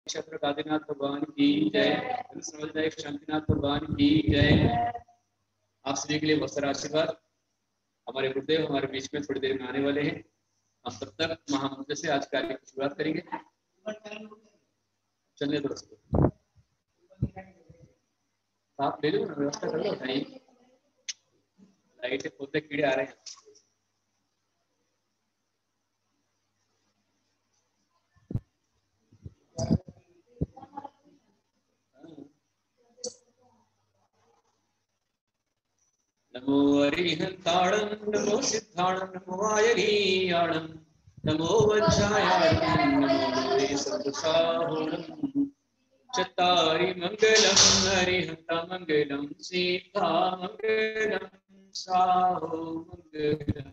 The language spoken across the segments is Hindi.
क्षेत्र कादिनाथ भगवान की जय, समझदायक शांतिनाथ भगवान की जय। आप सभी के लिए बहुत सारा आशीर्वाद। हमारे गुरुदेव हमारे बीच में थोड़ी देर में आने वाले हैं। हम तब तक महामंत्र से आज कार्य की शुरुआत करेंगे। चलने दो उसको, आप ले लो ना, व्यवस्था कर लो भाई। लाइट पोते कीड़े आ रहे हैं। नमो अरिहंताणं नमो सिद्धाणं नमो आयरीयाणं नमो वज्रायाणं नमो सदसाहोणं चत्तारि मंगलं अरिहंता मंगलं सीता मंगलं साहो मंगलं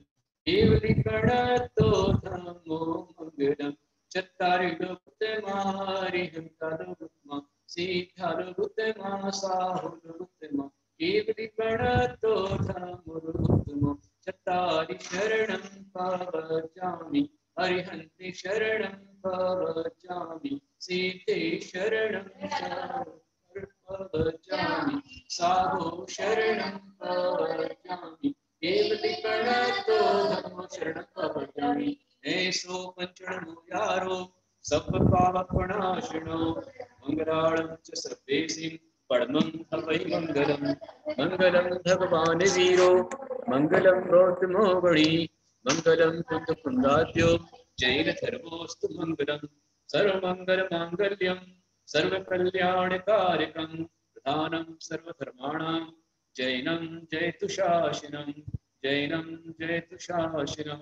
केवलिकणतो धम्मो मंगलं चत्तारि लोकतमारिहंता लोकतमा सीता लोकतमा साहो लोकतमा केवलिकणतो धम्मो चत्तारि शरणं प्रवचामि अरिहन्ति शरणं प्रवचामि सीते शरणं प्रवचामि साधो शरणं प्रवचामि केवलिकणतो धम्मो शरणं प्रवचामि ऐसो पंचणमो यारो सब पापनाशिनो मंगलां च सर्वेसिं परमं हवै मंगलम् मंगलं भगवान् वीरो मंगलं गौतमो गणी मंगलं कुन्दकुन्दाद्यो जैनधर्मोऽस्तु मंगलं सर्वमङ्गलमाङ्गल्यं सर्वकल्याणकारकं प्रधानं सर्वधर्माणां जैनं जयतु शासनं जैनं जयतु शासनं।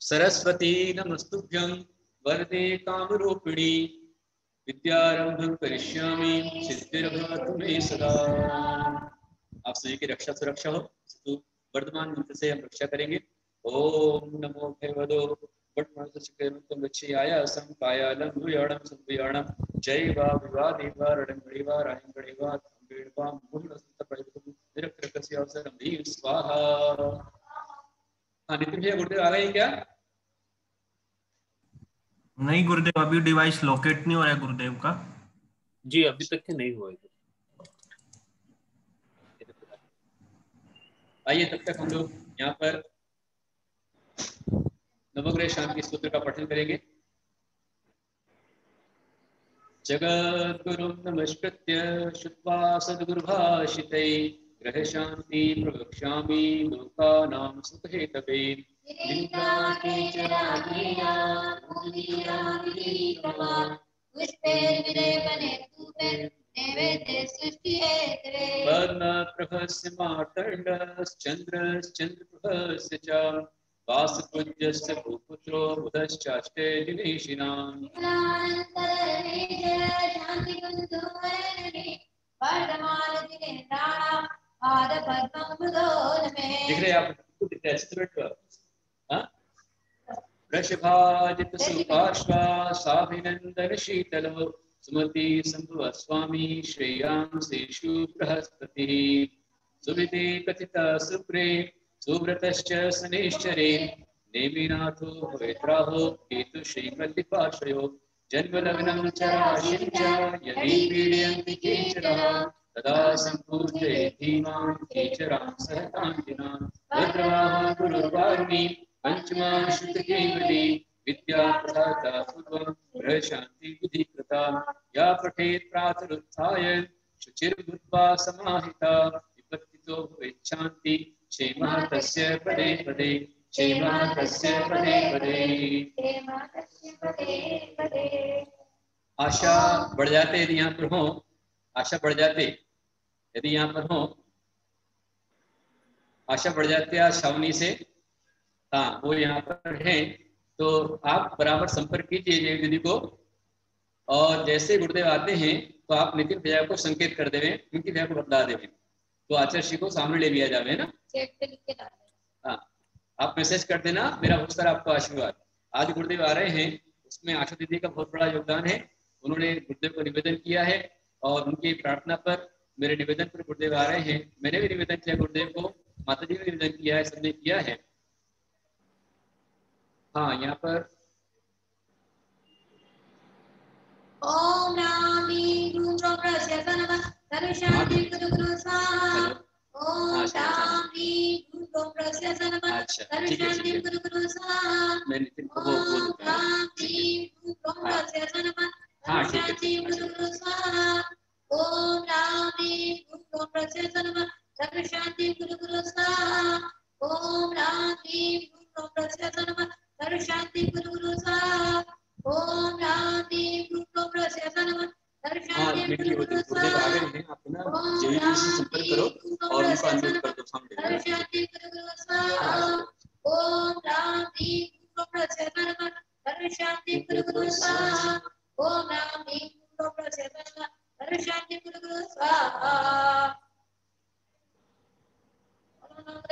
सरस्वती नमस्तुभ्यं वरदे कामरूपिणी विद्यारंभं करिष्यामि सिद्धिर्भवतु मे सदा। आप सभी की रक्षा सुरक्षा हो। तो वर्तमान मंत्र से हम रक्षा करेंगे। ओम नमो भगवतो वटमनसचिकेतुमच्छयाय संकायालं भूयाणं संभूयाणं जय वा विवादेवा रणगणेवा रायंगणेवा तंबेड़वा मूलसंतप्रयुक्तम निरक्षरकस्य अवसरं धी स्वाहा। हाँ नितिन भैया गुरुदेव आ गए क्या? नहीं गुरुदेव, अभी डिवाइस लोकेट नहीं हो रहा है गुरुदेव का। जी अभी तक के नहीं हुआ है। आइए तब तक हम लोग यहाँ पर नवग्रह शांति स्तोत्र का पठन करेंगे। जगद्गुरुं नमस्कृत्य शुत्वा सद्गुरुभाषिते ग्रह शांति प्रवक्ष्यामि लोकानां सुखहेतवे। वर्णप्रभस्य मार्तण्डश्चन्द्रश्चन्द्रप्रभस्य च वासुपूज्यस्य भूपुत्रो बुधश्चाष्टे दिनेशिनाम्। दिख रहे आप दिख रहे हैं? वृषभाजित सुपार्श्वा साभिनंदन शीतलो सुमति संभव स्वामी श्रेयांसेषु बृहस्पतिः सुविदे कथिता सुप्रे सुव्रतश्च शनैश्चरे नेमिनाथो भवेत्राहो केतु श्रीमल्लिकाश्रयो जन्मलग्नं च राशिं च यदि पीडयन्ति केचनः तदा सम्पूज्य धीमां केचरां सहकान्तिनां भद्रवाहो गुरुर्वाग्मी पंचमा शुद्ध केवली विद्या प्रदाता पूर्वं ग्रह शांति विधि कृता या पठेत् प्रातरुत्थाय शुचिर्भूत्वा समाहिता विपत्तितो भवेच्छान्ति क्षेमः तस्य पदे पदे क्षेमः तस्य पदे पदे। आशा बढ़ जाते यदि यहाँ पर हो, आशा बढ़ जाते यदि यहाँ पर हो, आशा बढ़ जाते आज छावनी से। हाँ वो यहाँ पर हैं तो आप बराबर संपर्क कीजिए दीदी को, और जैसे गुरुदेव आते हैं तो आप नितिन भैया को संकेत कर देवे, उनकी भैया को बतला देवे तो आचार्य श्री को सामने ले लिया जावे ना। हाँ आप मैसेज कर देना, मेरा बहुत सारा आपको आशीर्वाद। आज गुरुदेव आ रहे हैं उसमें आशा दीदी का बहुत बड़ा योगदान है। उन्होंने गुरुदेव को निवेदन किया है और उनकी प्रार्थना पर मेरे निवेदन पर गुरुदेव आ रहे हैं। मैंने भी निवेदन किया गुरुदेव को, माता जी ने निवेदन किया है, सबने किया है। हाँ यहाँ पर ओम रामी गुरु प्रस्यत नमः सर्वशांति गुरु स्वाहा। ओम रामी गुरु प्रस्यत नमः सर्वशांति गुरु स्वाहा। ओम रामी गुरु प्रस्यत नमः सर्वशांति गुरु स्वाहा। ओम रामी गुरु प्रस्यत नमः सर्वशांति गुरु स्वाहा। ओम रामी गुरु प्रस्यत नमः सर्वशांति गुरु स्वाहा। ओम रामी गुरु प्रस्यत नमः सर्वशांति गुरु स्वाहा। से संपर्क करो और उनको अनम्यूट कर दो सामने। सर्वशांति गुरु स्वाहा। ओम रामी गुरु प्रस्यत नमः सर्वशांति गुरु स्वाहा। ओम रामी गुरु प्रस्यत नमः सर्वशांति गुरु स्वाहा।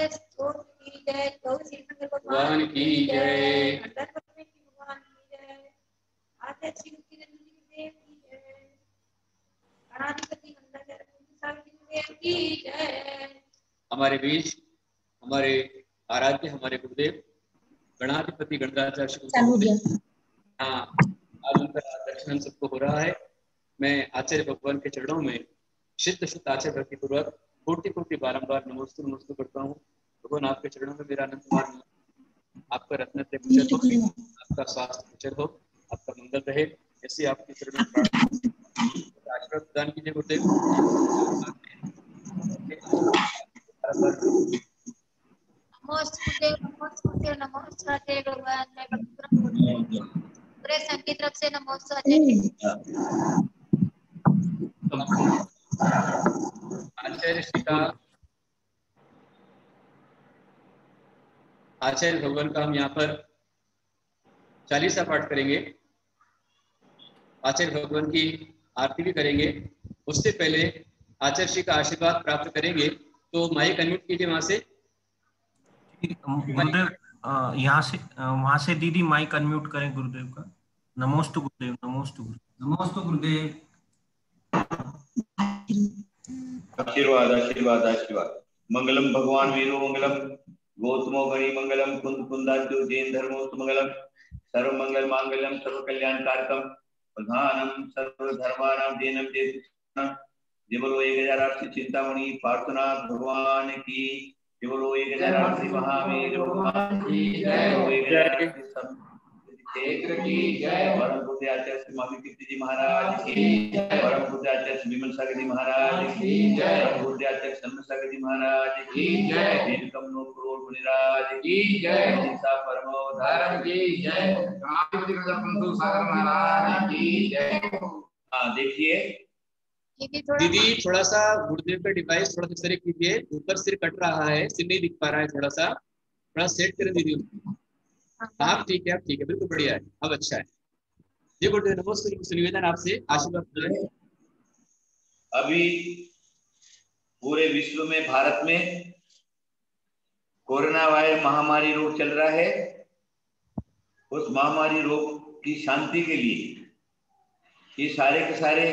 की जय, गौ श्री शंकर भगवान की जय। भगवान की जय। आचार्य श्री देव की जय। गणाधिपति देव की जय। हमारे बीच हमारे आराध्य हमारे गुरुदेव गणाधिपति गणराचार्य हाँ आज उनका दर्शन सबको हो रहा है। मैं आचार्य भगवान के चरणों में शुद्ध शुद्ध आचार्य भक्ति पूर्वक कोटि कोटि बारंबार नमोस्तु नमोस्तु करता हूँ। भगवान आपके चरणों में मेरा अनंत मान, आपका रत्न उच्चर हो, आपका स्वास्थ्य उच्चर हो, आपका मंगल रहे, ऐसे आपके चरणों में आशीर्वाद प्रदान कीजिए गुरुदेव। नमोस्तुते नमोस्तुते भगवान पूरे संघ की तरफ से नमोस्तुते। आचार्य श्री का आचार्य भगवान का हम यहाँ पर चालीसा पाठ करेंगे। आचार्य भगवान की आरती भी करेंगे। उससे पहले आचार्य श्री का आशीर्वाद प्राप्त करेंगे। तो माइक अनम्यूट कीजिए वहां से। गुरुदेव यहाँ से वहां से दीदी माइक अनम्यूट करें गुरुदेव का। नमोस्तु गुरुदेव, नमोस्तु गुरुदेव, नमोस्तु गुरुदेव। आशीर्वाद आशीर्वाद आशीर्वाद। मंगलम भगवान वीरो मंगलम गौतमो गणी मंगलम कुंद कुंदाद्यो जैन धर्मोस्तु मंगलम सर्व मंगल मांगल्यम सर्व कल्याण कारकम प्रधानम सर्व धर्माणां देनम देवलो 1008 चिंतामणि प्रार्थनाथ भगवान की। देवलो 1008 महावीर भगवान की जय। क्षेत्र की जय। परम पूज्य आचार्य श्री स्वामी कीर्ति जी महाराज की जय। परम पूज्य आचार्य श्री विमल सागर जी महाराज की जय। परम पूज्य आचार्य शंकर सागर जी महाराज की जय। नीलकम नो करोड़ मुनिराज की जय। चिंता परमो धर्म की जय। रामकृष्ण सागर महाराज की जय। हाँ देखिए दीदी थोड़ा सा गुरुदेव का डिवाइस थोड़ा सा इस तरह कीजिए, ऊपर सिर कट रहा है, सिर नहीं दिख पा रहा है, थोड़ा सेट करें दीदी। आप ठीक है, आप ठीक है, बिल्कुल बढ़िया है, अब अच्छा है जी। गुरुदेव नमस्ते, निवेदन आपसे आशीर्वाद। अभी पूरे विश्व में, भारत में कोरोना वायरस महामारी रोग चल रहा है। उस महामारी रोग की शांति के लिए ये सारे के सारे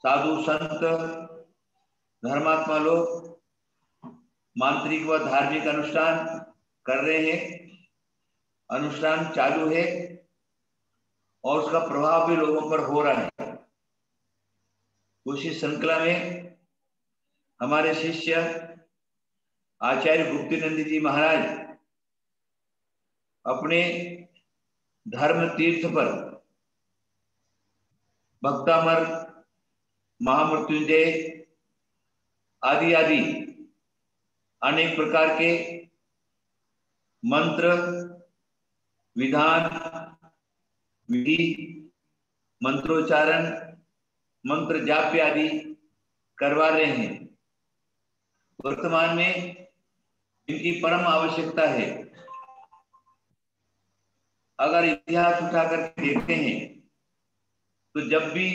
साधु संत धर्मात्मा लोग मांत्रिक व धार्मिक अनुष्ठान कर रहे हैं। अनुष्ठान चालू है और उसका प्रभाव भी लोगों पर हो रहा है। उसी श्रृंखला में हमारे शिष्य आचार्य गुप्तिनंद जी महाराज अपने धर्म तीर्थ पर भक्तामर, महामृत्युंजय आदि आदि अनेक प्रकार के मंत्र, विधान, विधि, मंत्रोच्चारण, मंत्र जाप्य आदि करवा रहे हैं। वर्तमान में इनकी परम आवश्यकता है। अगर इतिहास उठाकर देखते हैं तो जब भी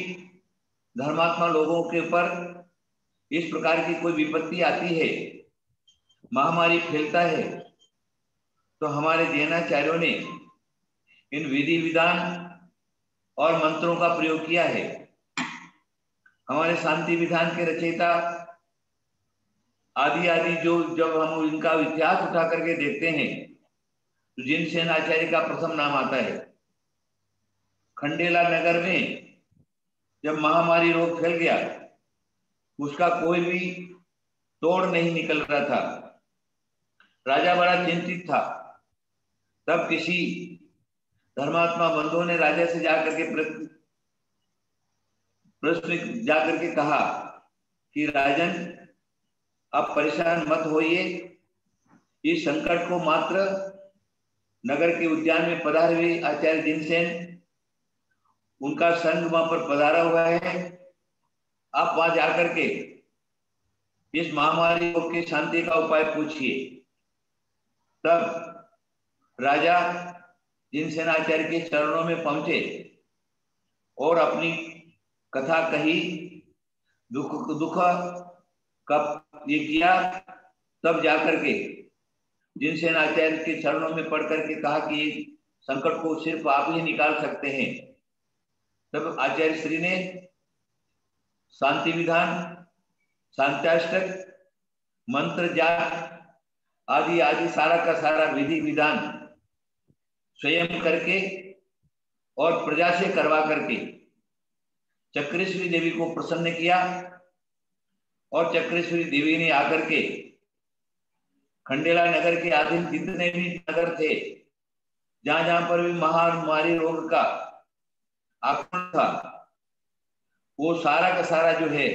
धर्मात्मा लोगों के ऊपर इस प्रकार की कोई विपत्ति आती है, महामारी फैलता है, तो हमारे जैनाचार्यों ने इन विधि विधान और मंत्रों का प्रयोग किया है। हमारे शांति विधान के रचयिता आदि आदि जो जब हम इनका इतिहास उठा करके देखते हैं तो जिनसेन आचार्य का प्रथम नाम आता है। खंडेला नगर में जब महामारी रोग फैल गया, उसका कोई भी तोड़ नहीं निकल रहा था। राजा बड़ा चिंतित था। तब किसी धर्मात्मा बंधुओं ने राजा से जाकर के प्रश्न जाकर के कहा कि राजन, आप परेशान मत होइए, इस संकट को मात्र नगर के उद्यान में पधारे हुए आचार्य जिनसेन, उनका संघ वहां पर पधारा हुआ है, आप वहां जाकर के इस महामारी की शांति का उपाय पूछिए। तब राजा जिनसेन आचार्य के चरणों में पहुंचे और अपनी कथा कही, दुख कब ये किया, तब जाकर के जिनसेन आचार्य के चरणों में पढ़ करके कहा कि संकट को सिर्फ आप ही निकाल सकते हैं। तब आचार्य श्री ने शांति विधान, शांत्याष्टक, मंत्र जाप आदि आदि सारा का सारा विधि विधान स्वयं करके और प्रजा से करवा करके चक्रेश्वरी देवी को प्रसन्न किया। और चक्रेश्वरी देवी ने आकर के खंडेला नगर के अधीन जितने भी नगर थे, जहां जहां पर भी महामारी रोग का आक्रमण था, वो सारा का सारा जो है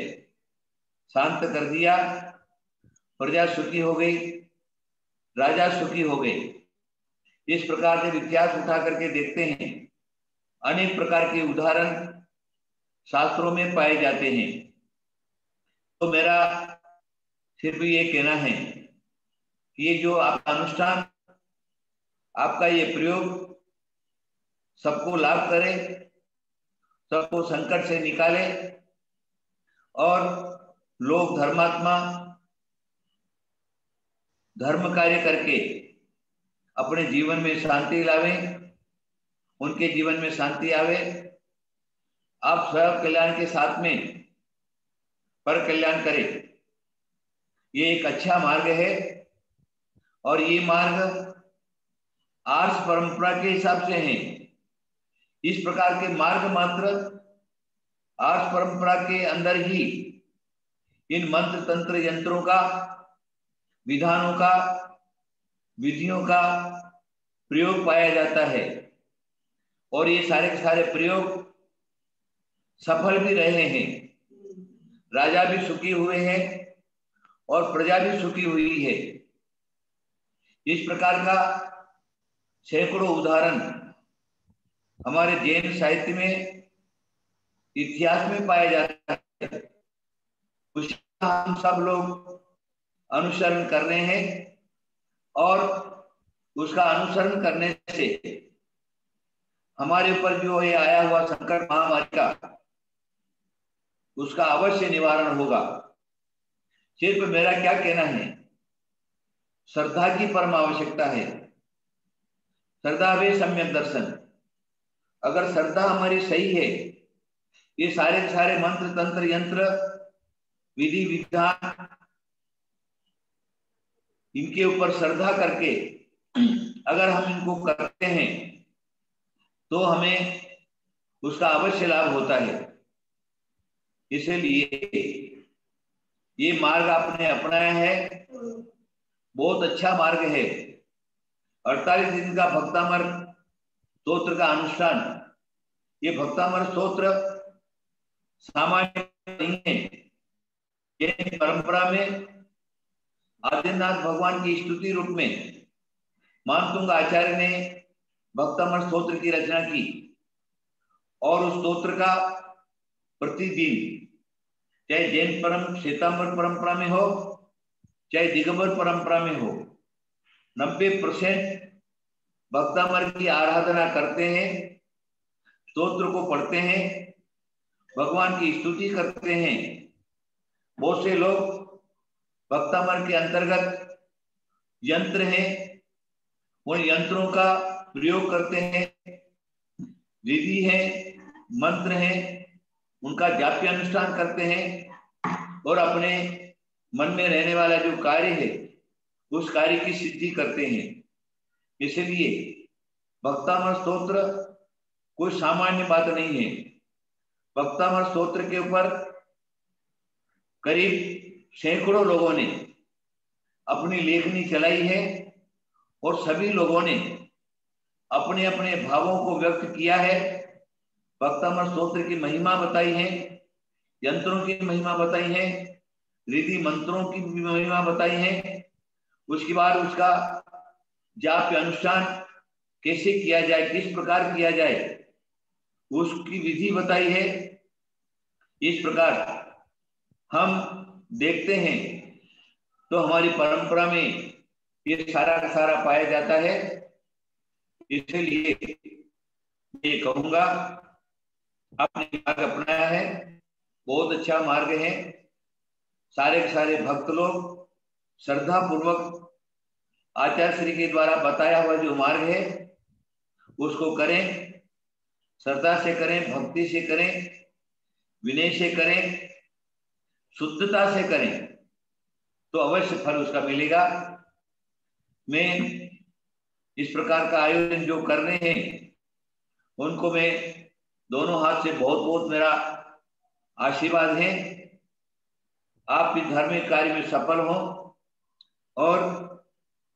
शांत कर दिया। प्रजा सुखी हो गई, राजा सुखी हो गए। इस प्रकार से इतिहास उठा करके देखते हैं, अनेक प्रकार के उदाहरण शास्त्रों में पाए जाते हैं। तो मेरा सिर्फ ये कहना है कि ये जो आपका अनुष्ठान, आपका ये प्रयोग सबको लाभ करे, सबको संकट से निकाले और लोग धर्मात्मा धर्म कार्य करके अपने जीवन में शांति लावे, उनके जीवन में शांति आवे। आप स्वयं कल्याण के साथ में पर कल्याण करें, ये एक अच्छा मार्ग है। और ये मार्ग आर्ष परंपरा के हिसाब से है। इस प्रकार के मार्ग मात्र आर्ष परंपरा के अंदर ही इन मंत्र तंत्र यंत्रों का, विधानों का, विधियों का प्रयोग पाया जाता है। और ये सारे के सारे प्रयोग सफल भी रहे हैं। राजा भी सुखी हुए हैं और प्रजा भी सुखी हुई है। इस प्रकार का सैकड़ों उदाहरण हमारे जैन साहित्य में, इतिहास में पाया जाता है। उसका हम सब लोग अनुसरण कर रहे हैं और उसका अनुसरण करने से हमारे ऊपर जो ये आया हुआ संकट महामारी का, उसका अवश्य निवारण होगा। सिर्फ मेरा क्या कहना है, श्रद्धा की परम आवश्यकता है। श्रद्धा वे सम्यक दर्शन। अगर श्रद्धा हमारी सही है, ये सारे मंत्र तंत्र यंत्र विधि विधान, इनके ऊपर श्रद्धा करके अगर हम इनको करते हैं तो हमें उसका अवश्य लाभ होता है। इसलिए ये मार्ग आपने अपनाया है, बहुत अच्छा मार्ग है। 48 दिन का भक्तामर स्तोत्र का अनुष्ठान, ये भक्तामर स्तोत्र सामान्य नहीं है। ये परंपरा में आदिनाथ भगवान की स्तुति रूप में मानतुंग आचार्य ने भक्तामर स्तोत्र की रचना की और उस स्तोत्र का प्रतिदिन, चाहे जैन परम श्वेतांबर परंपरा में हो, चाहे दिगंबर परंपरा में हो, 90% भक्तामर की आराधना करते हैं, स्तोत्र को पढ़ते हैं, भगवान की स्तुति करते हैं। बहुत से लोग भक्तामर के अंतर्गत यंत्र हैं, उन यंत्रों का प्रयोग करते हैं, विधि है, मंत्र है, उनका जाप्य अनुष्ठान करते हैं और अपने मन में रहने वाला जो कार्य है उस कार्य की सिद्धि करते हैं। इसलिए भक्तामर स्तोत्र कोई सामान्य बात नहीं है। वक्तामृत स्तोत्र के ऊपर करीब सैकड़ों लोगों ने अपनी लेखनी चलाई है और सभी लोगों ने अपने अपने भावों को व्यक्त किया है। वक्तामृत स्तोत्र की महिमा बताई है, यंत्रों की महिमा बताई है, रिधि मंत्रों की महिमा बताई है। उसके बाद उसका जाप अनुष्ठान कैसे किया जाए, किस प्रकार किया जाए, उसकी विधि बताई है। इस प्रकार हम देखते हैं तो हमारी परंपरा में ये सारा का सारा पाया जाता है। इसलिए मैं कहूंगा आपने मार्ग अपनाया है, बहुत अच्छा मार्ग है। सारे के सारे भक्त लोग श्रद्धा पूर्वक आचार्य श्री के द्वारा बताया हुआ जो मार्ग है उसको करें, श्रद्धा से करें, भक्ति से करें, विनय से करें, शुद्धता से करें तो अवश्य फल उसका मिलेगा। मैं इस प्रकार का आयोजन जो कर रहे हैं उनको मैं दोनों हाथ से बहुत बहुत मेरा आशीर्वाद है। आप इस धार्मिक कार्य में सफल हो और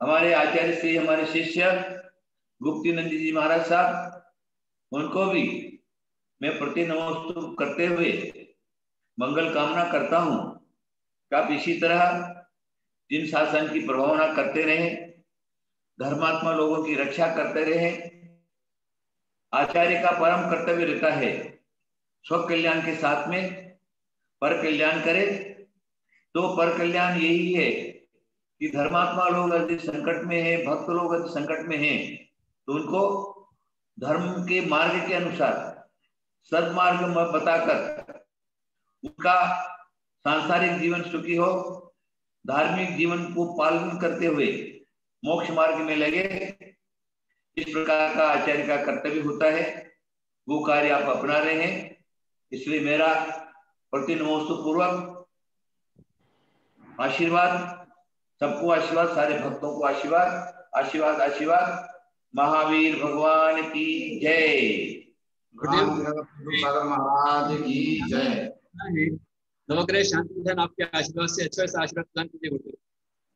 हमारे आचार्य श्री, हमारे शिष्य गुप्तीनंद जी महाराज साहब, उनको भी मैं प्रति नमस्कार करते हुए मंगल कामना करता हूं कि आप इसी तरह जिन शासन की प्रभावना करते रहे, धर्मात्मा लोगों की रक्षा करते रहे। आचार्य का परम कर्तव्य रहता है स्व कल्याण के साथ में पर कल्याण करे। तो पर कल्याण यही है कि धर्मात्मा लोग यदि संकट में है, भक्त लोग यदि संकट में हैं, तो उनको धर्म के मार्ग के अनुसार सदमार्ग में बताकर उनका सांसारिक जीवन सुखी हो, धार्मिक जीवन को पालन करते हुए मोक्ष मार्ग में लगे। इस प्रकार का आचार्य का कर्तव्य होता है, वो कार्य आप अपना रहे हैं। इसलिए मेरा प्रति नमोस्तु पूर्वक आशीर्वाद, सबको आशीर्वाद, सारे भक्तों को आशीर्वाद, आशीर्वाद, आशीर्वाद। महावीर भगवान की जय। महाराज की जय। नवग्रह शांति विधान आपके आशीर्वाद से अच्छा सा आशीर्वाद प्रदान कीजिए गुरुदेव।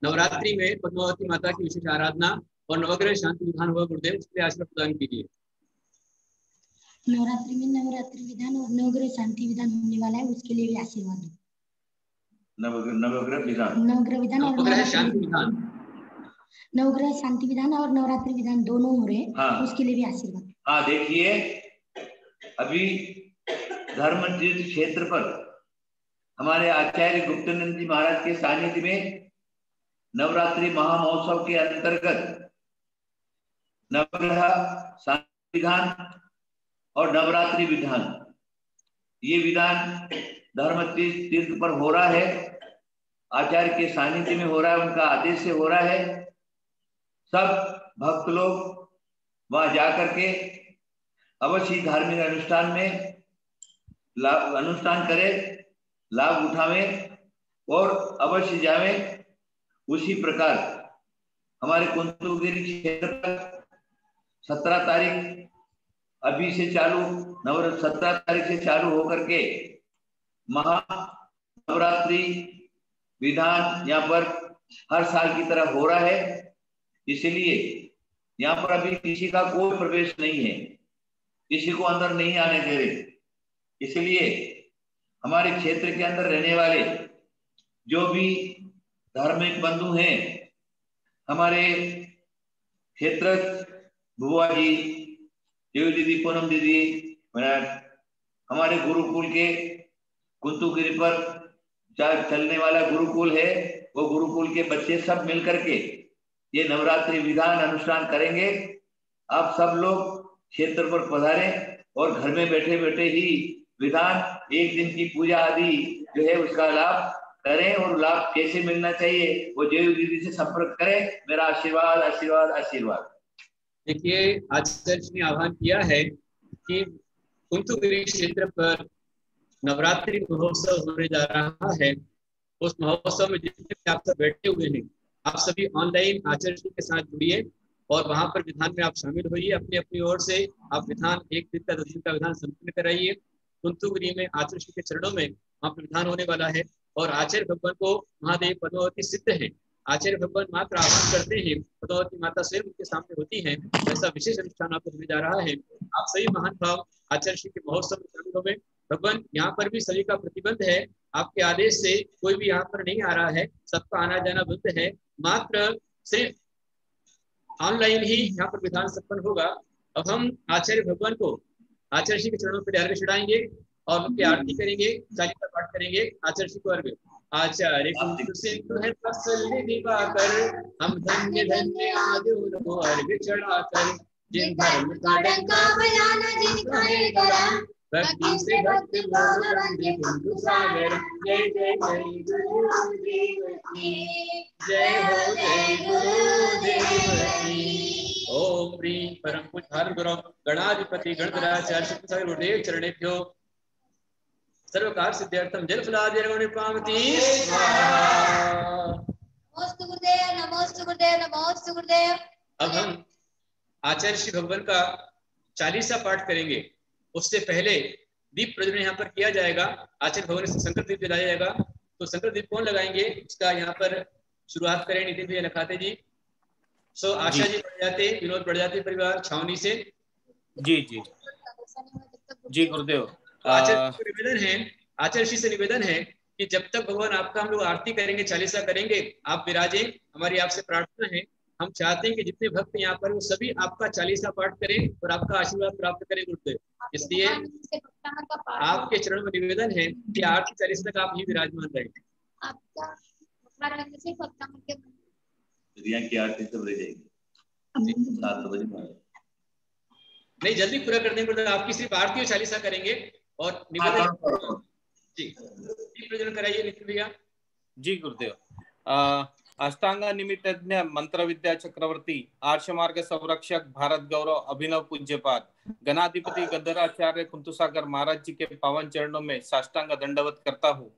नवरात्रि में पद्मावती माता की विशेष आराधना और नवग्रह शांति विधान हुआ गुरुदेव, उसके आशीर्वाद प्रदान कीजिए। नवरात्रि में नवरात्रि विधान और नवग्रह शांति विधान होने वाला है, उसके लिए भी आशीर्वाद दो। नवग्रह विधान, नवग्रह विधान और नवग्रह शांति विधान, नवग्रह शांति विधान और नवरात्रि विधान दोनों हो रहे हैं। हाँ। उसके लिए भी आशीर्वाद। हाँ, देखिए अभी धर्म तीर्थ क्षेत्र पर हमारे आचार्य गुप्तानंद जी महाराज के सानिध्य में नवरात्रि महामहोत्सव के अंतर्गत नवग्रह शांति विधान और नवरात्रि विधान, ये विधान धर्म तीर्थ पर हो रहा है, आचार्य के सानिध्य में हो रहा है, उनका आदेश से हो रहा है। सब भक्त लोग वहां जाकर के अवश्य धार्मिक अनुष्ठान में अनुष्ठान करें, लाभ उठावे और अवश्य जावे। उसी प्रकार हमारे कुंतुगिरी क्षेत्र पर 17 तारीख अभी से चालू 17 तारीख से चालू होकर के महानवरात्रि विधान यहाँ पर हर साल की तरह हो रहा है। इसलिए यहाँ पर अभी किसी का कोई प्रवेश नहीं है, किसी को अंदर नहीं आने दे रहे। इसलिए हमारे क्षेत्र के अंदर रहने वाले जो भी धार्मिक बंधु हैं, हमारे क्षेत्र बुआ जी, देवी दीदी, पूनम दीदी, हमारे गुरुकुल के कुंतुगिरी पर चलने वाला गुरुकुल है, वो गुरुकुल के बच्चे सब मिलकर के ये नवरात्रि विधान अनुष्ठान करेंगे। आप सब लोग क्षेत्र पर पधारें और घर में बैठे बैठे ही विधान एक दिन की पूजा आदि जो है उसका लाभ करें। और लाभ कैसे मिलना चाहिए वो देवी दीदी से संपर्क करें। मेरा आशीर्वाद, आशीर्वाद, आशीर्वाद। देखिए आचार्य जी ने आह्वान किया है कि कुंतुगिरी क्षेत्र पर नवरात्रि महोत्सव होने जा रहा है। उस महोत्सव में जितने भी आप सब बैठे हुए हैं, आप सभी ऑनलाइन आचार्य जी के साथ जुड़िए और वहां पर विधान में आप शामिल होइए। अपनी अपनी ओर से आप विधान 1 दिन का 10 दिन का विधान संपन्न कराइए। कुंतुगिरी में आचार्य श्री के चरणों में वहाँ पर विधान होने वाला है और आचार्य भगवान को महादेव पद्मावती सिद्ध है। आचार्य भगवान मात्र आह्वान करते हैं, पद्मावती माता स्वयं उनके सामने होती है। ऐसा विशेष अनुष्ठान आपको होने जा रहा है। आप सभी महान भाव आचार्य श्री के महोत्सव में शामिल हो गए। भगवान यहाँ पर भी सभी का प्रतिबंध है, आपके आदेश से कोई भी यहाँ पर नहीं आ रहा है, सबका आना जाना बंद है। मात्र सिर्फ ऑनलाइन ही यहाँ पर विधान संपन्न होगा। अब हम आचार्य भगवान को आचार्य श्री के चरणों पर अर्घ्य चढ़ाएंगे और उनकी आरती करेंगे, चालीसा पाठ करेंगे। आचार्य श्री को अर्घ्य। आचार्य कुंत सिंधु है प्रसन्न दिवाकर, हम धन्य धन्य आज उनको अर्घ्य चढ़ाकर। जिन धर्म का डंका बजाना जिनका है गला, भक्ति से भक्ति भाव रंगे कुंतु सागर। जय जय जय गुरुदेव की, जय हो जय गुरुदेव की। ओम ह्रीं परम पूज्य गुरु गणाधिपति गणधराचार्य श्री गुरुदेव चरणेभ्यो सर्वकार सिद्ध्यर्थम जल फलादिर्गुणिपामति स्वाहा। नमोस्तु गुरुदेव, नमोस्तु गुरुदेव, नमोस्तु गुरुदेव। अब हम आचार्य श्री भगवान का चालीसा पाठ करेंगे। उससे पहले दीप प्रज्वलन यहाँ पर किया जाएगा। आचार्य भगवान से शंकर दीप जलाया जाएगा। तो शंकर दीप कौन लगाएंगे, इसका यहाँ पर शुरुआत करें। नितिन भैया नखाते जी। सो आशा जी बढ़ जाते, विनोद बढ़ जाते परिवार छावनी से। जी जी जी गुरुदेव। आचार्य निवेदन है, आचार्य श्री से निवेदन है कि जब तक भगवान आपका हम लोग आरती करेंगे, चालीसा करेंगे, आप विराजें। हमारी आपसे प्रार्थना है, हम चाहते हैं कि जितने भक्त यहाँ पर वो सभी आपका चालीसा पाठ करें और आपका आशीर्वाद प्राप्त करें गुरुदेव। इसलिए आपके चरणों में निवेदन है कि आरती चालीसा तक आप ही विराजमान रहें। की आरती सब रह जाएगी 7 बजे। नहीं, जल्दी पूरा कर देंगे गुरुदेव। आपकी सिर्फ आरती और चालीसा करेंगे और निवेदन जी प्रज्वलन कराइए नितिन भैया। जी गुरुदेव। अष्टांग निमित्तज्ञ मंत्र विद्या चक्रवर्ती आर्ष मार्ग संरक्षक भारत गौरव अभिनव पूज्यपाद गणाधिपति गंधराचार्य कुंतुसागर महाराज जी के पावन चरणों में साष्टांग दंडवत करता हूँ।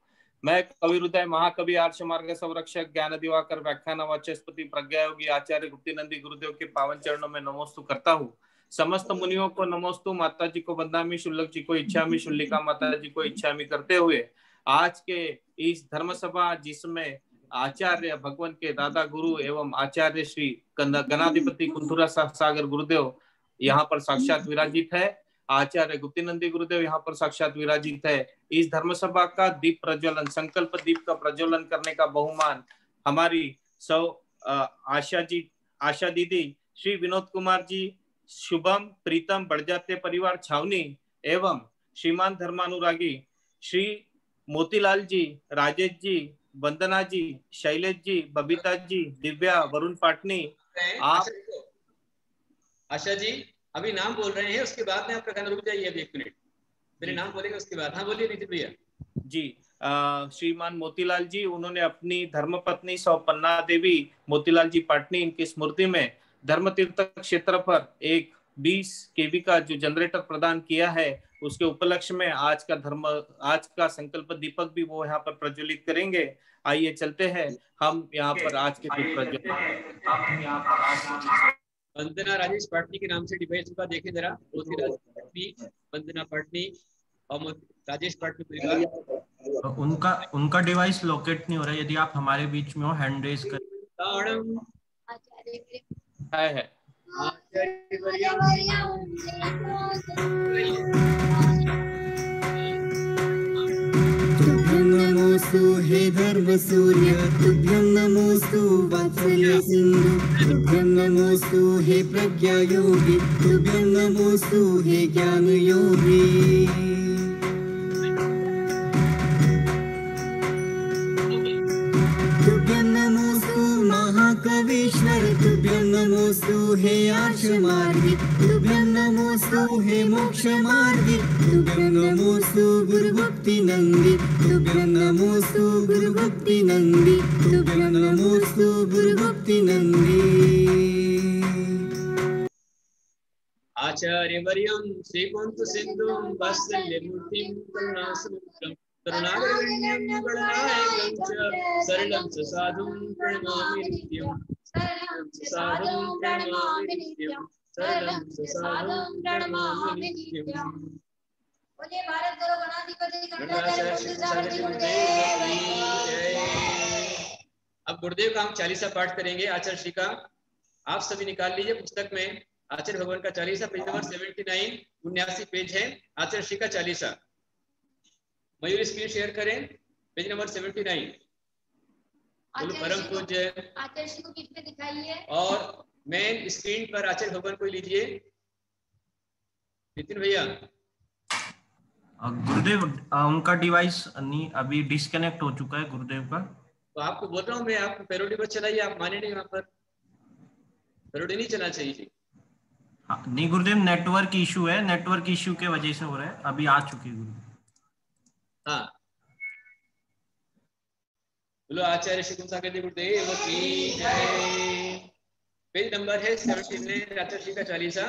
मैं कवि हृदय महाकवि आर्ष मार्ग संरक्षक ज्ञान दिवाकर व्याख्यान वाचस्पति प्रज्ञा योगी आचार्य गुप्तिनंदी गुरुदेव के पावन चरणों में नमोस्तु करता हूँ। समस्त मुनियों को नमोस्तु, माता जी को वंदामि, शुल्लक जी को इच्छामि, शुल्लिका माता जी को इच्छामि करते हुए आज के इस धर्म सभा जिसमें आचार्य भगवान के दादा गुरु एवं आचार्य श्री गणाधिपति कुंथुरा सागर गुरुदेव यहाँ पर साक्षात विराजित है। आचार्य गुप्तिनंदी गुरुदेव यहाँ पर साक्षात विराजित है। इस धर्म सभा का दीप प्रज्वलन, संकल्प दीप का प्रज्वलन करने का बहुमान हमारी आशा दीदी, श्री विनोद कुमार जी, शुभम प्रीतम बढ़जाते परिवार छावनी एवं श्रीमान धर्मानुरागी श्री मोतीलाल जी, राजेश जी, वंदना जी, शैलेश जी, बबीता जी, दिव्या, वरुण पाटनी। आप आशा जी अभी नाम बोल रहे हैं, उसके बाद में आप प्रखंड रुक जाइए अभी 1 मिनट, मेरे नाम बोलेंगे उसके बाद। हाँ बोलिए नितिन भैया। जी श्रीमान मोतीलाल जी, उन्होंने अपनी धर्मपत्नी सौपन्ना देवी मोतीलाल जी पाटनी, इनकी स्मृति में धर्म तीर्थ क्षेत्र पर एक 20 केवी का जो जनरेटर प्रदान किया है, उसके उपलक्ष्य में आज का संकल्प दीपक भी वो यहाँ पर प्रज्वलित करेंगे। आइए चलते हैं हम यहाँ पर आज के दीप प्रज्वलित। वंदना राजेश पाटनी के नाम से डिवाइस का देखें जरा। वंदना पाटनी और राजेश पाटनी परिवार, उनका डिवाइस लोकेट नहीं हो रहा है। यदि आप हमारे बीच में हो, हैंड रेज करें। है तुभ्यं नमोस्तु हे धर्म सूर्य, तुभ्यं नमोस्तु वात्सल्य सिंधु, तुभ्यं नमोस्तु हे प्रज्ञा योगी, तुभ्यं नमोस्तु हे ज्ञान योगी। तुभ्यं नमोस्तु महाकवीश्वर, तुभ्यं नमोस्तु हे आर्ष मार्गी, तुभ्यं नमोस्तु हे मोक्ष मार्गी, तुभ्यं नमोस्तु गुरुभक्ति नंदी, तुभ्यं नमोस्तु गुरुभक्ति नंदी, तुभ्यं नमोस्तु गुरुभक्ति नंदी। आचार्यवर्यं श्रीकुंत सिंधुं वात्सल्यमूर्तिं करुणासमुद्रं करुणागरगण्यं गणनायकं च सरलं च साधुं प्रणमामि नित्यं। शरणं साधुं प्रणमामि नित्यं शरणं साधुं प्रणमामि नित्यं। बोलिए भारत गुरु गणाधिपति गणराज्य सागर गुरुदेव की जय। अब गुरुदेव का हम चालीसा पाठ करेंगे आचार्य श्री का। आप सभी निकाल लीजिए पुस्तक में आचार्य भगवान का चालीसा, पेज नंबर 79, 79 पेज है आचार्य श्री का चालीसा। मयूर स्क्रीन शेयर करें, पेज नंबर 79। बोलो परम पूज्य आचार्य श्री को किसमें दिखाइए और मेन स्क्रीन पर आचार्य भगवान को लीजिए। नितिन भैया गुरुदेव उनका डिवाइस नहीं अभी डिस्कनेक्ट हो चुका है गुरुदेव का। तो आपको बोल रहा हूँ मैं, आपको पैरोडी पर चलाइए, आप माने नहीं, वहां पर पैरोडी नहीं चलना चाहिए। हाँ, नहीं गुरुदेव नेटवर्क इशू है, नेटवर्क इशू के वजह से हो रहा है, अभी आ चुकी है गुरुदेव। हाँ बोलो आचार्य श्री सागर गुरुदेव की जय। पेज नंबर है 79 आचार्य श्री का चालीसा।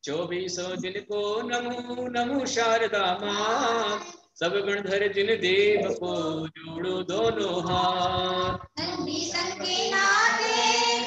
24 दिन को नमो नमो शारदा माँ, सब गणधर जिन देव को जोड़ो दोनों हाथ। नंदी संके नाथे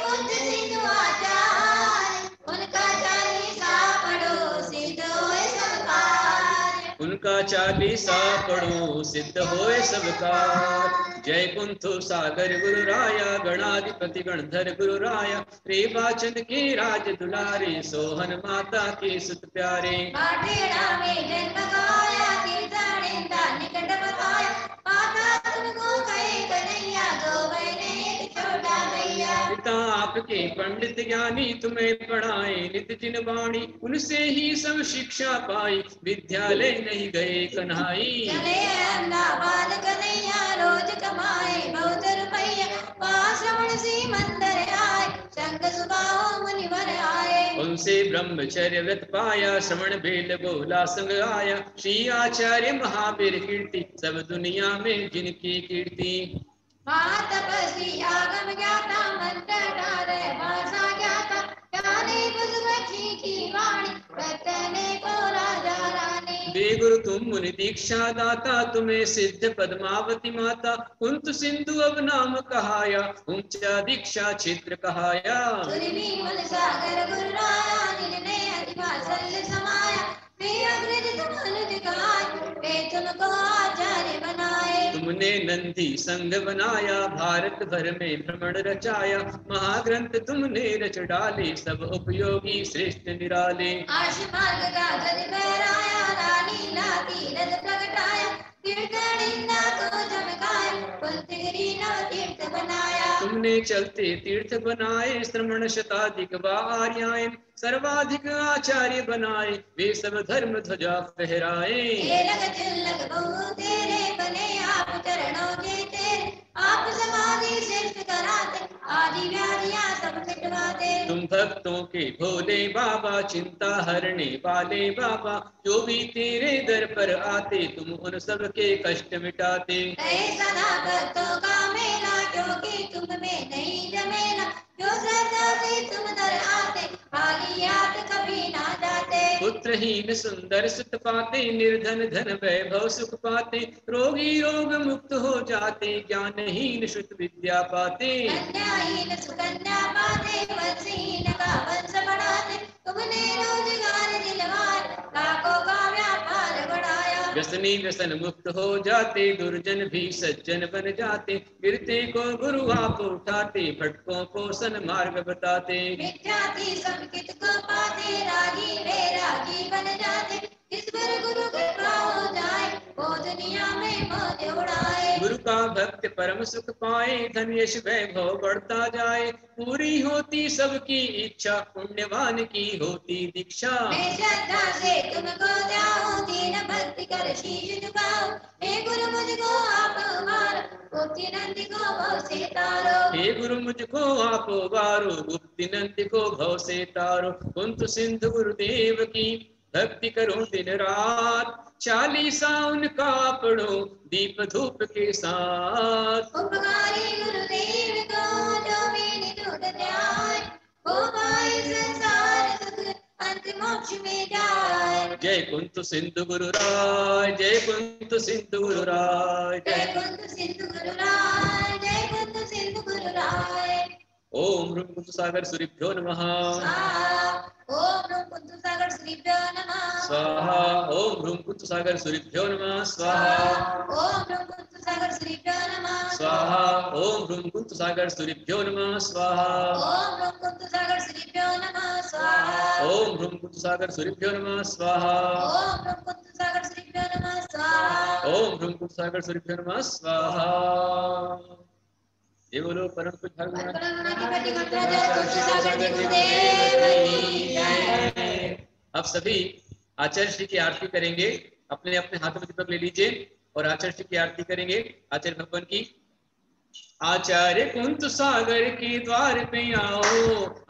बुद्ध सिद्ध आचार्य, उनका चालीसा पढ़ो सिद्ध होए सब कार्य। उनका चालीसा पढ़ो सिद्ध होए सब कार्य। जय कुंथु सागर गुरु राया, गणाधिपति गणधर गुरु राया, रेवाचंद के राज दुलारे, सोहन माता के सुत प्यारे। बाटेड़ा में जन्म गाया, कीर्तनिंदा निकट बकाया, माता तुमको कहे कन्हैया, दो बहने एक छोटा भैया। पिता आपके पंडित ज्ञानी, तुम्हें पढ़ाए नित जिन वाणी, उनसे ही सब शिक्षा पाई, विद्यालय नहीं गए कन्हाई। चले अंधा बाल कन्हैया, रोज कमाए बहुत रुपया, वहाँ श्रवण सी मंदिर आए, संग सुबाहो मुनिवर आए। उनसे ब्रह्मचर्य व्रत पाया, श्रवण बेल बोला संग आया, श्री आचार्य महावीर कीर्ति, सब दुनिया में जिनकी कीर्ति। महातपस्वी आगम ज्ञाता, मंत्र डारे भाषा ज्ञाता, ज्ञानी बुद्धि की वाणी, रटने को राजा रानी। बेगुरु तुम मुनि दीक्षा दाता, तुम्हें सिद्ध पद्मावती माता, कुंत सिंधु अब नाम कहाया, ऊंचा दीक्षा क्षेत्र कहाया। सुरभि सागर गुरु राया, जिनने अधिवासल समाया, वे अग्रज तुम अनुज गाय, वे तुमको आचार्य बनाए। तुमने नंदी संघ बनाया, भारत भर में भ्रमण रचाया, महाग्रंथ तुमने रच डाले, सब उपयोगी श्रेष्ठ निराले। आश मार्ग का गज बहराया, रानी लाती रथ प्रगटाया, कीर्तनिंदा को चमकाया, कुंतगिरी नव तीर्थ बनाया। तुमने चलते तीर्थ बनाए, श्रमण शताधिक आर्यायन, सर्वाधिक आचार्य बनाए, वे सब धर्म ध्वजा फहराए। लग चिल्लक बहु तेरे बने, आप चरणों के तेरे, आप समाधि श्रेष्ठ कराते, आदि व्याधियां सब मिटवाते। तुम भक्तों के भोले बाबा, चिंता हरने वाले बाबा, जो भी तेरे दर पर आते, तुम उन सब के कष्ट मिटाते। रहे सदा भक्तों का मेला, क्योंकि तुम में नहीं जमेला, जो श्रद्धा से तुम दर आते, खाली हाथ कभी ना जाते। पुत्रहीन सुंदर सुत पाते, निर्धन धन वैभव सुख पाते, रोगी रोग मुक्त हो जाते, ज्ञानहीन शुद्ध विद्या पाते। कन्याहीन सुकन्या पाते, वंशहीन का वंश बढ़ाते, तुमने रोजगार दिलवाए, लाखों का व्यापार बढ़ाया। व्यसनी व्यसन मुक्त हो जाते, दुर्जन भी सज्जन बन जाते, गिरते को गुरु आप उठाते, भटकों को सन्मार्ग बताते। विद्यार्थी संकित को पाते, रागी वैरागी बन जाते, जिस पर गुरु कृपा हो जाए, वो दुनिया में मौज उड़ाए। गुरु का भक्त परम सुख पाए, धन यश वैभव बढ़ता जाए, पूरी होती सबकी इच्छा, पुण्यवान की होती दीक्षा। मैं श्रद्धा से तुमको जाऊं, दीन भक्ति कर शीश झुकाऊं, हे गुरु मुझको आप उबारो, गुप्ति नंदी को भव से तारो। हे गुरु मुझको आप उबारो, गुप्ति नंदी को भव से तारो। कुंत सिंधु गुरुदेव की भक्ति करो दिन रात, चालीसा उनका पढ़ो दीप धूप के साथ। उपकारी गुरुदेव को जो भी दूध ध्याय, वो पाए संसार सुख अंत मोक्ष में जाए। जय कुंत सिंधु गुरु राय, जय कुंत सिंधु गुरु राय, जय कुंत सिंधु गुरु राय, जय कुंत सिंधु गुरु राय। ओम ह्रूं कुंतुसागर सूर्यभ्यो नमः ओम ह्रूं कुंतुसागर सूर्यभ्यो नमः स्वाहा। ओम ह्रूं कुंतुसागर सूर्यभ्यो नमः स्वाहा। ओम ह्रूं कुंतुसागर सूर्यभ्यो नमः स्वाहा। ओम ह्रूं कुंतुसागर सूर्यभ्यो नमः स्वाहा। ओम ह्रूं कुंतुसागर सूर्यभ्यो नमः स्वाहा ओम ह्रूं कुंतुसागर सूर्यभ्यो नमः स्वाहा। ओम ह्रूं कुंतुसागर सूर्यभ्यो नमः स्वाहा ओम ह्रूं कुंतुसागर सूर्यभ्यो नमः स्वाहा। ये बोलो परम पूज्य भगवान अब सभी आचार्य श्री की आरती करेंगे। अपने अपने हाथों में दीपक ले लीजिए और आचार्य श्री की आरती करेंगे आचार्य भगवान की। आचार्य कुंत सागर के द्वार पे आओ,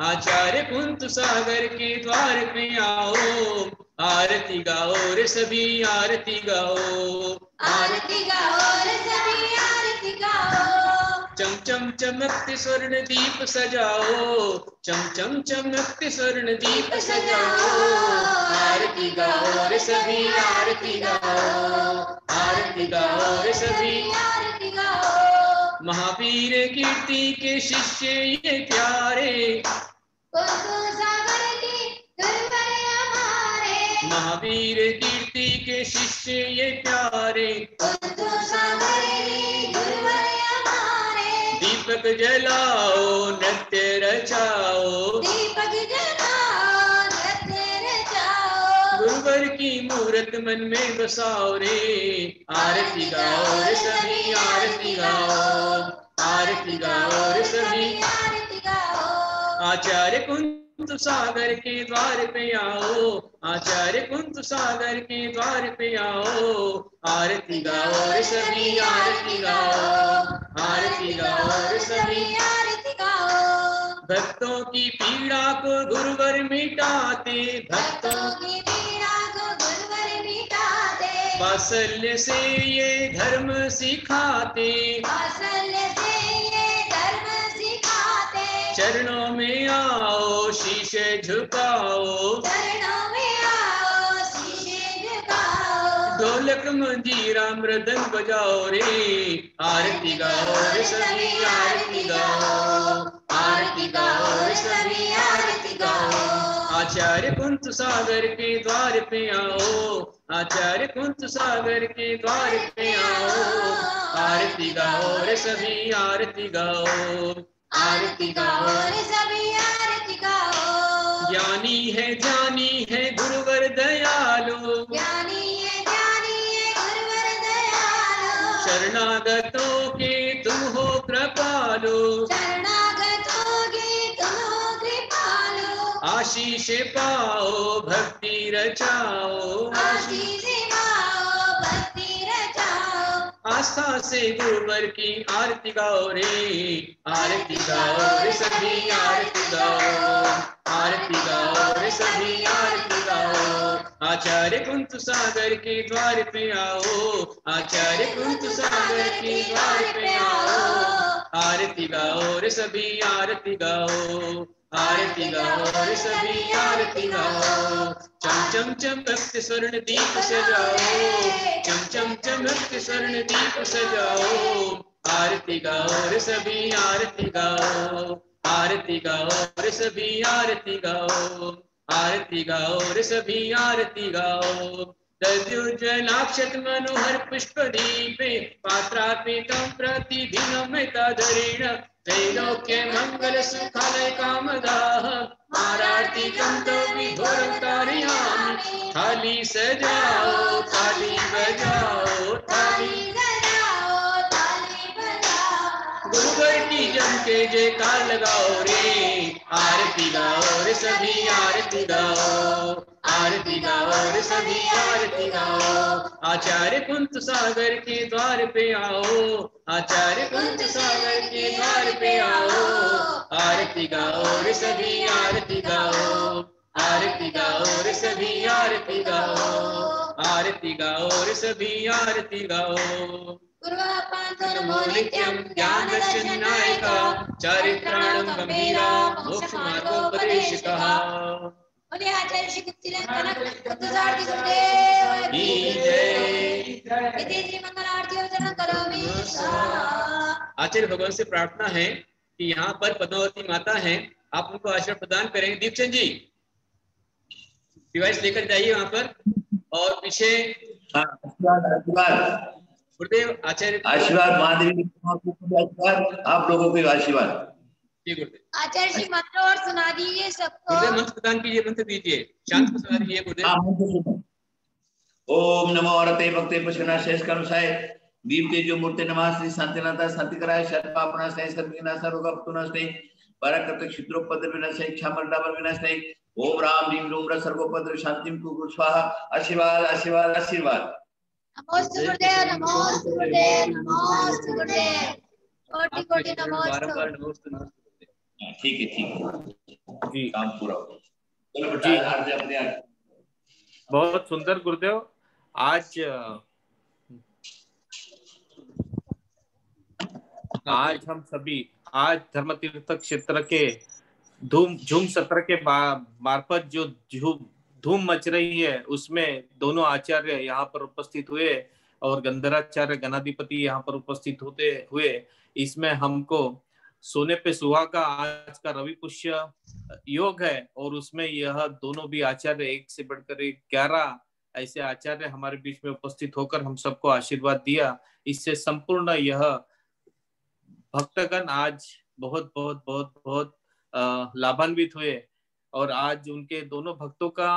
आचार्य कुंत सागर के द्वार पे आओ, आरती गाओ रे सभी आरती गाओ, आरती गाओ रे सभी आरती गाओ। चम चम चमकते स्वर्ण दीप सजाओ, चम चम चमकते स्वर्ण दीप सजाओ, आरती गाओ रे सभी आरती गाओ, आरती गाओ रे सभी आरती गाओ। महावीर कीर्ति के शिष्य ये प्यारे, कुंतुसागर की गुरुवर हमारे, महावीर कीर्ति के शिष्य ये प्यारे, कुंतुसागर की गुरुवर हमारे। दीपक जलाओ नृत्य रचाओ, दीपक जलाओ नृत्य रचाओ। गुरुवर की मूरत मन में बसाओ रे, आरती गाओ रे सभी आरती गाओ, आरती गाओ रे सभी आरती गाओ। आचार्य कुंत सागर के द्वार पे आओ, आचार्य कुंत सागर के द्वार पे आओ, आरती गाओ रे सभी आरती गाओ, आरती गाओ रे सभी आरती गाओ। भक्तों की पीड़ा को गुरुवर मिटाते, भक्तों की पीड़ा को गुरुवर मिटाते, वात्सल्य से ये धर्म सिखाते, वात्सल्य से ये धर्म सिखाते। चरणों में आओ शीश झुकाओ, चरणों में आओ शीशे झुकाओ। ढोलक मंजीरा मृदंग बजाओ रे, आरती गाओ रे सभी आरती गाओ, आरती गाओ रे सभी आरती गाओ। आचार्य कुंत सागर के द्वार पे आओ, आचार्य कुंत सागर के द्वार पे आओ, आरती गाओ रे सभी आरती गाओ, आरती गाओ रे सभी आरती गाओ। ज्ञानी है गुरुवर दयालु, ज्ञानी है गुरुवर दयालु। शरणागतों के तुम हो कृपालु, शरणागतों के तुम हो कृपालु। आशीष पाओ भक्ति रचाओ, आशीष पाओ भक्ति रचाओ। आस्था से गुरुवर की आरती गाओ रे, आरती गाओ रे सभी आरती गाओ, आरती गाओ रे सभी आरती गाओ। आचार्य कुंत सागर के द्वार पे आओ, आचार्य कुंत सागर के द्वार पे आओ, आरती गाओ रे सभी आरती गाओ, आरती गाओ रे सभी आरती गाओ। चम चम चमकते स्वर्ण दीप सजाओ, चम चम चमकते स्वर्ण दीप सजाओ, आरती गाओ रे सभी आरती गाओ, आरती गाओ रे सभी आरती गाओ, आरती गाओ रे सभी आरती गाओ। तद्युज्ज्वलाक्षत मनोहर पुष्प दीपे पात्रार्पितं प्रतिदिनं तदरेण त्रैलोक्य मंगल सुखालय कामदाः आरार्तिकं तव विधुरं कारयामि। थाली सजाओ थाली बजाओ थाली गुरुवर की जम के जयकार लगाओ रे, आरती गाओ रे सभी आरती गाओ, आरती गाओ रे सभी आरती गाओ। आचार्य कुंत सागर के द्वार पे आओ, आचार्य कुंत सागर के द्वार पे आओ, आरती गाओ रे सभी आरती गाओ, आरती गाओ रे सभी आरती गाओ, आरती गाओ रे सभी आरती गाओ। नित्यं ज्ञानदर्शनायका चारित्राणं गंभीरा मोक्षमार्गोपदेशकः। आचार्य श्री गुप्तिरंजन गुरुदेव की जय। मंगल आरती करो। आचार्य भगवान से प्रार्थना है कि यहाँ पर पद्मावती माता हैं, आप उनको आशीर्वाद प्रदान करें। दीपचंद जी डिवाइस लेकर जाइए वहां पर, और पीछे गुरुदेव आचार्य आशीर्वाद, महादेवी आशीर्वाद, आप लोगों के आशीर्वाद। जी गुरुदेव। आचार्य जी मंत्र और सुना दीजिए सबको। गुरुदेव मंत्र प्रदान कीजिए, मंत्र दीजिए, शांत को सुना दीजिए गुरुदेव। ओम नमो औरते भक्ते पशुना शेष करुषाय दीप्ते जो मूर्ति नमः श्री शांतिनाथा शांतिकराय शतपापनाशय सर्वविनाश रोगपतुनाशय पराकृत क्षित्रोपद्र विनाशय क्षामरडाबर विनाशय ओम राम ह्रीं रूम सर्वोपद्र शांतिं कुरु स्वाहा। आशीर्वाद आशीर्वाद आशीर्वाद। नमोस्तु गुरुदेव, नमोस्तु गुरुदेव, नमोस्तु गुरुदेव, कोटि कोटि नमोस्तु। ठीक है जी, काम पूरा हो जी। अपने बहुत सुंदर गुरुदेव। आज हम सभी आज धर्म तीर्थ क्षेत्र के झूम सत्र के मार्फत जो धूम मच रही है, उसमें दोनों आचार्य यहाँ पर उपस्थित हुए और गंधराचार्य गणाधिपति यहाँ पर उपस्थित होते हुए, इसमें हमको सोने पे सुहागा आज का रवि पुष्य योग है, और उसमें यह दोनों भी आचार्य एक से बढ़कर 11 ऐसे आचार्य हमारे बीच में उपस्थित होकर हम सबको आशीर्वाद दिया। इससे संपूर्ण यह भक्तगण आज बहुत बहुत बहुत बहुत लाभान्वित हुए, और आज उनके दोनों भक्तों का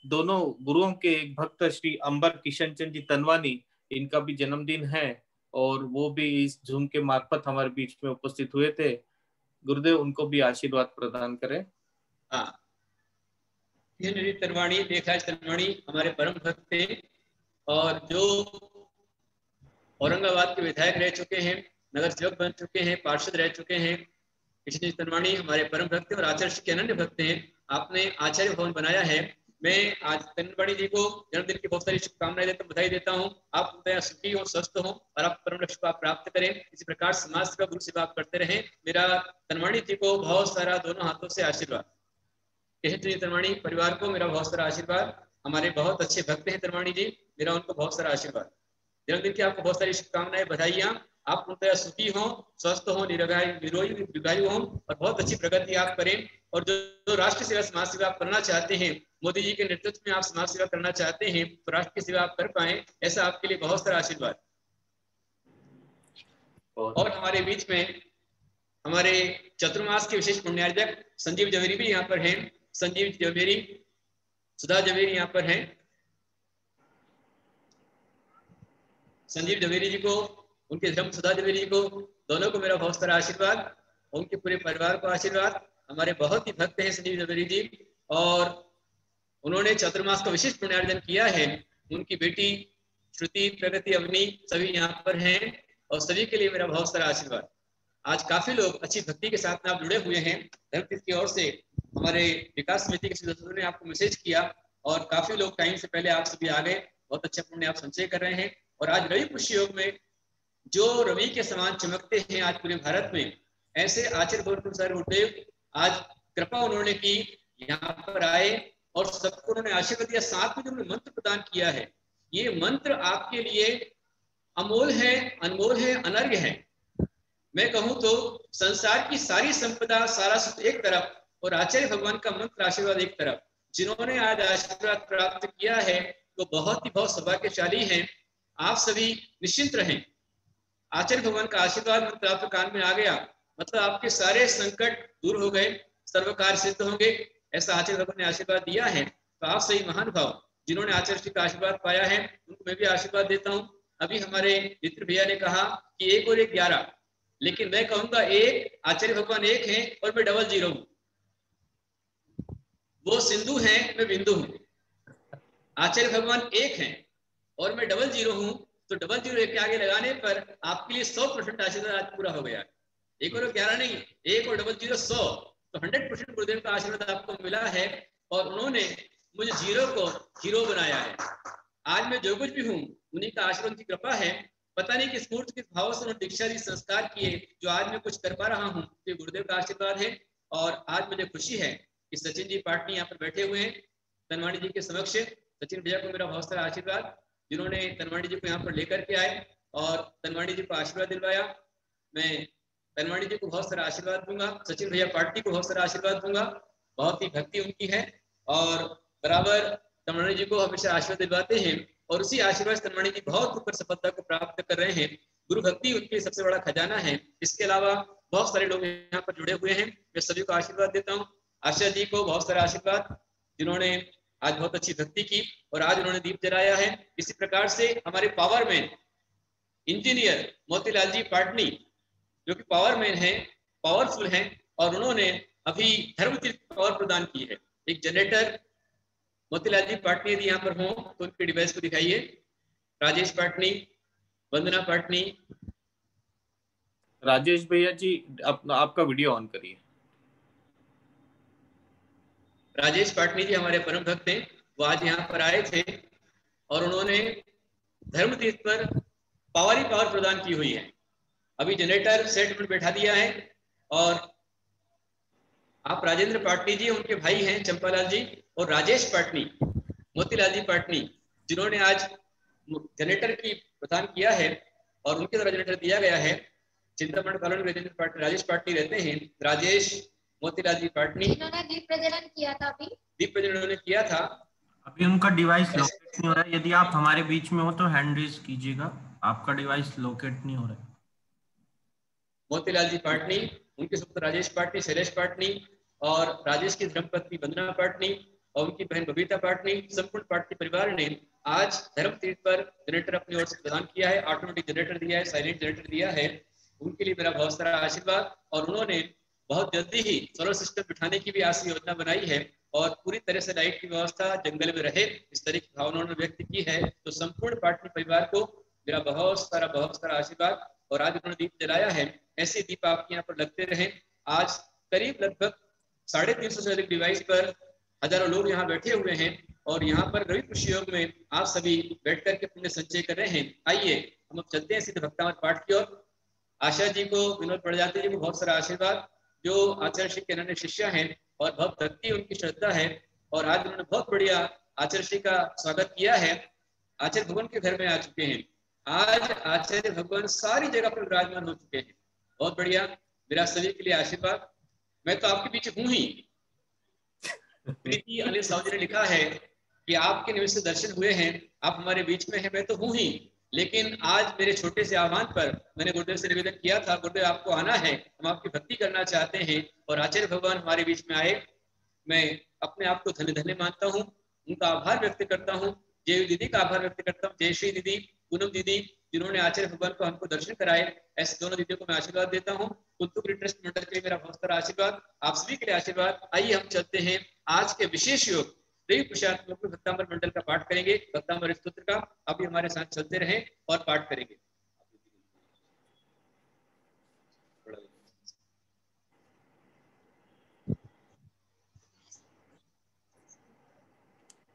दोनों गुरुओं के एक भक्त श्री अंबर किशन चंद जी तनवानी, इनका भी जन्मदिन है, और वो भी इस झूम के मार्फत हमारे बीच में उपस्थित हुए थे। गुरुदेव उनको भी आशीर्वाद प्रदान करें। हाँ, तनवाणी, लेखराज तनवाणी हमारे परम भक्त थे, और जो औरंगाबाद के विधायक रह चुके हैं, नगर सेवक बन चुके हैं, पार्षद रह चुके हैं। कृष्ण तनवाणी हमारे परम भक्त और आचार्य श्री के अनन्य भक्त हैं। आपने आचार्य भवन बनाया है। मैं आज तनवाणी जी को जन्मदिन की बहुत सारी शुभकामनाएं देता हूँ, बधाई देता हूँ। आप सुखी हो, स्वस्थ हो, और आप परम लक्ष्य को आप प्राप्त करें। इसी प्रकार समाज सेवा, गुरु सेवा आप करते रहें। मेरा तनवाणी जी को बहुत सारा दोनों हाथों से आशीर्वाद। कृष्ण तनवाणी परिवार को मेरा बहुत सारा आशीर्वाद। हमारे बहुत अच्छे भक्त हैं तनवाणी जी, मेरा उनको बहुत सारा आशीर्वाद। जन्मदिन की आपको बहुत सारी शुभकामनाएं, बधाइयाँ। आप उनका सुखी हो, स्वस्थ हो, दीर्घायु हो, और बहुत अच्छी प्रगति आप करें। और जो राष्ट्र सेवा, समाज सेवा आप करना चाहते हैं, मोदी जी के नेतृत्व में आप समाज सेवा करना चाहते हैं, तो राष्ट्र की सेवा आप कर पाए, ऐसा आपके लिए बहुत सारा आशीर्वाद। और हमारे बीच में हमारे चतुर्मास के विशेष पुण्यार्जक संजीव जवेरी भी यहाँ पर हैं। संजीव जवेरी, सुधा जवेरी यहाँ पर हैं। संजीव जवेरी जी को, उनके धर्म सुधा जवेरी जी को, दोनों को मेरा बहुत सारा आशीर्वाद, और उनके पूरे परिवार को आशीर्वाद। हमारे बहुत ही भक्त हैं संजीव जवेरी जी, और उन्होंने चतुर्मास का विशेष पुण्यार्जन किया है। उनकी बेटी श्रुति, प्रगति, अवनी सभी यहाँ पर हैं, और सभी के लिए मेरा बहुत सारा आशीर्वाद। आज काफी लोग अच्छी भक्ति के साथ में आप जुड़े हुए हैं। धर्मतीर्थ की ओर से हमारे विकास समिति के सदस्यों ने आपको मैसेज किया, और काफी लोग टाइम से पहले आप सभी आ गए। बहुत अच्छा पुण्य आप संचय कर रहे हैं। और आज रवि पुष्य योग में जो रवि के समान चमकते हैं आज पूरे भारत में, ऐसे आचार्य गौतम सर गुरुदेव आज कृपा उन्होंने की, यहाँ पर आए और सबको उन्होंने आशीर्वाद दिया। साथ में जो उन्होंने मंत्र प्रदान किया है, ये मंत्र आपके लिए अमोल है, अनमोल है, अनर्घ्य है। मैं कहूँ तो संसार की सारी संपदा, सारा सुख एक तरफ, और आचार्य भगवान का मंत्र आशीर्वाद एक तरफ। जिन्होंने आज आशीर्वाद प्राप्त किया है वो बहुत ही बहुत सौभाग्यशाली हैं। आप सभी निश्चिंत रहें। आचार्य भगवान का आशीर्वाद मंत्र आपके कान में आ गया मतलब आपके सारे संकट दूर हो गए, सर्व कार्य सिद्ध होंगे, ऐसा आचार्य भगवान ने आशीर्वाद दिया है। तो आप सही महान भाव जिन्होंने आचार्य जी का आशीर्वाद पाया है उनको मैं भी आशीर्वाद देता हूँ। अभी हमारे मित्र भैया ने कहा कि 1 और 1 11, लेकिन मैं कहूंगा 1, आचार्य भगवान 1 है और मैं 00 हूँ। वो सिंधु है, मैं बिंदु हूँ। आचार्य भगवान 1 है और मैं 00 हूँ, तो 00 के आगे लगाने पर आपके लिए 100% आशीर्वाद आज पूरा हो गया। 1 और 11 नहीं, 1 और 00 100, तो 100% गुरुदेव का आशीर्वाद आपको मिला है। और उन्होंने मुझे 0 को हीरो बनाया है। आज मैं जो कुछ भी हूँ उन्हीं का आशीर्वाद की कृपा है। पता नहीं किस मूर्त किस भाव से उन्होंने दीक्षा दी, संस्कार किए, जो आज मैं कुछ कर पा रहा हूँ, तो गुरुदेव का आशीर्वाद है। और आज मुझे खुशी है कि सचिन जी पाटनी यहाँ पर बैठे हुए हैं तनवाणी जी के समक्ष। सचिन भैया को मेरा बहुत सारा आशीर्वाद, जिन्होंने तनवाणी जी को यहाँ पर लेकर के आए और तनवाणी जी को आशीर्वाद दिलवाया। मैं तनवाणी जी को बहुत सारा आशीर्वाद दूंगा, सचिन भैया पार्टी को बहुत सारा आशीर्वाद दूंगा, बहुत ही भक्ति उनकी है और बराबर तनवाणी जी को हमेशा आशीर्वाद दिलवाते हैं और उसी आशीर्वाद तनवाणी जी बहुत ऊपर सफलता को प्राप्त कर रहे हैं। गुरु भक्ति उनके सबसे बड़ा खजाना है। इसके अलावा बहुत सारे लोग यहाँ पर जुड़े हुए हैं, मैं सभी को आशीर्वाद देता हूँ। आशा जी को बहुत सारा आशीर्वाद, जिन्होंने आज बहुत अच्छी भक्ति की और आज उन्होंने दीप जलाया है। इसी प्रकार से हमारे पावरमैन इंजीनियर मोतीलाल जी पाटनी, जो कि पावरमैन है, पावरफुल हैं और उन्होंने अभी धर्मतीर्थ पावर प्रदान की है। एक जनरेटर मोतीलाल जी पाटनी यदि यहाँ पर हो तो उनके डिवाइस को दिखाइए। राजेश पाटनी, वंदना पाटनी। राजेश भैया जी आपका वीडियो ऑन करिए। राजेश पाटनी जी हमारे परम भक्त हैं, वो आज यहाँ पर आए थे और उन्होंने धर्मतीर्थ पर पावर ही पावर प्रदान की हुई है। अभी जनरेटर सेट में बैठा दिया है और आप राजेंद्र पाटनी जी उनके भाई हैं चंपालाल जी और राजेश पाटनी, मोतीलाल जी पाटनी, जिन्होंने आज जनरेटर की प्रदान किया है और उनके द्वारा जनरेटर दिया गया है। चिंतामण कॉलोनी राजेंद्र पाटनी, राजेश पाटनी रहते हैं। राजेश मोतीलाल जी पाटनी, इन्होंने दीप प्रज्वलन किया था, अभी दीप प्रज्वलन उन्होंने किया था। अभी उनका डिवाइस लोकेट नहीं हो रहा है। यदि आप हमारे बीच में हो तो हैंड रेज कीजिएगा, आपका डिवाइस लोकेट नहीं हो रहा है। मोतीलाल जी पाटनी, उनके सुपुत्र राजेश पाटनी, शैलेश पाटनी और राजेश की धर्मपत्नी वंदना पाटनी और उनकी बहन बबीता पाटनी, संपूर्ण पाटनी परिवार ने आज धर्मतीर्थ पर जनरेटर अपनी ओर से प्रदान किया है। ऑटोमेटिक जनरेटर दिया है, साइलेंट जनरेटर दिया है। उनके लिए मेरा बहुत सारा आशीर्वाद और उन्होंने बहुत जल्दी ही सोलर सिस्टम बिठाने की भी आस योजना बनाई है और पूरी तरह से लाइट की व्यवस्था जंगल में रहे, इस तरह की भावना उन्होंने व्यक्त की है। तो संपूर्ण पाटनी परिवार को मेरा बहुत सारा आशीर्वाद और आज उन्होंने दीप जलाया है। ऐसे दीप आपके यहाँ पर लगते रहे। आज करीब लगभग 350 से अधिक डिवाइस पर हजारों लोग यहाँ बैठे हुए हैं और यहाँ पर रवि पुष्य योग में आप सभी बैठ करके पुण्य संचय कर रहे हैं। आइए हम अब चलते हैं सीधे भक्तामृत पाठ की ओर। आशा जी को, विनोद प्रजापति जी को बहुत सारा आशीर्वाद, जो आचार्य श्री के अन्य शिष्य हैं और बहुत भक्ति उनकी श्रद्धा है और आज उन्होंने बहुत बढ़िया आचार्य श्री का स्वागत किया है। आचार्य भगवान के घर में आ चुके हैं। आज आचार्य भगवान सारी जगह पर विराजमान हो चुके हैं। बहुत बढ़िया, मेरा सभी के लिए आशीर्वाद। मैं तो आपके पीछे हूं ही। प्रीति अनिल साहू जी ने लिखा है कि आपके निमित्त से दर्शन हुए हैं, आप हमारे बीच में हैं। मैं तो हूं ही, लेकिन आज मेरे छोटे से आह्वान पर मैंने गुरुदेव से निवेदन किया था, गुरुदेव आपको आना है, हम आपकी भक्ति करना चाहते हैं और आचार्य भगवान हमारे बीच में आए। मैं अपने आप को धन्य धन्य मानता हूँ, उनका आभार व्यक्त करता हूँ। जय दीदी का आभार व्यक्त करता हूँ, जयश्री दीदी, पूनम दीदी, जिन्होंने आचार्य भगवान को हमको दर्शन कराए। ऐसे दोनों दीदियों को मैं आशीर्वाद देता हूँ। कुतुबरी ट्रस्ट मंडल के लिए मेरा बहुत सारा आशीर्वाद, आप सभी के लिए आशीर्वाद। आइए हम चलते हैं आज के विशेष योग देवी प्रसाद भक्तांबर मंडल का पाठ करेंगे, भक्तांबर स्तोत्र का। अभी हमारे साथ चलते रहें और पाठ करेंगे।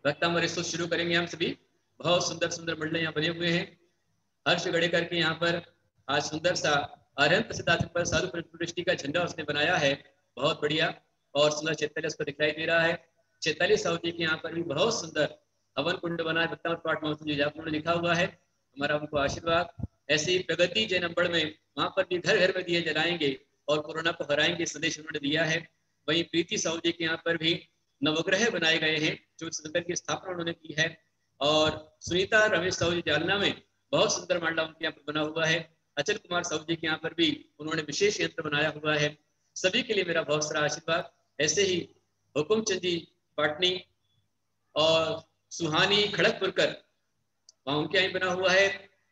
भक्तांबर स्तोत्र शुरू करेंगे हम सभी। बहुत सुंदर सुंदर मंडल यहाँ बने हुए हैं। हर्ष गड़ेकर के यहाँ पर आज सुंदर सा अरहंत सिद्धार्थ पर साधु दृष्टि का झंडा उसने बनाया है, बहुत बढ़िया और सुंदर चैतन्य उसको दिखाई दे रहा है। चैताली साहू जी के यहाँ पर भी बहुत सुंदर हवन कुंड बना है, भक्तामृत पाठ महोत्सव जयपुर में लिखा हुआ है, हमारा उनको आशीर्वाद। ऐसे ही प्रगति जय नंबर में वहां पर भी घर घर में दिए जलाएंगे और कोरोना को हराएंगे, संदेश उन्होंने दिया है। वहीं प्रीति साहू जी के यहाँ पर भी नवग्रह बनाए गए हैं, जो संकर की स्थापना उन्होंने की है। और सुनीता रमेश साहू जी जालना में बहुत सुंदर मांडा उनके यहाँ पर बना हुआ है। अचल कुमार साहू जी के यहाँ पर भी उन्होंने विशेष यंत्र बनाया हुआ है। सभी के लिए मेरा बहुत सारा आशीर्वाद। ऐसे ही हुकुमचंद जी पाटनी और सुहानी खड़गपुरकर, वहां उनके यहाँ बना हुआ है।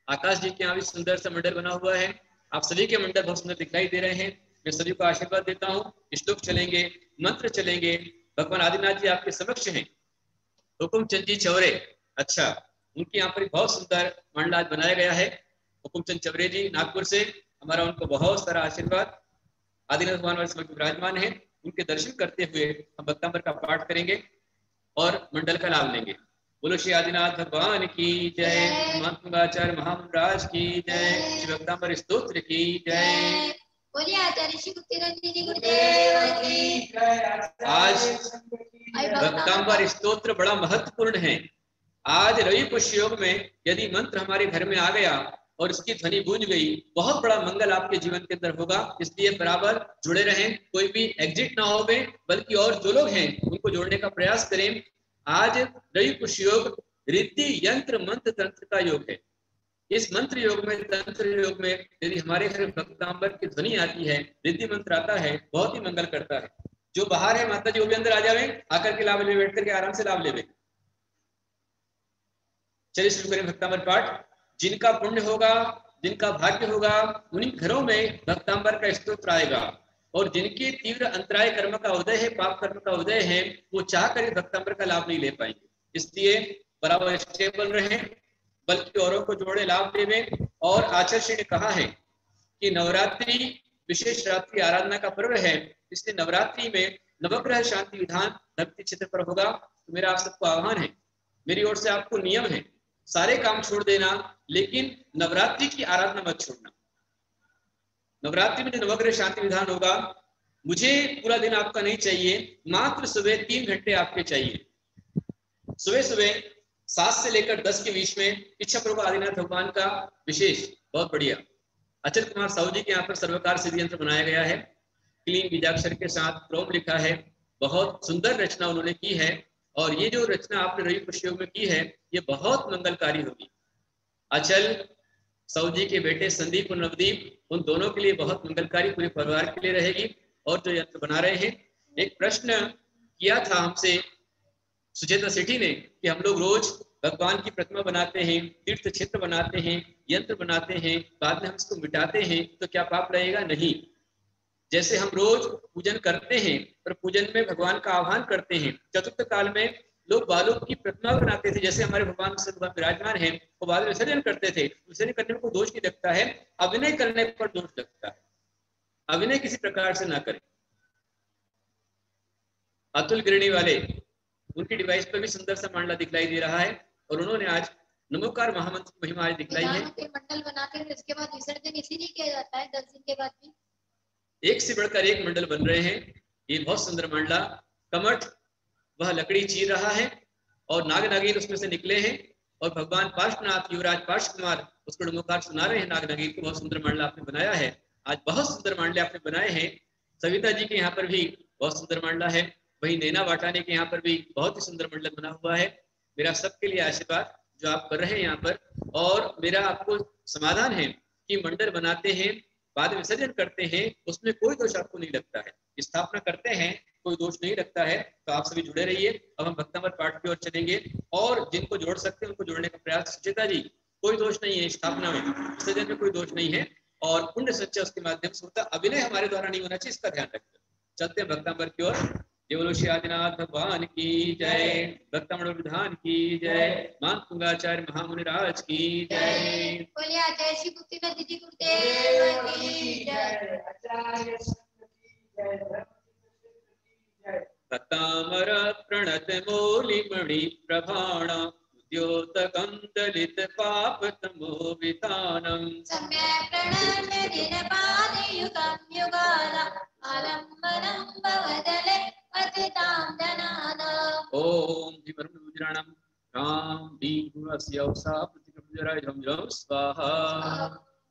आकाश जी के यहाँ भी सुंदर सा मंडल बना हुआ है। आप सभी के मंडल बहुत सुंदर दिखाई दे रहे हैं। मैं सभी को आशीर्वाद देता हूँ। श्लोक चलेंगे, मंत्र चलेंगे। भगवान आदिनाथ जी आपके समक्ष हैं। हुकुमचंद जी चौरे, अच्छा, उनके यहाँ पर बहुत सुंदर मंडल आज बनाया गया है। हुकुमचंद चौरे जी नागपुर से, हमारा उनको बहुत सारा आशीर्वाद। आदिनाथ भगवान वाले समक्ष विराजमान है, उनके दर्शन करते हुए हम भक्तांबर का पाठ करेंगे और मंडल का लाभ लेंगे। बोलो श्री आदिनाथ भगवान की जय, महात्माचार्य महामंडराज की जय, श्री भक्तांबर स्तोत्र की जय। बोलिए आचार्य श्री गुप्तिरंजनी गुरुदेव की। आज भक्तांबर स्तोत्र बड़ा महत्वपूर्ण है। आज रवि पुष्य योग में यदि मंत्र हमारे घर में आ गया और इसकी ध्वनि गूंज गई, बहुत बड़ा मंगल आपके जीवन के अंदर होगा। इसलिए बराबर जुड़े रहें, कोई भी एग्जिट ना हो, बल्कि और जो लोग हैं उनको जोड़ने का प्रयास करें। आज रवि पुष्य योग रिद्धि यंत्र मंत्र तंत्र का योग है। इस मंत्र योग में, तंत्र योग में यदि हमारे घर भक्तांबर की ध्वनि आती है, रिद्धि मंत्र आता है, बहुत ही मंगल करता है। जो बाहर है माता जी वो भी अंदर आ जावे, आकर के लाभ ले, बैठ करके आराम से लाभ ले। चलिए शुरू करें भक्तांबर पाठ। जिनका पुण्य होगा, जिनका भाग्य होगा, उन्हीं घरों में भक्तांबर का स्तोत्र आएगा। और जिनके तीव्र अंतराय कर्म का उदय है, पाप कर्म का उदय है, वो चाह कर भक्तांबर का लाभ नहीं ले पाएंगे। इसलिए बराबर स्टेबल रहे, बल्कि औरों को जोड़े, लाभ लेवे। और आचार्य ने कहा है कि नवरात्रि विशेष रात्रि आराधना का पर्व है, इसलिए नवरात्रि में नवग्रह शांति विधान भक्ति क्षेत्र पर होगा। तो मेरा आप सबको आह्वान है, मेरी ओर से आपको नियम है, सारे काम छोड़ देना, लेकिन नवरात्रि की आराधना मत छोड़ना। नवरात्रि में जो नवग्रह शांति विधान होगा, मुझे पूरा दिन आपका नहीं चाहिए, मात्र सुबह 3 घंटे आपके चाहिए। सुबह सुबह 7 से लेकर 10 के बीच में इच्छा प्रभु आदिनाथ भगवान का विशेष, बहुत बढ़िया अचल कुमार साहू जी के यहाँ पर सर्वकार सिद्धि यंत्र बनाया गया है, क्लीन बीजाक्षर के साथ क्रोम लिखा है, बहुत सुंदर रचना उन्होंने की है। और ये जो रचना आपने रवि पुष्य योग में की है, ये बहुत मंगलकारी होगी। अचल साहू जी के बेटे संदीप और नवदीप, उन दोनों के लिए बहुत मंगलकारी, पूरे परिवार के लिए रहेगी। और जो यंत्र बना रहे हैं, एक प्रश्न किया था हमसे सुचेता सेठी ने कि हम लोग रोज भगवान की प्रतिमा बनाते हैं, तीर्थ क्षेत्र बनाते हैं, यंत्र बनाते हैं, बाद में हम इसको मिटाते हैं, तो क्या पाप रहेगा? नहीं। जैसे हम रोज पूजन करते हैं, पर पूजन में भगवान का आह्वान करते हैं। चतुर्थ काल में लोग बालों की प्रतिमा बनाते थे, जैसे हमारे भगवान विराजमान है, वो बाल विसर्जन करते थे। विसर्जन करने में कोई दोष नहीं लगता है, अभिनय करने पर दोष लगता है। अभिनय किसी प्रकार से ना करें। अतुल गिरणी वाले, उनकी डिवाइस पर भी सुंदर सा मांडला दिखलाई दे रहा है, और उन्होंने आज नमोकार महामंत्र की महिमा आज दिखलाई है। मंडल बनाते हैं, इसके बाद विसर्जन इसीलिए किया जाता है 10 दिन के बाद भी। एक से बढ़कर एक मंडल बन रहे हैं। ये बहुत सुंदर मंडला, कमठ वह लकड़ी चीर रहा है और नाग नागिन उसमें से निकले हैं, और भगवान पार्श्वनाथ युवराज पार्श्व कुमार उसको नमोकार सुना रहे हैं नाग नागिन को। बहुत सुंदर मंडला आपने बनाया है, आज बहुत सुंदर मंडले आपने बनाए हैं। सविता जी के यहाँ पर भी बहुत सुंदर मंडला है, वही नैना वाटाने के यहाँ पर भी बहुत ही सुंदर मंडल बना हुआ है। मेरा सबके लिए आशीर्वाद जो आप कर रहे हैं यहाँ पर, और मेरा आपको समाधान है कि मंडल बनाते हैं, बाद विसर्जन करते हैं, उसमें कोई दोष आपको नहीं लगता है। स्थापना करते हैं, कोई दोष नहीं लगता है। तो आप सभी जुड़े रहिए। अब हम भक्तामर पाठ की ओर चलेंगे, और जिनको जोड़ सकते हैं उनको जोड़ने का प्रयास। सुचेता जी, कोई दोष नहीं है स्थापना में, विसर्जन में कोई दोष नहीं है, और पुण्य संचय उसके माध्यम से होता। अभिनय हमारे द्वारा नहीं होना चाहिए, इसका ध्यान रखते। चलते हैं भक्तामर की ओर। देवलो श्री आदिनाथ भगवान की जय, भक्तमण विधान की जय, मान तुंगाचार्य महामुनि राज की जय। बोलिए जय श्री भक्तिनाथ जी गुरुदेव की जय। भक्तामर प्रणत मूलि मणि प्रभाण, उद्योतकं दलित पाप तमो वितानम, सम्यक् प्रणम्य निरपादियुगं युगानाम् आलम्बनं भवदले पतितां जनानाम्। ओम जीवनमुद्राणं राम दीवस्यौसा प्रतिकृतिराय झंझं स्वाहा।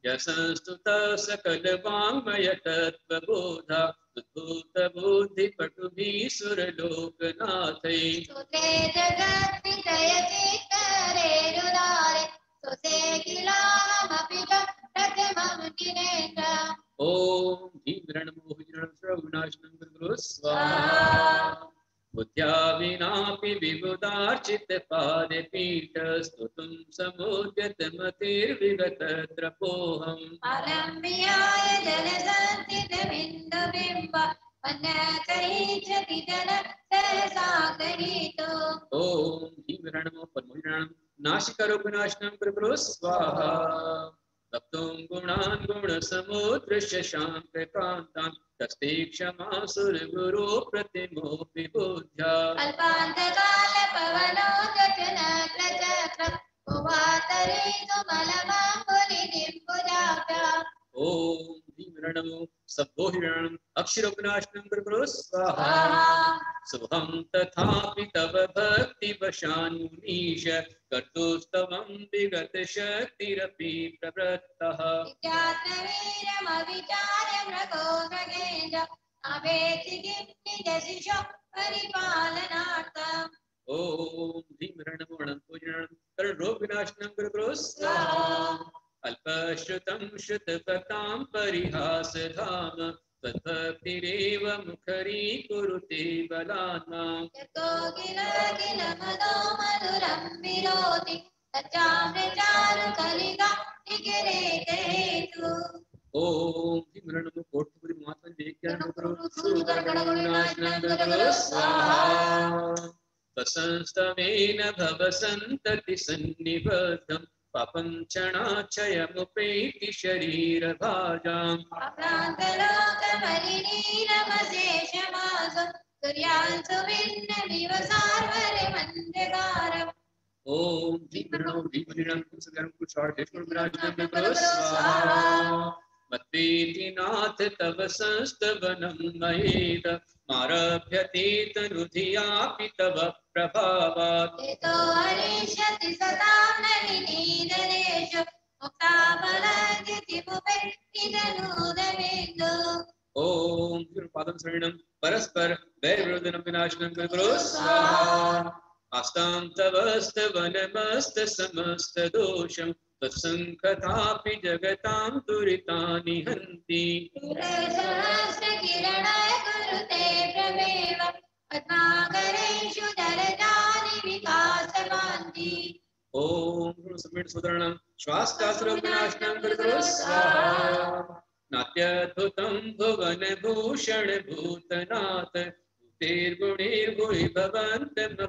यशस्तुत सकल वाङ्मय तत्त्वबोध, उद्भूत बुद्धि पटुभिः सुरलोकनाथै। स्तुते जगद्विजय चित्तरेरुदारे, स्तुते किलामपि प्रथमं दिनेन्द्र। ओम धीम्रणमोहिरणं श्रवणाशनं गुरुः स्वाहा। बुद्ध्या विनापि विबुधार्चित पादपीठ, स्तुतुं समुद्यत मतिर्विगतत्रपोऽहम्। आलम्ब्याय जलसंस्थितबिन्दुबिम्ब, वन्यकैर्यति जन सहसा गृहीतो। ओम धीम्रणमो परमोहिरणं नाशिकरोगनाशनं गुरुः स्वाहा। भक्तों गुणान् गुणसमुद्रस्य शान्तकान्तान्, तस्ते क्षमासुर गुरो प्रतिमोऽपि बुद्ध्या। अल्पान्तकालपवनो गगनत्रचक्रं, भुवातरे सुमलमाम्बुलिनिम्बुजाभ्या। ओम धीम्रणमो सभो हिरण्यम् अक्षरविनाशनं गुरुगुरु स्वाहा शुभं तथापि तव भक्तिवशान्मुनीश कर्तुस्तवं विगत शक्तिरपि प्रवृत्तः विचार्यमविचार्य मृगो मृगेन्द्र अवेति किं निजशिशो परिपालनार्थम् ओम ह्रीं रणमोणं पूजनं कर्णरोग विनाशनं गुरुगुरु स्वाहा अल्पश्रुतं श्रुतभक्तां परिहासधाम तद्भक्तिरेव मुखरी कुरुते बलानां यतो किल किल मदो मधुरं विरोधि तच्चामृचारु कलिका निगरेते हेतु ओम ह्रीं रणमो कोटपुरी महात्मन देख्यान गुरुगुरु सुगणगणगणनाशनं गुरुगुरु स्वाहा वसंस्तमेन भवसन्तति सन्निबद्धं पापं क्षणाक्षयमुपैति शरीरभाजाम् अप्रान्तलोकमलिनीरमशेषमासं तुर्यान्सुभिन्नमिव सार्वरिमन्त्रकारम् ओम दीपरणो दीपनिरं कुसगरं कुशार्देश्वर विराजनं गुरुगुरु स्वाहा मत्वेति नाथ तव संस्तवनं मयेद मारभ्यते तनुधियापि तव प्रभावात् यतो हरिष्यति सतां नलिनीदलेषु मुक्ताफलगितिमुपेत्तिदनूदवेन्दु ओम गुरुपादं शरणं परस्पर वैरविरोधनं विनाशनं गुरुगुरु स्वाहा आस्तां तवस्तवनमस्त समस्त दोषं तत्सङ्कथापि जगतां दुरितानि हन्ति सूर्यसहस्रकिरणाय कुरुते प्रमेव पद्माकरेषु दरजानि विकासमान्ति ओम गुरुसमेत सुदर्णं श्वासकासुरविनाशनं गुरुगुरु स्वाहा नाट्यद्भुतं भुवनभूषण भूतनाथ भूतेर्गुणैर्भुवि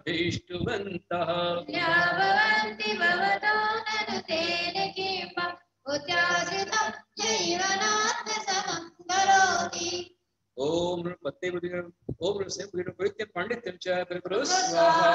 भवन्तमभीष्टवन्तः या भवन्ति भवतो ननु तेन किं उच्चासितं जैवनाथ समं करोति ओम पत्ते बुद्धिं ओम से बुद्धिं प्रत्यय पांडित्यं च गुरुगुरु स्वाहा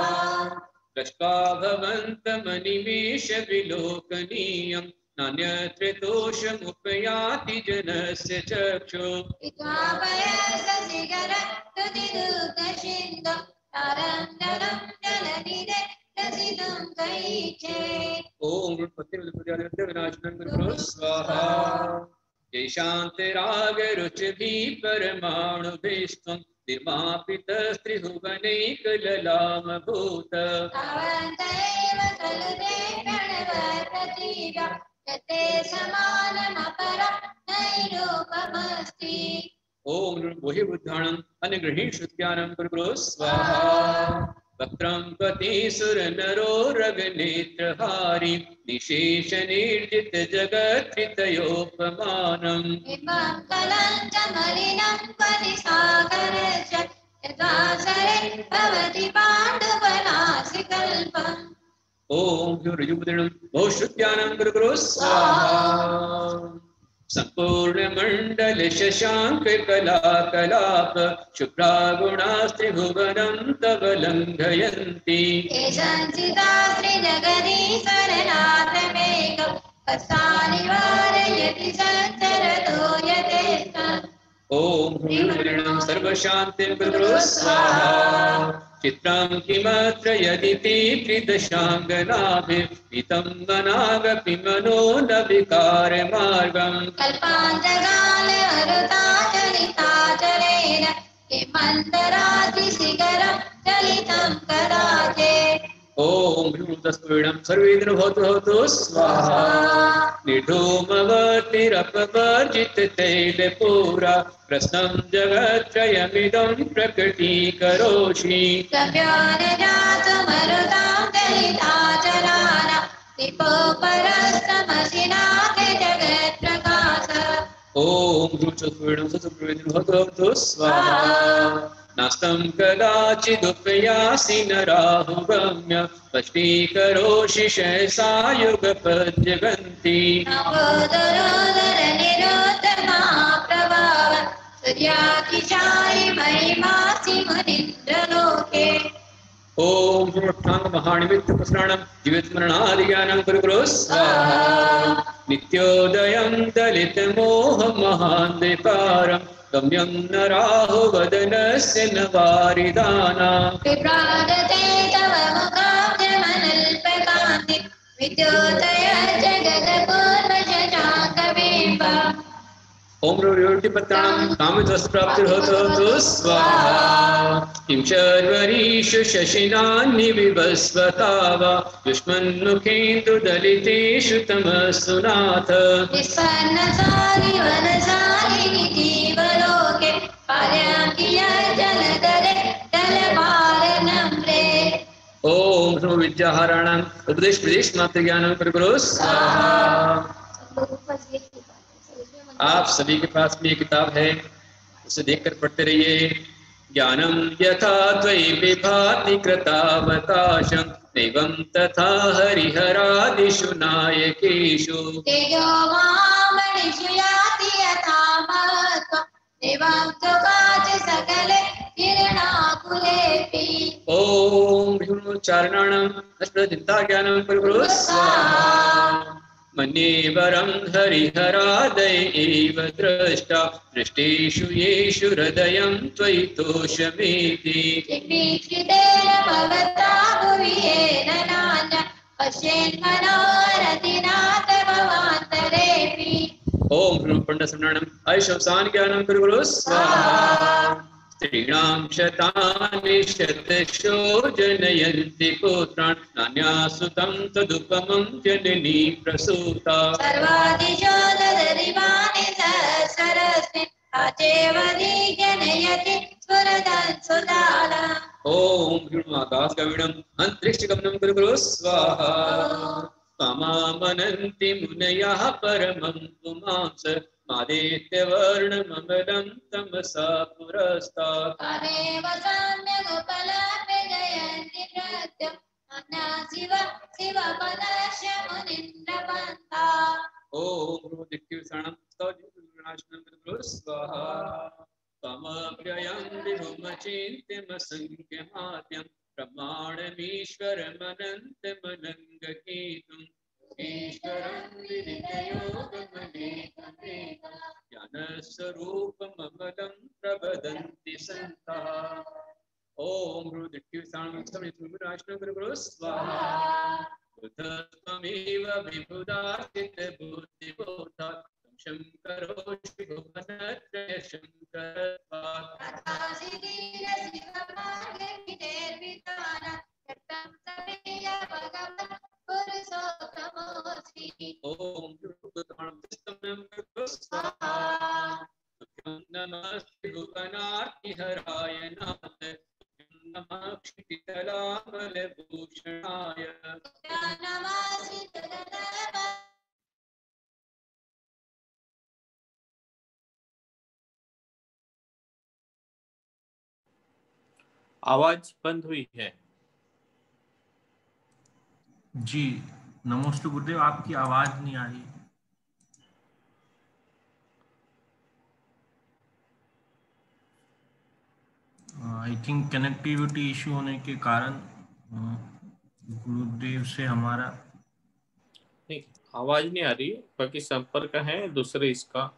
दृष्ट्वा भवन्तमनिमेष विलोकनीयं नान्यत्र दोषमुपयाति जनस्य चक्षु विद्वापयसशिखरस्तुतिदुर्गसिन्धुं तारङ्गलं जलनिधे रसितं कैचे ओम पत्ते बुद्धिं विनाशनं गुरुगुरु स्वाहा जैशान्तरागरुचिभिः परमाणुभिस्त्वं निर्मापितस्त्रिभुवनैकललामभूत तावन्तैव खलु ते प्रणवप्रतिभा यते समानमपरं नैरूपमस्ति ओम मोहि बुद्धाणं अनुगृहीत श्रुत्यानं गुरुगुरु स्वाहा वक्त्रं पति सुर नरो रगनेत्रहारी निशेष निर्जित जगत्कृतयोपमानम् इमं कलं च मलिनं परिसागरश्च यद्वासरे भवति पाण्डुपनासिकल्पम् ओम ऋजुपदनं बहुश्रुत्यानं गुरुगुरु स्वाहा संपूर्ण मंडल शशांक कलाकलाप शुभ्रा गुणास्त्रिभुवनं तव लंघयन्ति ये संचिता श्रीजगदीश्वरनाथमेकं कष्टानि वारयति संचरतो यथेष्टम् ओम ह्रीं सर्वशान्तिं गुरुगुरु स्वाहा चित्रं किमत्र यदिति कृतशाङ्गनाभिहितं मनागपि मनो न विकारमार्गम् कल्पान्तकालहरुताचलिताचलेन किमन्तरातिशिखरं चलितं कदाचित् ओम ह्रीं सर्वेन्द्र भवतु स्वाहा निर्धूमवर्तिरपवर्जित तैलपूरा प्रश्नं जगत्त्रयमिदं प्रकटीकरोषि सव्यानजातुमरुतां चलिताचलानां दीपोपरस्तमसिनाके जगत्प्रकाश ओम ह्रीं भवतु स्वाहा नास्तं कदाचिदुपयासि नराहुगम्य स्पष्टीकरोषि शयसायुगपद्यगन्ति नवोदरोदरनिरोधमहाप्रभाव सूर्यातिशायि महिमासि मुनीन्द्रलोके ओम प्रोत्थांग महानिमित्त प्रसरणं जीवित मरणादि ज्ञानं गुरुगुरु स्वाहा नित्योदयं दलित मोह महान्धकारं गम्यं न राहु वदनस्य न वारिदानां विभ्राजते तव मुखाब्जमनल्पकान्ति विद्योतय जगदपूर्वशशाकबिम्ब ओम रोटिपत्राणं कामितवस्त्राप्तिर्होतु स्वाहा किं शर्वरीषु शशिनान्निविभस्वता वा दुष्मन्मुखेन्दुदलितेषु तमस्तु नाथ निष्पन्नसारि वनसारि जीवलोके पार्याङ्किय जलधरे जलपालनम्रे ओम सर्व विद्याहाराणां उपदेश प्रदेश मात्र ज्ञानं गुरुगुरु स्वाहा। आप सभी के पास में ये किताब है, उसे देखकर पढ़ते रहिए। ज्ञानं यथा त्वयि विभाति कृतावकाशं नैवं तथा हरिहरादिषु नायकेषु तेजोमामणिषु याति यथा महत्त्वं देवां त्वकाच सकले किरणाकुलेऽपि ओम चारणाणाम् अष्टचिन्ता ज्ञानं गुरुगुरु स्वाहा। मन्ये वरं हरिहरादय एव द्रष्टा दृष्टेषु येषु हृदयं त्वयि तोषमेति चिकीर्षितेन भवता भुवि येन नान्यः पश्येन्मनोरथिनाथ भवान्तरेऽपि ओम पंडसमणम् ऐशवसान ज्ञानं गुरुगुरु स्वाहा। स्त्रीणां शतानि शतशो जनयन्ति पुत्रान् नान्यासुतं तदुपमं जननी प्रसूता सर्वादिशो ददरिवाणि सहस्रस्मिन् राजेवति जनयति स्फुरदन् सुदाला ओम आकाशगमनम् अंतरिक्षगमनं गुरुगुरु स्वाहा। त्वमामनन्ति मुनयः परमं पुमांस मादित्यवर्णममलं तमसा पुरस्तात् कामेव साम्यगोपलाभ्य जयन्ति प्रत्यम् अन्ना शिव शिवपदस्य मुनीन्द्रपन्था ओम दिक्तिविषाणं स्तौतिविनाशनं गुरुगुरु स्वाहा। त्वमव्ययं विभुमचिन्त्यमसङ्ख्यमाद्यं प्रमाणमीश्वरमनन्तमनङ्गकीर्तम् ईश्वरं विदितयोगमनेकमेकं ज्ञानस्वरूपममलं प्रवदन्ति सन्तः। ओम दिक्तिविषाणं गुरुगुरु स्वाहा। बुद्धत्वमेव विबुधाचितबुद्धिबोधा शङ्करोऽसि भुवनत्रय शङ्करत्वात् ओम नमस्ते भुवनार्तिहराय नाथ नमः क्षितितलामलभूषणाय आवाज बंद हुई है जी। नमोस्तु गुरुदेव, आपकी आवाज नहीं आ रही। आई थिंक कनेक्टिविटी इशू होने के कारण गुरुदेव से हमारा नहीं, आवाज नहीं आ रही। बाकी संपर्क है दूसरे इसका।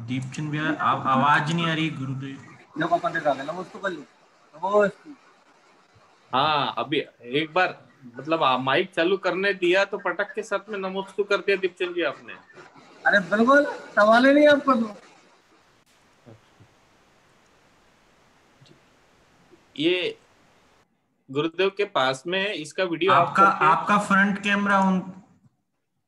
दीपचंद भैया, आप आवाज नहीं आ रही गुरुदेव। हाँ, अभी एक बार मतलब माइक चालू करने दिया तो पटक के साथ में नमोस्तु कर दिया दीपचंद जी आपने। अरे बिल्कुल, सवाल ही नहीं आपको तो। ये गुरुदेव के पास में इसका वीडियो आपका फ्रंट कैमरा ऑन।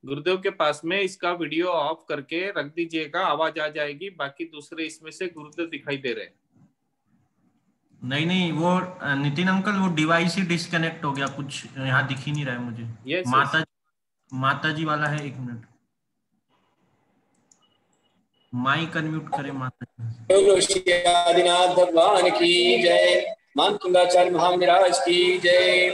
गुरुदेव के पास में इसका वीडियो ऑफ करके रख दीजिएगा, आवाज आ जाएगी। बाकी दूसरे इसमें से गुरुदेव दिखाई दे रहे हैं। नहीं, वो नितिन अंकल, वो डिवाइस ही डिस्कनेक्ट हो गया, कुछ यहाँ दिख ही नहीं रहा है मुझे। yes, माता जी वाला है। 1 मिनट, माइक अनम्यूट करें माता जी। आदिनाथ भगवान की जय। मान कुंदाचार्य महाविराज की जय।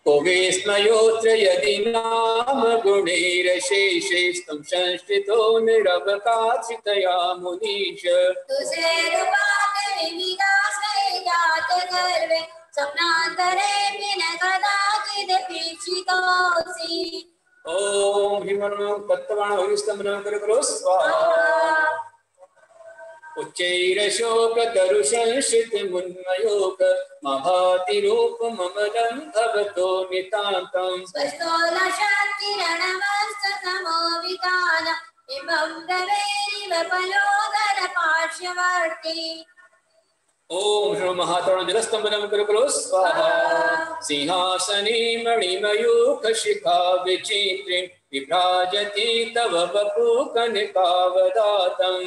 कोवे स्मयोत्र यदि नाम गुणैरशेषे स्तम संस्थितो निरवकाचितया मुनीश। तुझे रूपात विविधाश्रय विख्यात गर्वे स्वप्नान्तरे न कदाचिदपीक्षितोऽसि। ओम भीमनो पत्तवाण हविस्तंभनं करो स्वाहा। उच्चैरशोक तरुषंशित मुन्मयोक महाति रूप ममलं भवतो नितान्तं। स्वस्तोलशक्तिरणमस्तसमो वितान इमं रवेरिव पयोदर पार्श्ववर्ती। ओम ह्रीं महातरुण जलस्तंभनं करो स्वाहा। सिंहासने मणिमयूख शिखा विचित्रिं विभ्राजति तव वपु कनकावदातं।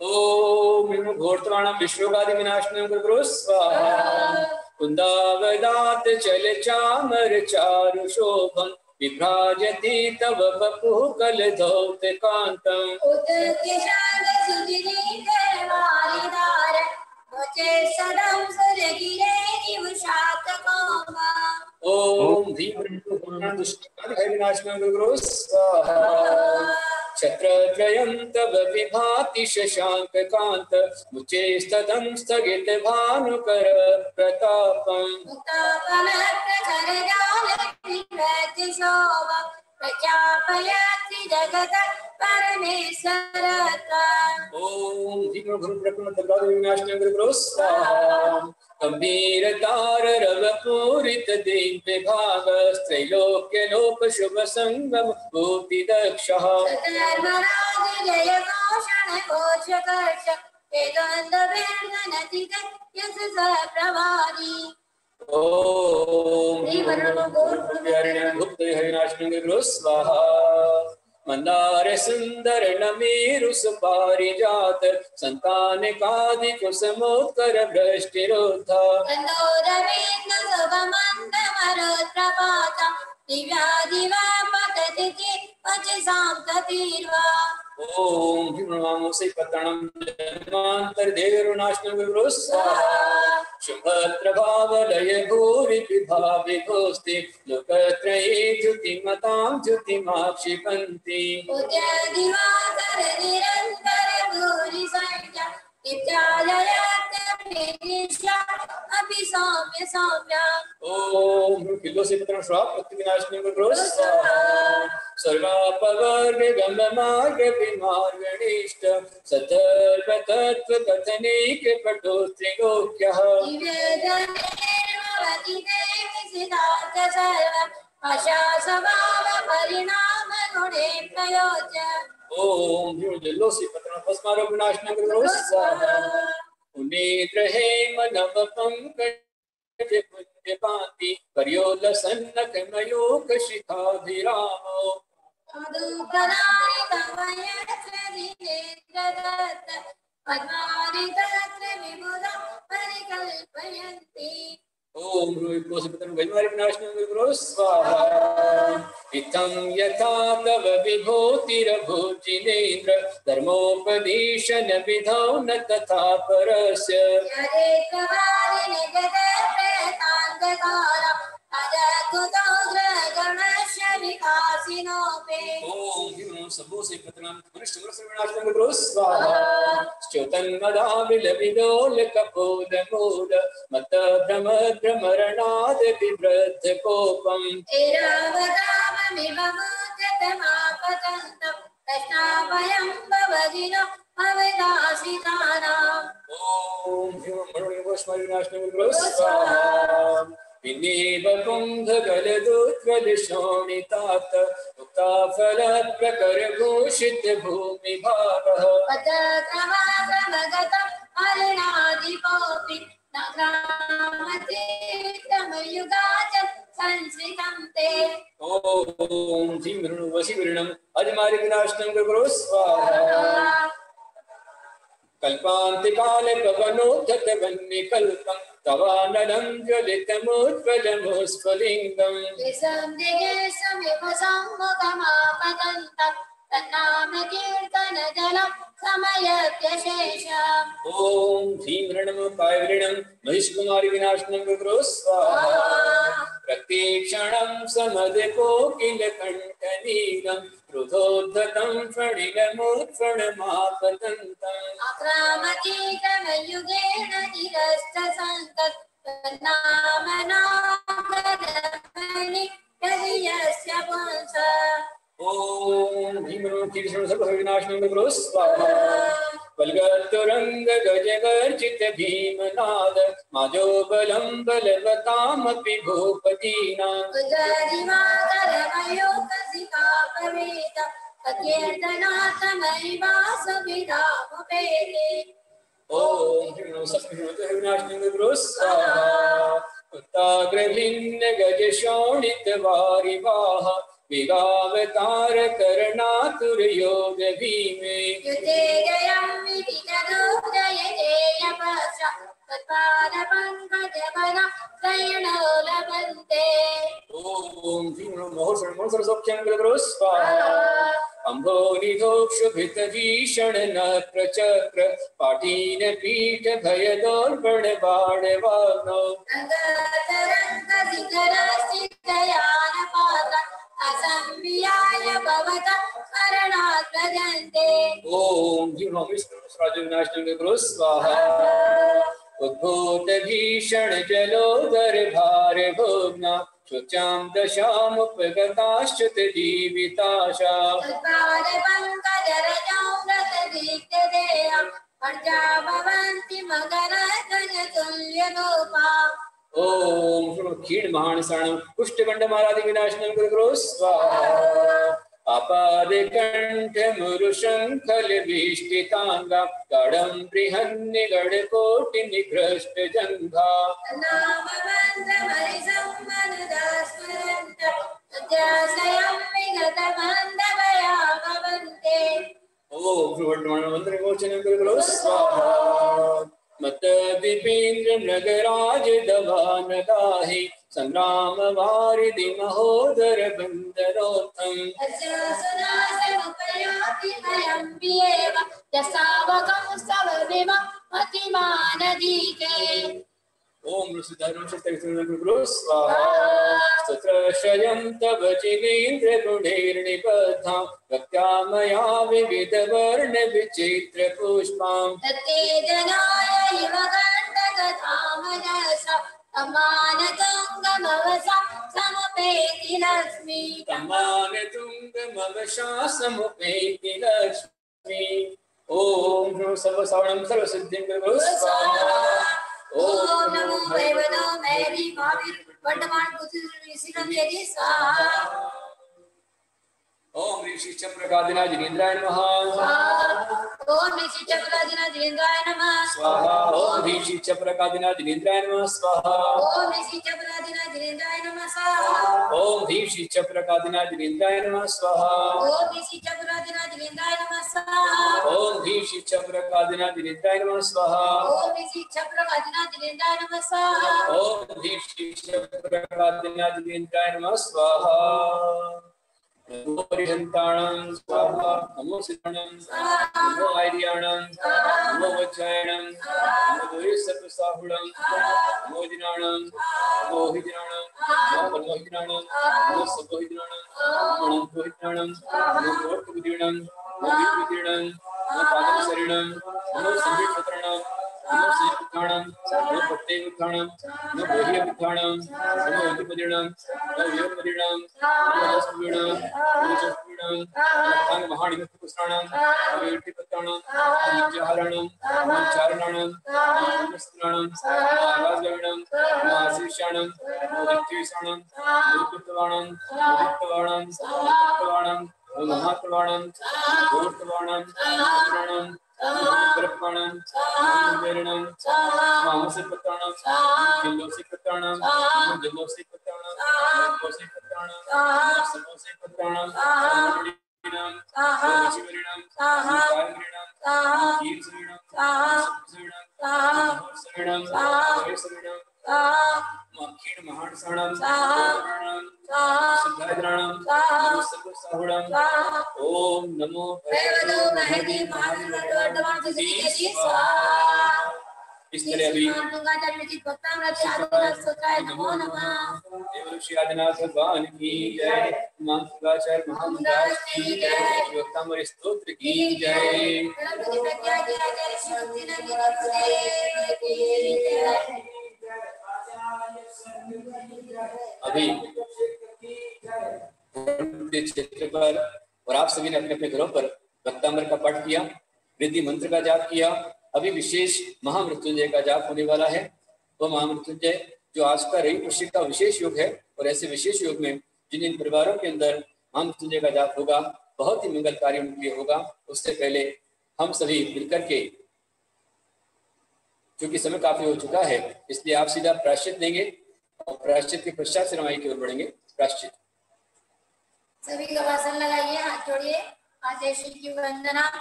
ओम घोरत्राणं विश्वगादि विनाशनं करो स्वाहा। कुन्दावदात चल चामर चारु शोभं विभ्राजति तव वपु कलधौत कान्तं। ओम विनाशनं करो स्वाहा। छत्रत्रयं तव विभाति शशांक कांत मुचे स्तदं स्थगित भानुकर प्रतापं। प्रजापयति जगत परमेश्वरता। ओम विनाशनं करो स्वाहा। गंभीरतार रव पूरित दिव्य भाग त्रैलोक्य लोक शुभ संगम भूति दक्षः। जय घोषण घोष कर्ष वेदांत वेदनति यस प्रभारी। ओम हरिनाशनं करो स्वाहा। मंदार सुंदर नमेरु सुपारिजात संतान कादि कुसुमोत्कर भ्रष्टिरोधा। ओम भीमनामो से पतणं जन्मांतर देवरुनाशनं करो स्वाहा। शुभप्रभाव लय भूरि विभावि घोस्ति लोकत्रये द्युतिमतां द्युतिमाक्षिपन्ति। दिवाकर निरंतर भूरि संख्या अभी सौम्य सौम्य। ओम किलो से पतन श्राप प्रतिविनाशनं करो स्वाहा। सर्वापवर्ग गम मार्ग विमार्गणिष्ठ सतर्क तत्व कथनेक पटो त्रिलोक्यः। आशा स्वभाव परिणाम गुणे प्रयोज्य। ओम जलो से पतन भस्मारो विनाशनं करो स्वाहा। उनेत्र हेम नव पंकज पुण्य पाति पर्योल सन्नक मयूख शिखाभिरामो। ओम विनाशनं करो स्वाहा। इत्थं यथा तव विभूतिरभुजिनेन्द्र धर्मोपदेशन विधौ न तथा परस्य। ओम सबो से प्रणाम मनुष्य विनाशनं करो स्वाहा। च्योतन्मदाविलविलोल कपोल मूल मत भ्रम भ्रमरणाद विवृद्ध कोपम्। ओम विनाशनं करो स्वाहा। विनीव कुंभ गलदोत्कल शोणितात उक्ता फल प्रकर भूषित भूमि भागः। ओम धीम वशीवर्णम अजमारि विनाशनं करो स्वाहा। कल्पांतिकाल पवनोद्धत वह्निकल्पं तवानलं ज्वलितमुज्ज्वलमुस्फुलिङ्गम्। ओम धीम ऋणम पायवृणम महिष कुमारी विनाशनं करो स्वाहा। प्रत्यक्षणं समदकोकिलकण्ठनीलं रुधोद्धतं फणिलमुत्फणमापतन्तम् आक्रामतीक्रमयुगेन निरस्तसङ्कल्पनामनामनि यस्य पुंस ओम भीमरूपीकृष्णसर्वविनाशनं गुरु स्वाहा बलगतुरंग गजगर्जित भीमनाद माजो बलं बलवतामपि भूपतीनां उदरिमातरमयोकसिकापवेत अकीर्तनाथमैवासुविधामुपेते ओम भीमरूपीकृष्णसर्वविनाशनं गुरु स्वाहा उत्ताग्रभिन्न गज शोणित वारिवाह विगावतार करणातुर योग भीमे युते जयं विविधदुर्जय जय पश्च तत्पादपङ्कजबल शयनो लभन्ते ओम भीमरूपीकृष्णसर्वविनाशनं सौख्यं गुरु स्वाहा अम्भोनिधोक्षुभित भीषण न प्रचक्र पाटीन पीठ भयदोर्बण बाणवानो रङ्गतरङ्गशिखरस्थितयानपात असंवियाय भवत करणात् भजन्ते ओम भीमरूपीकृष्णसर्वविनाशनं गुरु स्वाहा उद्भूत भीषण जलोदर भार भोग्ना शुचां दशामुपगताश्च्युत जीविताशा तत्पादपङ्कजरजौरसदीप्तदेहं पर्जा भवन्ति मकरध्वजतुल्यगोपा ओम क्षीणमहानसाणं पुष्टकण्डमारादिविनाशनं गुरु स्वाहा आपादकण्ठमुरुशङ्खलभीष्टिताङ्गा गाढं बृहन्निगडकोटिनिघ्रष्टजङ्घा नाममन्त्रमरिसम्मनुदास्मरन्त तद्यासयं विगतबन्धवया भवन्ते ओम भ्रुवण्डमन्त्रविमोचनं गुरु स्वाहा मत दीपेन्द्र नगराज दवानदाहि संग्राम वारिधि महोदर बंदरोत्तम तस्यासुनासमुपयाति भयं विएव यसावकं स्तवमिम मतिमानदीके ओम ऋषिधर्मशक्तिं गुरु स्वाहा स्तोत्रशयं तव जिनेन्द्र गुणैर्निबद्धा भक्त्या मया विविधवर्ण विचित्र पुष्पां तत्ते जनाय इव गण्डकथामनसा तमानतुङ्गमवसा समुपेति लक्ष्मी तमानतुङ्गमवशा समुपेति लक्ष्मी ओम सर्वसवर्णं सर्वसिद्धिं गुरु स्वाहा ओम नमो भगवतो मैरी महावीर वर्तमान पुत्र ऋषिकं यदि स्वाहा ओम ऋषि चक्रकादिनाथ जिनेन्द्राय नमः ओम ऋषि चक्रकादिनाथ जिनेन्द्राय नमः स्वाहा ओम ऋषि चक्रकादिनाथ जिनेन्द्राय नमः स्वाहा ओम ऋषि चक्रकादिनाथ जिनेन्द्राय नमः स्वाहा ओम ऋषि चक्रकादिनाथ जिनेन्द्राय नमः स्वाहा ओम ऋषि चक्रकादिनाथ जिनेन्द्राय नमः स्वाहा ओम ऋषि चक्रकादिनाथ जिनेन्द्राय नमः स्वाहा ओम ऋषि चक्रकादिनाथ जिनेन्द्राय नमः स्वाहा ओम ऋषि चक्रकादिनाथ जिनेन्द्राय नमः स्वाहा नमो हरिहन्ताणं स्वाहा नमो सिद्धाणं नमो आर्याणं नमो वज्रायणं नमो सर्वसाहुणं नमो दिनाणं नमो हिदिनाणं नमो पल्लवहिदिनाणं नमो सभोहिदिनाणं नमो अनन्तोहिदिनाणं नमो कोटुदिनाणं नमो विद्युदिनाणं नमो पादमशरणं नमो संवित्पत्राणं नमो श्रीपुत्राणं नमो भक्तेयुत्राणं नमो बोह्यपुत्राणं नमो युद्धपदिणां नमो वीरपदिणां नमो दशपदिणां नमो चतुर्पदिणां नमो महानिगतपुत्राणां नमो युद्धपत्राणां नमो नित्यहाराणां नमो चारणाणां नमो पुत्रस्त्राणां नमो आवाजगामिणां नमो आशीर्षाणां नमो दिक्तेशाणां नमो कृतवाणां नमो दिक्तवाणां नमो दिक्तवाणां नमो महात्वाणां नमो गोर्तवाणां नमो पुराणां Prapanam, Veranam, Mamasipatranam, Jilosipatranam, Jilosipatranam, Jilosipatranam, Samosipatranam, Veranam, Shivaranam, Varanam, Kirsanam, Saranam, Saranam, Makhin Mahansanam, Siddhadranam, Sarvasahudam, Om Namo Bhagavate Mahadi Mahadvartavan Sisi स्वाहा इस तरह अभी आदिनाथ भगवान की जय, मानसिकाचार्य महामंडल की जय, भक्तामृत स्तोत्र की जय। अभी क्षेत्र पर और आप सभी ने अपने अपने घरों पर भक्तामृत का पाठ किया, वृद्धि मंत्र का जाप किया। अभी विशेष महामृत्युंजय का जाप होने वाला है। वो महामृत्युंजय जो आज का रवि पुष्य का विशेष योग है, और ऐसे विशेष योग में जिन जिन परिवारों के अंदर महामृत्युंजय का जाप होगा बहुत ही मंगलकारी उनके लिए होगा। उससे पहले हम सभी मिलकर के, क्योंकि समय काफी हो चुका है, इसलिए आप सीधा प्रायश्चित देंगे और प्रायश्चित के पश्चात से रामायण की ओर बढ़ेंगे। प्रायश्चित सभी का आसन लगाइए, हाथ जोड़िए, आद्य श्री की वंदना।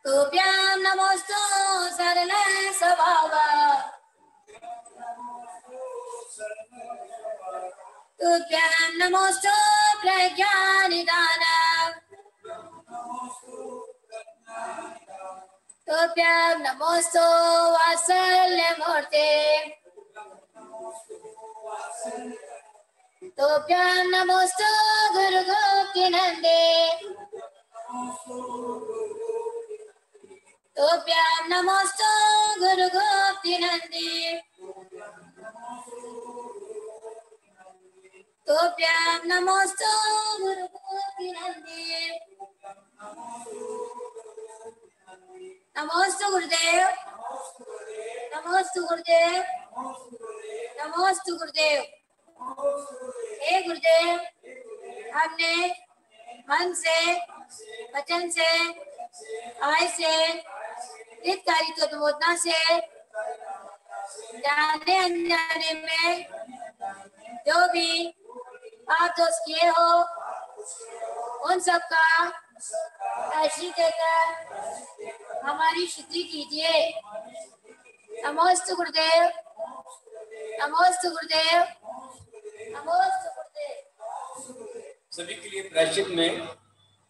तुभ्यां नमोस्तु सरल स्वभाव, तुभ्यां नमोस्तु प्रज्ञानिदान, तुभ्यां नमोस्तु वात्सल्यमूर्ते, तुभ्यां नमोस्तु गुरुगोप्तिनन्दे, तुभ्यां नमोस्तु गुरुगोप्तिनन्दे, तुभ्यां नमोस्तु गुरुगोप्तिनन्दे। नमोस्तु गुरुदेव, नमोस्तु गुरुदेव, नमोस्तु गुरुदेव। हे गुरुदेव, हमने मन से, वचन से, आय से, हितकारी तत्वबोधना से, जाने अनजाने में जो भी पाप दोष किए हो, उन सब का प्रायश्चित देकर हमारी शुद्धि कीजिए। नमोस्तु गुरुदेव, नमोस्तु गुरुदेव, नमोस्तु गुरुदेव। सभी के लिए प्रायश्चित में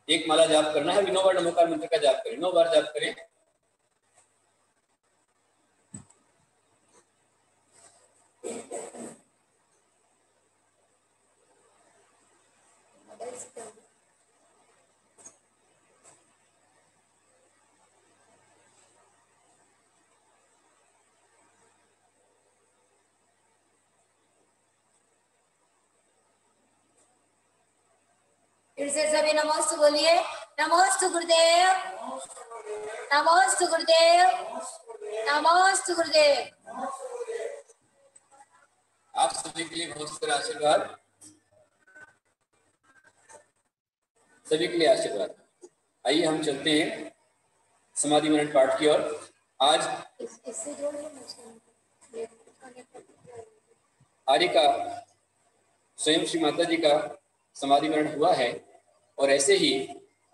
एक माला जाप करना है। 9 बार नमोकार मंत्र का जाप करें, 9 बार जाप करें। फिर से सभी नमोस्तु बोलिए। नमोस्तु गुरुदेव, नमोस्तु गुरुदेव, नमोस्तु गुरुदेव। आप सभी के लिए बहुत सारा आशीर्वाद, सभी के लिए आशीर्वाद। आइए हम चलते हैं समाधि मरण पाठ की ओर। आज आर्य का स्वयं श्री माता जी का समाधि मरण हुआ है, और ऐसे ही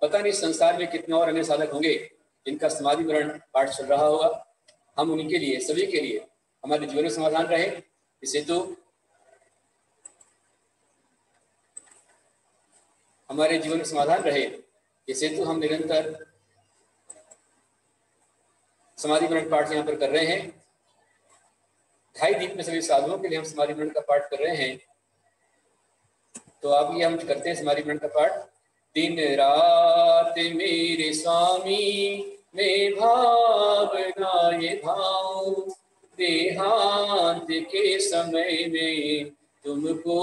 पता नहीं संसार में कितने और अन्य साधक होंगे जिनका समाधि मरण पाठ चल रहा होगा। हम उनके लिए, सभी के लिए हमारे जीवन में समाधान रहे, इस हेतु हमारे जीवन में समाधान रहे, इस हेतु हम निरंतर समाधि मरण पाठ यहाँ पर कर रहे हैं। 2.5 दिन में सभी साधुओं के लिए हम समाधि मरण का पाठ कर रहे हैं। तो आप ये हम करते हैं समाधि मरण का पाठ। दिन रात मेरे स्वामी मैं भावना ये भाऊं, देहांत के समय में तुमको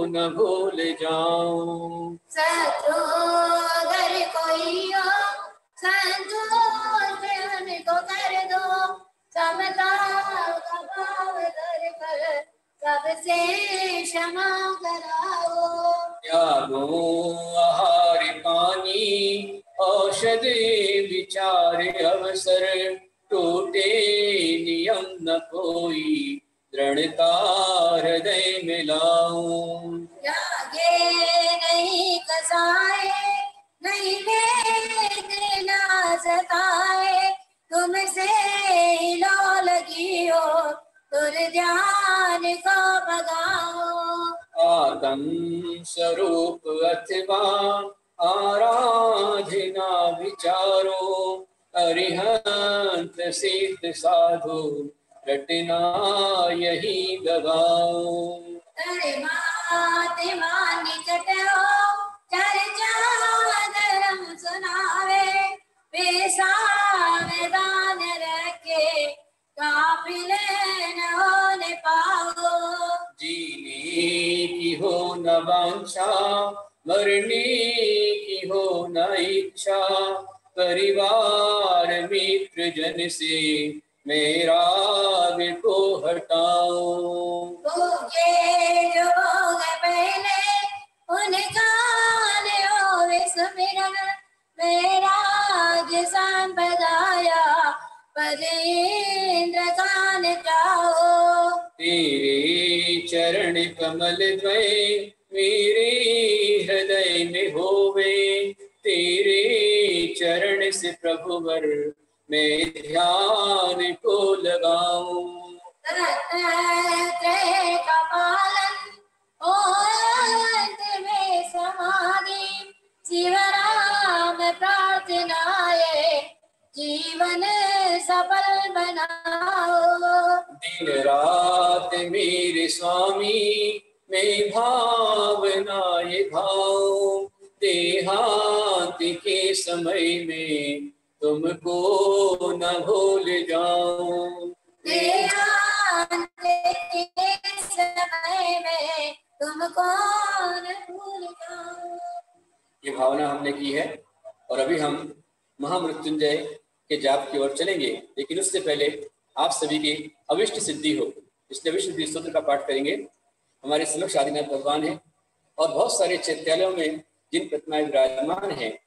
न भूल जाऊं। सत्रो अगर कोई हो संतोष हमको कर दो, समता का भाव कर कर सबसे क्षमा कराओ। त्यागो आहार पानी औषधि विचार अवसर, टूटे नियम न कोई दृढ़ता हृदय में लाऊं। त्यागे नहीं कसाए, नहीं वेदना सताए, तुमसे लो लगी हो दुर्ध्यान को भगाओ। आत्म स्वरूप अथवा आराधना विचारो, अरिहंत सिद्ध साधु रटना यही गवाऊं। अरे माते मानी जटो चर्चा धर्म सुनावे, बेसावधान रखे काफिले न होने पाओ। जीने की हो न वांछा, मरने की हो न इच्छा, परिवार मित्र जन से मेरा राग को हटाऊं। भूखे जो भोग पहले उनका होवे सुमिरन, मेरा जसान बदाया पद इंद्र कान जाओ। तेरे चरण कमल द्वय मेरे हृदय में होवे, तेरे चरण से प्रभुवर मैं ध्यान को लगाऊं। त्रय का पालन अंत में समाधि, शिवराम प्रार्थनाए जीवन सफल बनाओ। दिन रात मेरे स्वामी मैं भावनाएं भाऊं, देहांत के समय में तुमको न भूल जाऊं। देहांत के समय में तुमको न भूल जाऊं। ये भावना हमने की है और अभी हम महामृत्युंजय के जाप की ओर चलेंगे, लेकिन उससे पहले आप सभी की अविष्ट सिद्धि हो इसलिए अविष्ट सिद्धि स्तोत्र का पाठ करेंगे। हमारे समक्ष आदिनाथ भगवान हैं और बहुत सारे चैत्यालयों में जिन प्रतिमाएं विराजमान हैं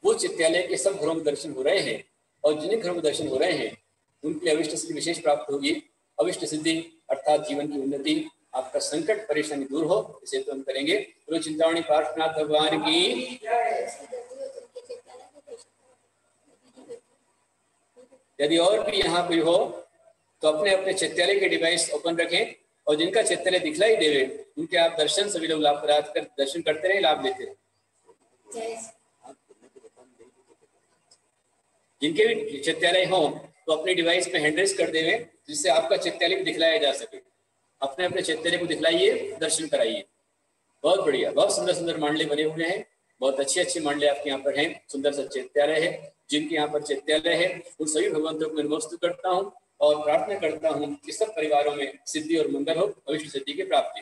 वो चित्तालय के सब घरों में दर्शन हो रहे हैं और जिन घरों में दर्शन हो रहे हैं उनकी अविष्ट सिद्धि विशेष प्राप्त होगी। अविष्ट सिद्धि अर्थात जीवन की उन्नति, आपका संकट परेशानी दूर हो, इसे तो हम करेंगे। गुरु चिंतामणि पार्श्वनाथ भगवान की। यदि और भी यहाँ कोई हो तो अपने अपने चित्तालय के डिवाइस ओपन रखें और जिनका चित्तालय दिखलाई देवे उनके आप दर्शन सभी लोग लाभ कर दर्शन करते रहे, लाभ लेते रहे। जिनके भी चित्तालय हो तो अपने डिवाइस पे हैंड रेस कर देवे जिससे आपका चित्तालय दिखलाया जा सके। अपने अपने चित्तालय को दिखलाइए, दर्शन कराइए। बहुत बढ़िया, बहुत सुंदर सुंदर मांडले बने हुए हैं, बहुत अच्छे अच्छे मांडले आपके यहाँ पर हैं। सुंदर सा चित्तालय है, जिनके यहाँ पर चित्तालय है उन सभी भगवंतों को नमस्ते करता हूँ और प्रार्थना करता हूँ कि सब परिवारों में सिद्धि और मंगल हो, अभिष्ट सिद्धि की प्राप्ति।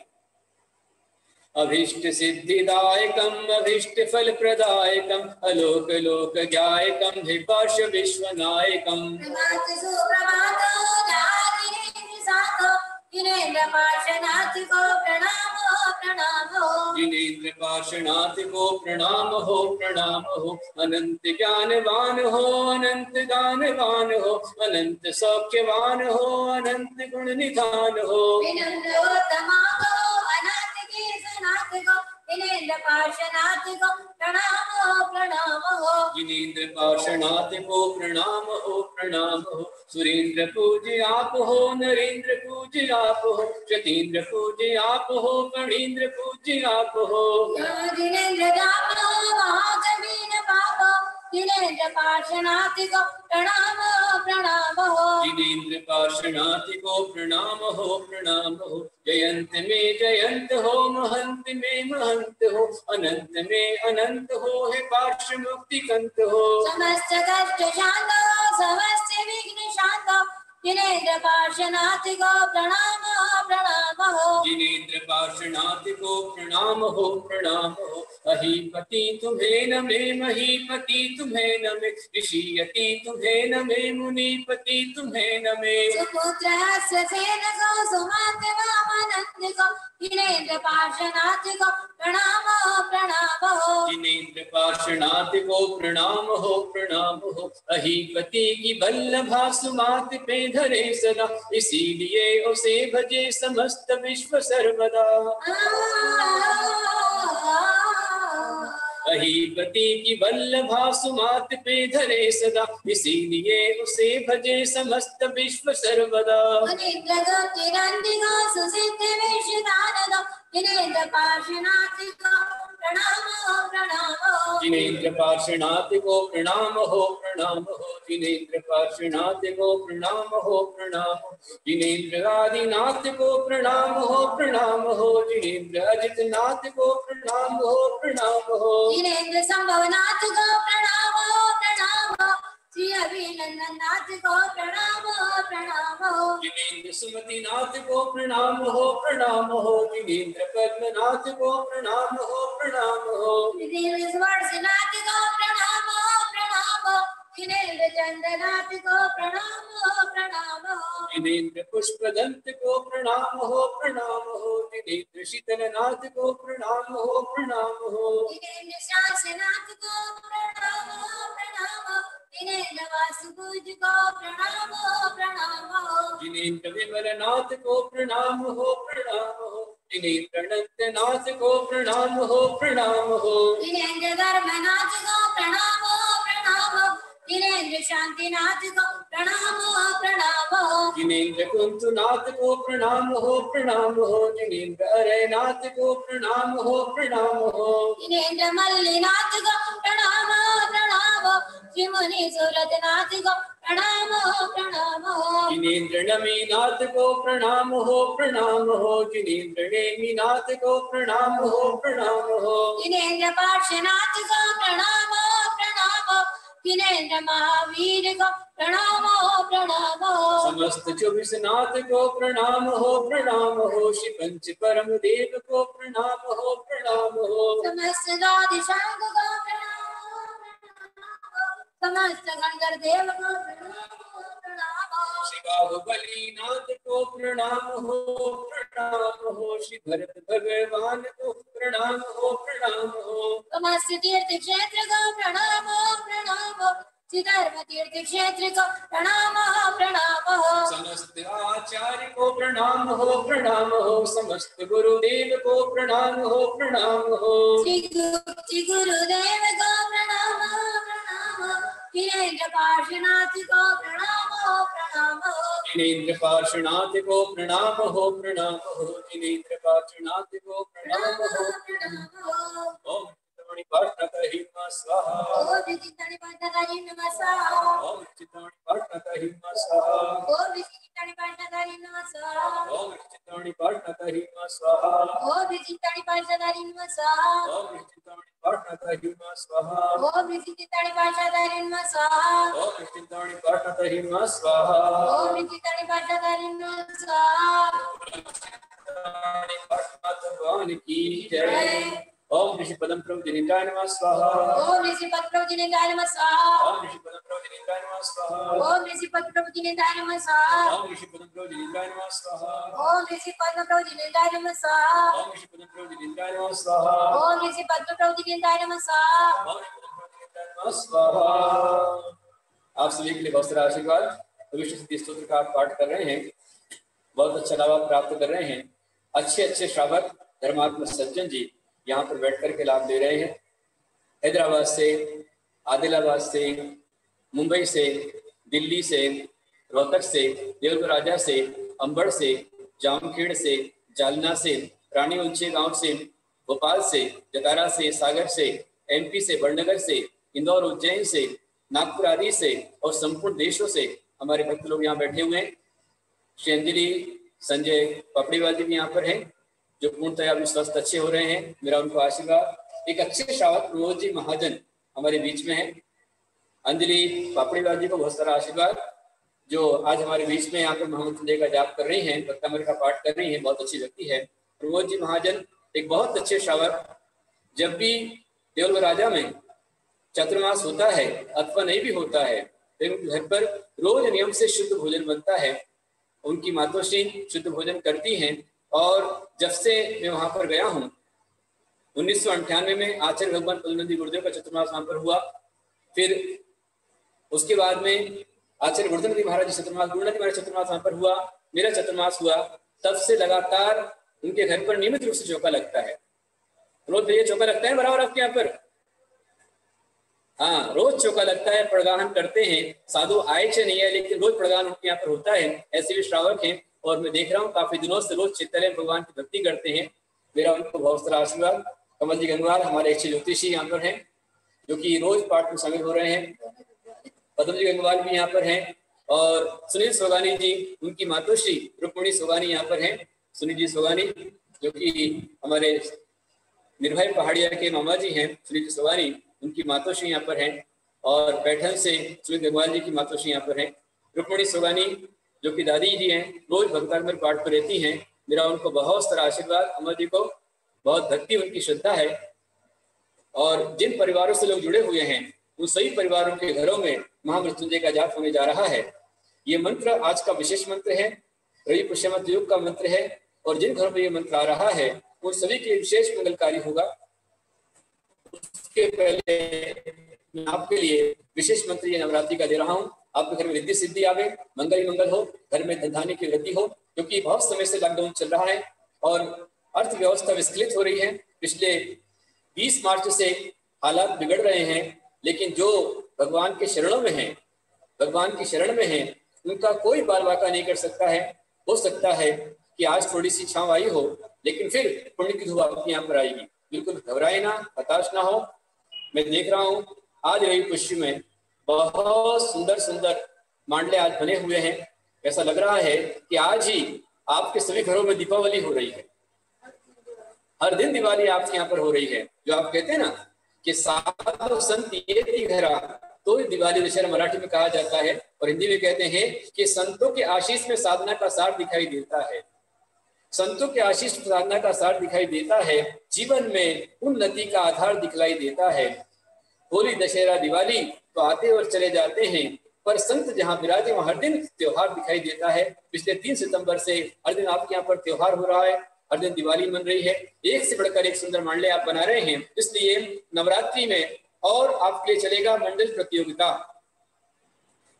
अभीष्ट सिद्धिदायकम अभीष्ट फल प्रदायकम अलोक लोक ज्ञायकम धिपार्श विश्वनायकम। जिनेन्द्र पार्श्वनाथ को प्रणाम हो प्रणाम हो। जिनेन्द्र पार्श्वनाथ को प्रणाम हो प्रणाम हो। अनंत ज्ञानवान हो अनंत दानवान हो, अनंत सौख्यवान हो अनंत गुण निधान हो। जिनेन्द्र पार्श्वनाथ को प्रणाम हो प्रणाम हो। जिनेन्द्र पार्श्वनाथ को प्रणाम हो प्रणाम हो। सुरेंद्र पूज्य आप हो, नरेंद्र पूज्य आप हो, शतीन्द्र पूज्य आप हो, फणीन्द्र पूज्य आप हो। जिनेन्द्र दाप महाजमीन पाप, जिनेन्द्र पार्श्वनाथ को प्रणाम हो प्रणाम हो। जिनेन्द्र पार्श्वनाथ को प्रणाम हो प्रणाम हो। जयंत में जयंत हो, महंत में महंत हो, अनंत में अनंत हो, हे पार्श्व मुक्ति कंत हो। समस्त कष्ट शांत हो, समस्त विघ्न शांत हो, जिनेन्द्र पार्श्वनाथ को प्रणाम हो प्रणाम हो। जिनेन्द्र पार्श्वनाथ को प्रणाम हो प्रणाम हो। अहीपति तुम्हें नमे, महीपति तुम्हें नमे, ऋषियति तुम्हें नमे, मुनिपति तुम्हें नमे। सुपुत्र सेन को सुमंत वामनंद को, जिनेन्द्र पार्श्वनाथ को प्रणाम हो प्रणाम हो। जिनेन्द्र पार्श्वनाथ को प्रणाम हो प्रणाम हो। अहीपति की वल्लभा सुमात पे धरे सदा, इसीलिए उसे भजे समस्त विश्व सर्वदा। अहीपति की वल्लभा सुमात पे धरे सदा, इसीलिए उसे भजे समस्त विश्व सर्वदा। जिनेन्द्र पार्श्वनाथ को प्रणाम हो प्रणाम हो। जिनेन्द्र पार्श्वनाथ को प्रणाम हो प्रणाम हो। जिनेन्द्र पार्श्वनाथ को प्रणाम हो प्रणाम हो। जिनेन्द्र आदिनाथ को प्रणाम हो प्रणाम हो। जिनेन्द्र अजितनाथ को प्रणाम हो प्रणाम हो। जिनेन्द्र संभवनाथ को प्रणाम हो प्रणाम हो। श्री अभिनंदन नाथ को प्रणाम हो प्रणाम हो। जिनेन्द्र सुमतिनाथ को प्रणाम हो प्रणाम हो। जिनेन्द्र पद्मनाथ को प्रणाम हो प्रणाम हो। जिनेन्द्र सुवर्णनाथ को प्रणाम हो प्रणाम हो। जिनेन्द्र चंद्रनाथ को प्रणाम हो प्रणाम हो। जिनेन्द्र पुष्पदंत को प्रणाम हो प्रणाम हो। जिनेन्द्र शीतलनाथ को प्रणाम हो प्रणाम हो। जिनेन्द्र शासनाथ को प्रणाम हो प्रणाम हो। जिनेन्द्र वासुभुज को प्रणाम हो प्रणाम हो। जिनेन्द्र विमलनाथ को प्रणाम हो प्रणाम हो। जिनेन्द्र अनंतनाथ को प्रणाम हो प्रणाम हो। जिनेन्द्र धर्मनाथ को प्रणाम हो प्रणाम हो। जिनेन्द्र शांतिनाथ को प्रणाम हो प्रणाम हो। जिनेन्द्र कुंतुनाथ को प्रणाम हो प्रणाम हो। जिनेन्द्र अरयनाथ को प्रणाम हो प्रणाम हो। जिनेन्द्र मल्लिनाथ को प्रणाम हो प्रणाम हो। श्री मुनि सूरतनाथ को प्रणाम हो प्रणाम हो। जिनेन्द्र नमीनाथ को प्रणाम हो प्रणाम हो। जिनेन्द्र नेमिनाथ को प्रणाम हो प्रणाम हो। जिनेन्द्र पार्श्वनाथ को प्रणाम हो प्रणाम हो। जिनेन्द्र महावीर को प्रणाम हो प्रणाम हो। समस्त 24 नाथ को प्रणाम हो प्रणाम हो। श्री पंच परम देव को प्रणाम हो प्रणाम हो। समस्त गादिशांग को प्रणाम हो प्रणाम हो। समस्त गणधर देव को प्रणाम हो प्रणाम हो। श्री बाहुबली नाथ को प्रणाम हो प्रणाम हो। श्री भरत भगवान को प्रणाम हो प्रणाम हो। समस्त तीर्थ क्षेत्र को प्रणाम हो प्रणाम हो। श्री धर्म तीर्थ क्षेत्र को प्रणाम हो प्रणाम हो। समस्त आचार्य को प्रणाम हो प्रणाम हो। समस्त गुरुदेव को प्रणाम हो प्रणाम हो। श्री गुरुदेव को प्रणाम हो प्रणाम हो। जिनेन्द्र पार्श्वनाथ को प्रणाम हो प्रणाम हो। जिनेन्द्र पार्श्वनाथ को प्रणाम हो प्रणाम हो। जिनेन्द्र पार्श्वनाथ को प्रणाम हो प्रणाम हो। ओम चित्तामणि पाठनाथ हिम स्वाहा। ओम चित्तामणि पाठनाथ हिम स्वाहा। ओम चित्तामणि पाठनाथ हिम स्वाहा। ओम चित्तामणि पाठनाथ हिम स्वाहा। ओम चित्तामणि पाठनाथ हिम स्वाहा। ओम चित्तामणि पाठनाथ हिम स्वाहा। ओम चित्तामणि पाठनाथ हिम स्वाहा। ओम चित्तामणि पाठनाथ हिम स्वाहा। ओम चित्तामणि पाठनाथ हिम स्वाहा। ओम चित्तामणि पाठनाथ हिम स्वाहा। चित्तामणि पाठनाथ भगवान की जय। ओम ऋषि पदम प्रभु जिनेन्द्राय नमः स्वाहा। ओम ऋषि पद प्रभु जिनेन्द्राय नमः स्वाहा। ओम ऋषि पदम प्रभु जिनेन्द्राय नमः स्वाहा। ओम ऋषि पद प्रभु जिनेन्द्राय नमः स्वाहा। ओम ऋषि पदम प्रभु जिनेन्द्राय नमः स्वाहा। ओम ऋषि पद प्रभु जिनेन्द्राय नमः स्वाहा। ओम ऋषि पदम प्रभु जिनेन्द्राय नमः स्वाहा। ओम ऋषि पद प्रभु जिनेन्द्राय नमः स्वाहा। ओम ऋषि पदम प्रभु जिनेन्द्राय नमः स्वाहा। आप सभी के लिए बहुत सारा आशीर्वाद। भविष्य सिद्धि स्तोत्र का आप पाठ कर रहे हैं, बहुत अच्छा लाभ प्राप्त कर रहे हैं। अच्छे अच्छे श्रावक धर्मात्म सज्जन जी यहाँ पर बैठ करके लाभ ले रहे हैं। हैदराबाद से, आदिलाबाद से, मुंबई से, दिल्ली से, रोहतक से, देवघर राजा से, अंबड़ से, जामखेड़ से, जालना से, रानी ऊंचे गांव से, भोपाल से, जतारा से, सागर से, एमपी से, बड़नगर से, इंदौर, उज्जैन से, नागपुर आदि से और संपूर्ण देशों से हमारे भक्त लोग यहाँ बैठे हुए हैं। श्री अंजलि संजय पापड़ीवाल जी भी यहाँ पर हैं, जो पूर्णतः अभी स्वस्थ अच्छे हो रहे हैं। मेरा उनको आशीर्वाद। एक अच्छे श्रावक प्रमोद जी महाजन हमारे बीच में है। अंजलि पापड़ीवाल जी को बहुत सारा आशीर्वाद, जो आज हमारे बीच में यहाँ पर महामृत्युंजय का जाप कर रही हैं, भक्तामृत का पाठ कर रही हैं। बहुत अच्छी व्यक्ति है प्रमोद जी महाजन, एक बहुत अच्छे श्रावक। जब भी देवल राजा में चतुर्मास होता है अथवा नहीं भी होता है, तो घर पर रोज नियम से शुद्ध भोजन बनता है। उनकी मातोश्री शुद्ध भोजन करती हैं। और जब से मैं वहां पर गया हूँ 1998 में आचार्य भगवान पद्मनंदी गुरुदेव का चतुर्मास वहां पर हुआ। फिर उसके बाद में आचार्य गुरुदेव महाराज चतुर्मास, गुरुनाथ महाराज चतुर्मास वहां पर हुआ, मेरा चतुर्मास हुआ। तब से लगातार उनके घर पर नियमित रूप से चौका लगता है। रोज भैया चौका लगता है बराबर आपके यहाँ पर? हाँ, रोज चौका लगता है, प्रगाहन करते हैं। साधु आए चे नहीं है, लेकिन रोज प्रगाहन उनके यहाँ पर होता है। ऐसे भी श्रावक हैं और मैं देख रहा हूँ काफी दिनों से रोज चित्तलय भगवान की भक्ति करते हैं। मेरा उनको बहुत सारा आशीर्वाद। कमल जी गंगवार हमारे अच्छे ज्योतिषी यहाँ पर हैं, जो कि रोज पाठ में शामिल हो रहे हैं। पद्म जी गंगवार भी यहाँ पर हैं, और सुनील सोगानी जी, उनकी मातोश्री रुक्मणी सोगानी यहाँ पर हैं। सुनील जी सोगानी जो कि हमारे निर्भय पहाड़िया के मामा जी हैं, सुनील जी सोगानी, उनकी मातोश्री यहाँ पर हैं। और पैठन से सुनील गंगवार जी की मातोश्री यहाँ पर हैं। रुक्मणी सोगानी जो कि दादी जी हैं, रोज भक्तान में पाठ पर रहती हैं। मेरा उनको बहुत सारा आशीर्वाद, अम्मा जी को बहुत भक्ति, उनकी श्रद्धा है। और जिन परिवारों से लोग जुड़े हुए हैं, उन सभी परिवारों के घरों में महामृत्युंजय का जाप होने जा रहा है। ये मंत्र आज का विशेष मंत्र है, रवि पुष्यमत योग का मंत्र है, और जिन घरों में ये मंत्र आ रहा है उन सभी के विशेष मंगलकारी होगा। उसके पहले मैं आपके लिए विशेष मंत्र ये नवरात्रि का दे रहा हूँ। आपके घर में रिद्धि सिद्धि आवे, मंगल ही मंगल हो, घर में धन धान्य की वृद्धि हो, क्योंकि बहुत समय से लॉकडाउन चल रहा है और अर्थव्यवस्था विस्खलित हो रही है। पिछले 20 मार्च से हालात बिगड़ रहे हैं, लेकिन जो भगवान के शरणों में हैं, भगवान की शरण में हैं, उनका कोई बाल बाका नहीं कर सकता है। हो सकता है कि आज थोड़ी सी छांव आई हो, लेकिन फिर पुण्य की धूप आपके यहाँ पर आएगी। बिल्कुल घबराए ना, हताश ना हो। मैं देख रहा हूँ आज रवि पुष्य में बहुत सुंदर सुंदर मांडले आज बने हुए हैं। ऐसा लग रहा है कि आज ही आपके सभी घरों में दीपावली हो रही है। हर दिन दिवाली आपके यहाँ पर हो रही है। जो आप कहते हैं ना कि साधु संत येति घरा, तो दिवाली दशहरा मराठी में कहा जाता है, और हिंदी में कहते हैं कि संतों के आशीष में साधना का सार दिखाई देता है। संतों के आशीष में साधना का सार दिखाई देता है, जीवन में उन्नति का आधार दिखलाई देता है। होली दशहरा दिवाली तो आते और चले जाते हैं, पर संत जहाँ विराजे वहाँ हर दिन त्योहार दिखाई देता है। पिछले 3 सितंबर से हर दिन आपके यहाँ पर त्योहार हो रहा है, हर दिन दिवाली मन रही है। एक से बढ़कर एक सुंदर मांडले आप बना रहे हैं। इसलिए नवरात्रि में और आपके लिए चलेगा मंडल प्रतियोगिता,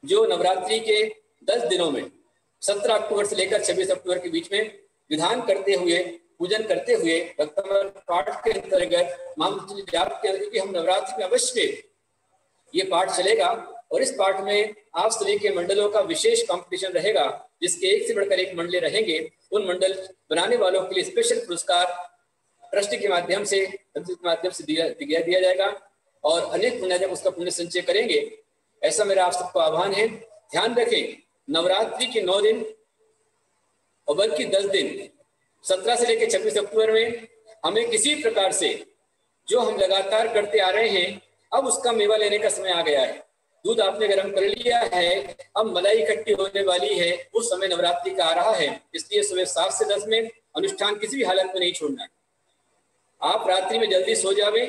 जो नवरात्रि के 10 दिनों में 17 अक्टूबर से लेकर 26 अक्टूबर के बीच में विधान करते हुए, पूजन करते हुए, भक्तमल पाठ के अंतर्गत महामृत्युंजय जाप के अंतर्गत हम नवरात्रि में अवश्य ये पाठ चलेगा। और इस पाठ में आप सभी के मंडलों का विशेष कंपटीशन रहेगा, जिसके एक से बढ़कर एक मंडले रहेंगे। उन मंडल बनाने वालों के लिए स्पेशल पुरस्कार ट्रस्ट के माध्यम से दिया जाएगा, और अनेक पुण्याजक उसका पुण्य संचय करेंगे। ऐसा मेरा आप सबको आह्वान है। ध्यान रखें, नवरात्रि के 9 दिन और बल्कि 10 दिन 17 से लेकर 26 अक्टूबर में हमें किसी प्रकार से जो हम लगातार करते आ रहे हैं, अब उसका मेवा लेने का समय आ गया है। दूध आपने गर्म कर लिया है, अब मलाई इकट्ठी होने वाली है, उस समय नवरात्रि का आ रहा है। इसलिए सुबह 7 से 10 में अनुष्ठान किसी भी हालत में नहीं छोड़ना है। आप रात्रि में जल्दी सो जावे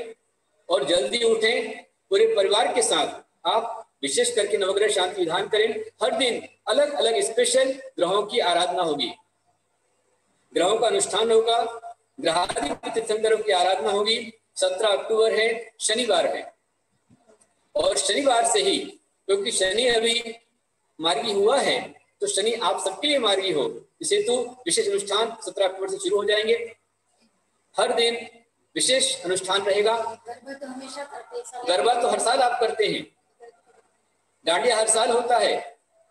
और जल्दी उठें। पूरे परिवार के साथ आप विशेष करके नवग्रह शांति विधान करें। हर दिन अलग अलग स्पेशल ग्रहों की आराधना होगी, ग्रहों का अनुष्ठान होगा, ग्रहाधिपति तीर्थंकरों की आराधना होगी। 17 अक्टूबर है, शनिवार है, और शनिवार से ही, क्योंकि शनि अभी मार्गी हुआ है, तो शनि आप सबके लिए मार्गी हो, इस हेतु विशेष अनुष्ठान 17 अक्टूबर से शुरू हो जाएंगे। हर दिन विशेष अनुष्ठान रहेगा। गरबा तो हर साल आप करते हैं, डांडिया हर साल होता है,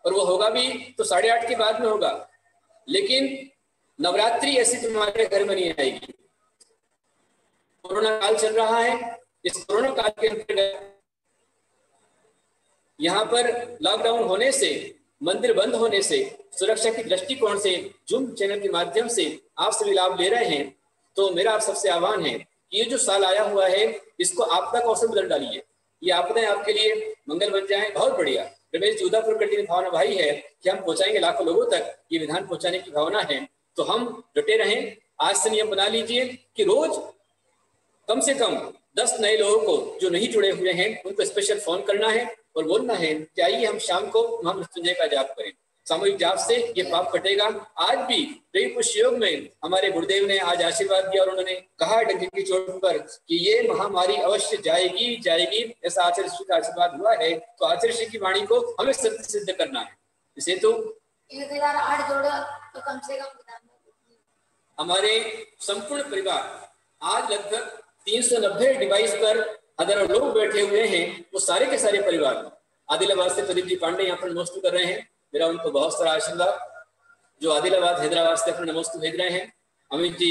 और वो होगा भी तो 8:30 के बाद में होगा। लेकिन नवरात्रि ऐसी तुम्हारे घर में नहीं आएगी। कोरोना काल चल रहा है, इस कोरोना काल के अंतर्गत यहाँ पर लॉकडाउन होने से, मंदिर बंद होने से, सुरक्षा की दृष्टिकोण से जूम चैनल के माध्यम से आप सभी लाभ ले रहे हैं। तो मेरा आप सबसे आह्वान है कि ये जो साल आया हुआ है, इसको आपदा का अवसर बदल डालिए। ये आपदाएं आपके लिए मंगल बन जाए, बहुत बढ़िया। रमेश जी उदापुर कंटिन्यू भावना भाई है कि हम पहुंचाएंगे लाखों लोगों तक, ये विधान पहुंचाने की भावना है। तो हम डटे रहें। आज से नियम बना लीजिए कि रोज कम से कम 10 नए लोगों को जो नहीं जुड़े हुए हैं उनको स्पेशल फोन करना है और बोलना है कि आइए हम शाम को महामृत्युंजय का जाप करें। सामूहिक जाप से ये पाप कटेगा। आज भी रवि पुष्य योग में हमारे गुरुदेव ने आज आशीर्वाद दिया और उन्होंने कहा डंके की चोट पर कि ये महामारी अवश्य जाएगी जाएगी। ऐसा आचार्य श्री का आशीर्वाद हुआ है, तो आचार्य श्री की वाणी को हमें सत्य सिद्ध करना है। इसे तो 1008 जोड़ा तो कम से कम हमारे संपूर्ण परिवार आज लगभग 390 डिवाइस पर हजारों लोग बैठे हुए हैं। वो सारे के सारे परिवार आदिलाबाद से प्रदीप जी पांडे यहाँ पर नमोस्तु कर रहे हैं। मेरा उनको बहुत सारा आशीर्वाद। जो आदिलाबाद हैदराबाद से अपने नमोस्तु भेज रहे हैं। अमित जी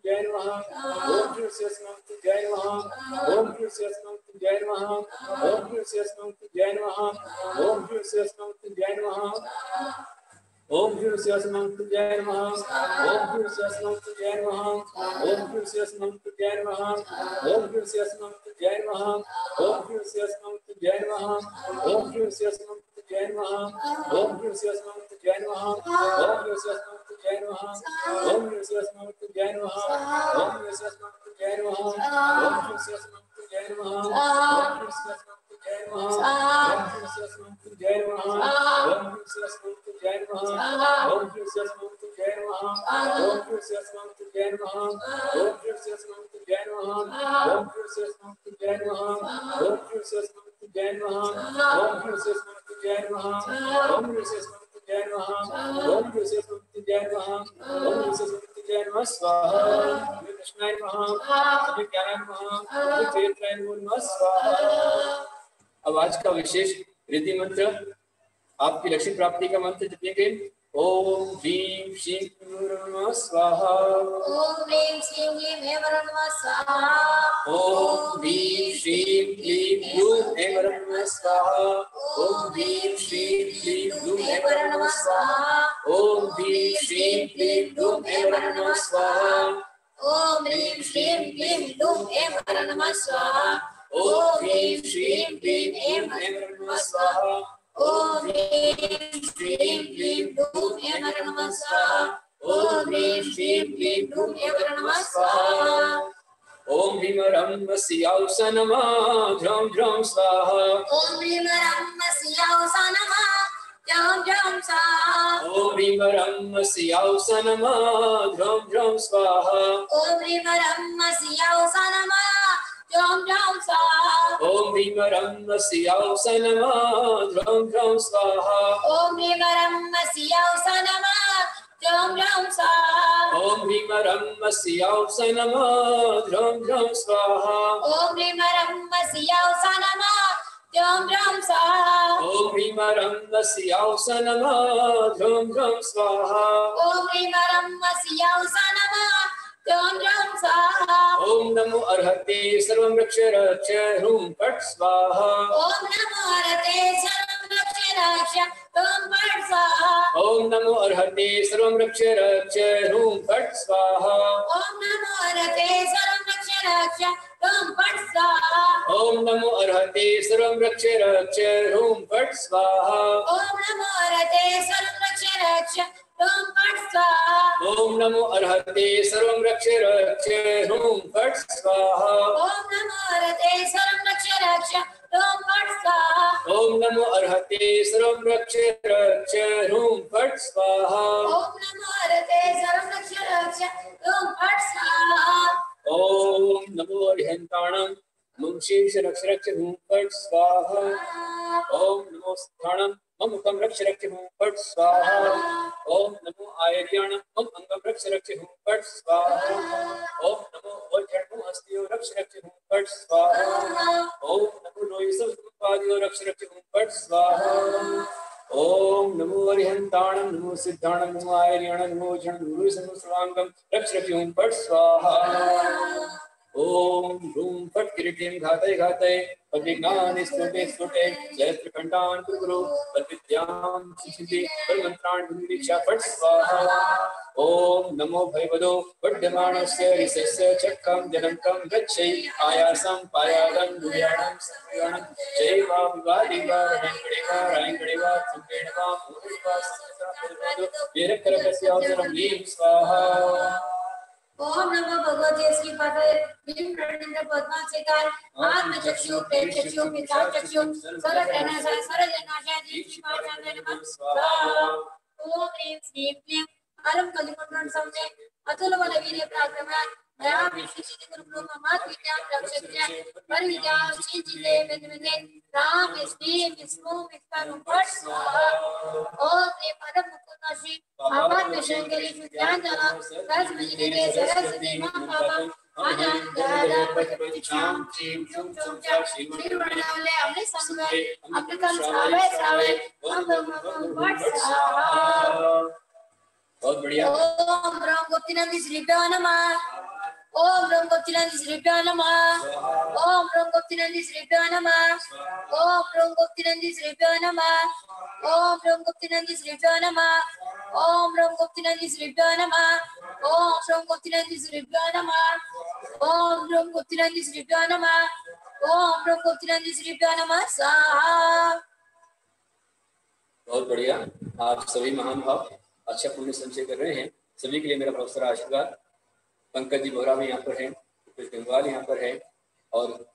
मृत्युंजय नमः ओम श्री मृत्युंजय नमः ओम श्री मृत्युंजय नमः ओम श्री मृत्युंजय नमः ओम श्री मृत्युंजय नमः ओम श्री मृत्युंजय नमः ओम श्री मृत्युंजय नमः ओम श्री मृत्युंजय नमः ओम श्री मृत्युंजय नमः ओम श्री मृत्युंजय नमः ओम श्री मृत्युंजय नमः ओम श्री मृत्युंजय नमः ओम श्री मृत्युंजय नमः ओम श्री मृत्युंजय नमः ओम श्री मृत्युंजय नमः ओम श्री मृत्युंजय नमः ओम श्री जय नमः ओम श्री जय नमः ओम श्री जय नमः ओम श्री जय नमः ओम श्री जय नमः ओम श्री जय नमः ओम श्री जय नमः ओम श्री जय नमः ओम श्री जय नमः ओम श्री जय नमः ओम श्री जय नमः ओम श्री जय नमः स्वाहा कृष्णाय नमः सभी ज्ञानाय नमः सभी चैत्राय नमः स्वाहा। अब आज का विशेष रिद्धि मंत्र आपकी लक्ष्मी प्राप्ति का मंत्र जपेंगे। ओम ह्रीं श्रीं नमः स्वाहा ओम ह्रीं श्रीं क्लीं नमः स्वाहा ओम ह्रीं श्रीं क्लीं नमः स्वाहा ओम ह्रीं श्रीं क्लीं नमः स्वाहा ओम ह्रीं श्रीं क्लीं नमः स्वाहा ओम ह्रीं श्रीं क्लीं नमः स्वाहा ओम ह्रीं श्रीं क्लीं नमः स्वाहा ओम ह्रीं श्रीं क्लीं नमः स्वाहा ओम ह्रीं श्रीं क्लीं नमः स्वाहा ओम ह्रीं रं वस्यावसा नमः ध्रौं ध्रौं स्वाहा ओम ह्रीं रं वस्यावसा नमः ध्रौं ध्रौं स्वाहा ओम ह्रीं रं वस्यावसा नमः ध्रौं ध्रौं स्वाहा ओम ह्रीं रं वस्यावसा नमः ध्रौं ध्रौं स्वाहा ओम ह्रीं रं वस्यावसा नमः ध्रौं ध्रौं स्वाहा ओम ह्रीं रं वस्यावसा नमः ध्रौं ध्रौं स्वाहा ओम ह्रीं रं वस्यावसा नमः ध्रौं ध्रौं स्वाहा ओम ह्रीं रं वस्यावसा नमः ध्रौं ध्रौं स्वाहा ओम ह्रीं रं वस्यावसा नमः ध्रौं ध्रौं स्वाहा ओम ह्रीं रं वस्यावसा नमः ध्रौं ध्रौं स्वाहा ओम नमो अर्हते सर्वं रक्ष रक्ष ह्रूं फट् स्वाहा ओम नमो अर्हते सर्वं रक्ष रक्ष ह्रूं फट् स्वाहा ओम नमो अर्हते सर्वं रक्ष रक्ष ह्रूं फट् स्वाहा ओम नमो अर्हते सर्वं रक्ष रक्ष ह्रूं फट् स्वाहा ओम नमो अर्हते सर्वं रक्ष रक्ष ह्रूं फट् स्वाहा ओम नमो अर्हते सर्वं रक्ष रक्ष ह्रूं फट् स्वाहा ओम नमो अर्हते सर्वं रक्ष रक्ष ह्रूं फट् स्वाहा ओम नमो अर्हते सर्वं रक्ष रक्ष ह्रूं फट् स्वाहा ओम नमो अर्हते सर्वं रक्ष रक्ष ह्रूं फट् स्वाहा ओम नमो अर्हते सर्वं रक्ष रक्ष ह्रूं फट् स्वाहा ओम नमो अर्हन्ताणं मम शीर्ष रक्ष रक्ष ह्रूं फट् स्वाहा ओम नमो स्थाणं मम मुखं रक्ष रक्ष ह्रूं फट् स्वाहा ओम नमो आयर्याणं मम अंगं रक्ष रक्ष ह्रूं फट् स्वाहा ओम नमो वज्रणं हस्तियो रक्ष रक्ष ह्रूं फट् स्वाहा ओम नमो लोहिसंपादियो रक्ष रक्ष ह्रूं फट् स्वाहा ओम नमो अर्हन्ताणं नमो सिद्धाणं नमो आयर्याणं नमो वज्रणं नमो सर्वांगं रक्ष रक्ष ह्रूं फट् स्वाहा ओम ह्रूं फट् किरीटिं घातय घातय पद्विज्ञान स्तुते स्तुते सहस्रकंठान् कुरु पद्विद्यां सिद्धि परमंत्रान् विदीक्षा फट् स्वाहा ओम नमो भयवदो वड्यमानस्य ऋषस्य चक्रं जनकं गच्छै आयासं पायादं दुर्याणं संयाणं जैवा विवादिवा रङ्गणेवा राङ्गणेवा संकेणवा मूर्वा सहस्रं वीरकरकस्य अवसरं लीं स्वाहा ओम नमो भगवते श्री पादाय भीम प्रणिंद्र पद्मासेकार आत्म चक्षु प्रेम चक्षु विचार चक्षु सरजनाशय सरजनाशय दीप्ति पाशांदे नमः स्वाहा ओम ह्रीं श्रीं क्लीं अलम कलिमंडलं समने अतुल बल वीर्य पराक्रम दया विष्णु सिद्धि गुरु ब्रह्म मात विद्या रक्षत्य पर विद्या सिद्धि वेद राम विष्णु विष्णु विष्णु फट् स्वाहा ओम ह्रीं परम मुकुंदाशी आपात विशंकरी ज्ञान दाना सरस्वती के सरस्वती मां पापा आनंद दादा पतिचाम चीम चुम चुम चा श्रीवरणावले अमृत संगय अमृतम सावे सावे ओम फट् स्वाहा बहुत बढ़िया ओम ब्रह्म गोपीनंदी श्री नमः ओम ब्रह्म गुप्तिनंदी श्रीभ्यो नमः। ओम ब्रह्म गुप्तिनंदी श्रीभ्यो नमः। ओम ब्रह्म गुप्तिनंदी श्रीभ्यो नमः। ओम ब्रह्म गुप्तिनंदी श्रीभ्यो नमः। ओम ब्रह्म गुप्तिनंदी श्रीभ्यो नमः। ओम ब्रह्म गुप्तिनंदी श्रीभ्यो नमः। ओम ब्रह्म गुप्तिनंदी श्रीभ्यो नमः। ओम ब्रह्म गुप्तिनंदी श्रीभ्यो नमः स्वाहा। बहुत बढ़िया। आप सभी महान भाव अच्छा पुण्य संचय कर रहे हैं। सभी के लिए मेरा बहुत सारा आशीर्वाद। पंकज जी बोरा भी यहाँ पर हैं, गंगवाल यहाँ पर है, और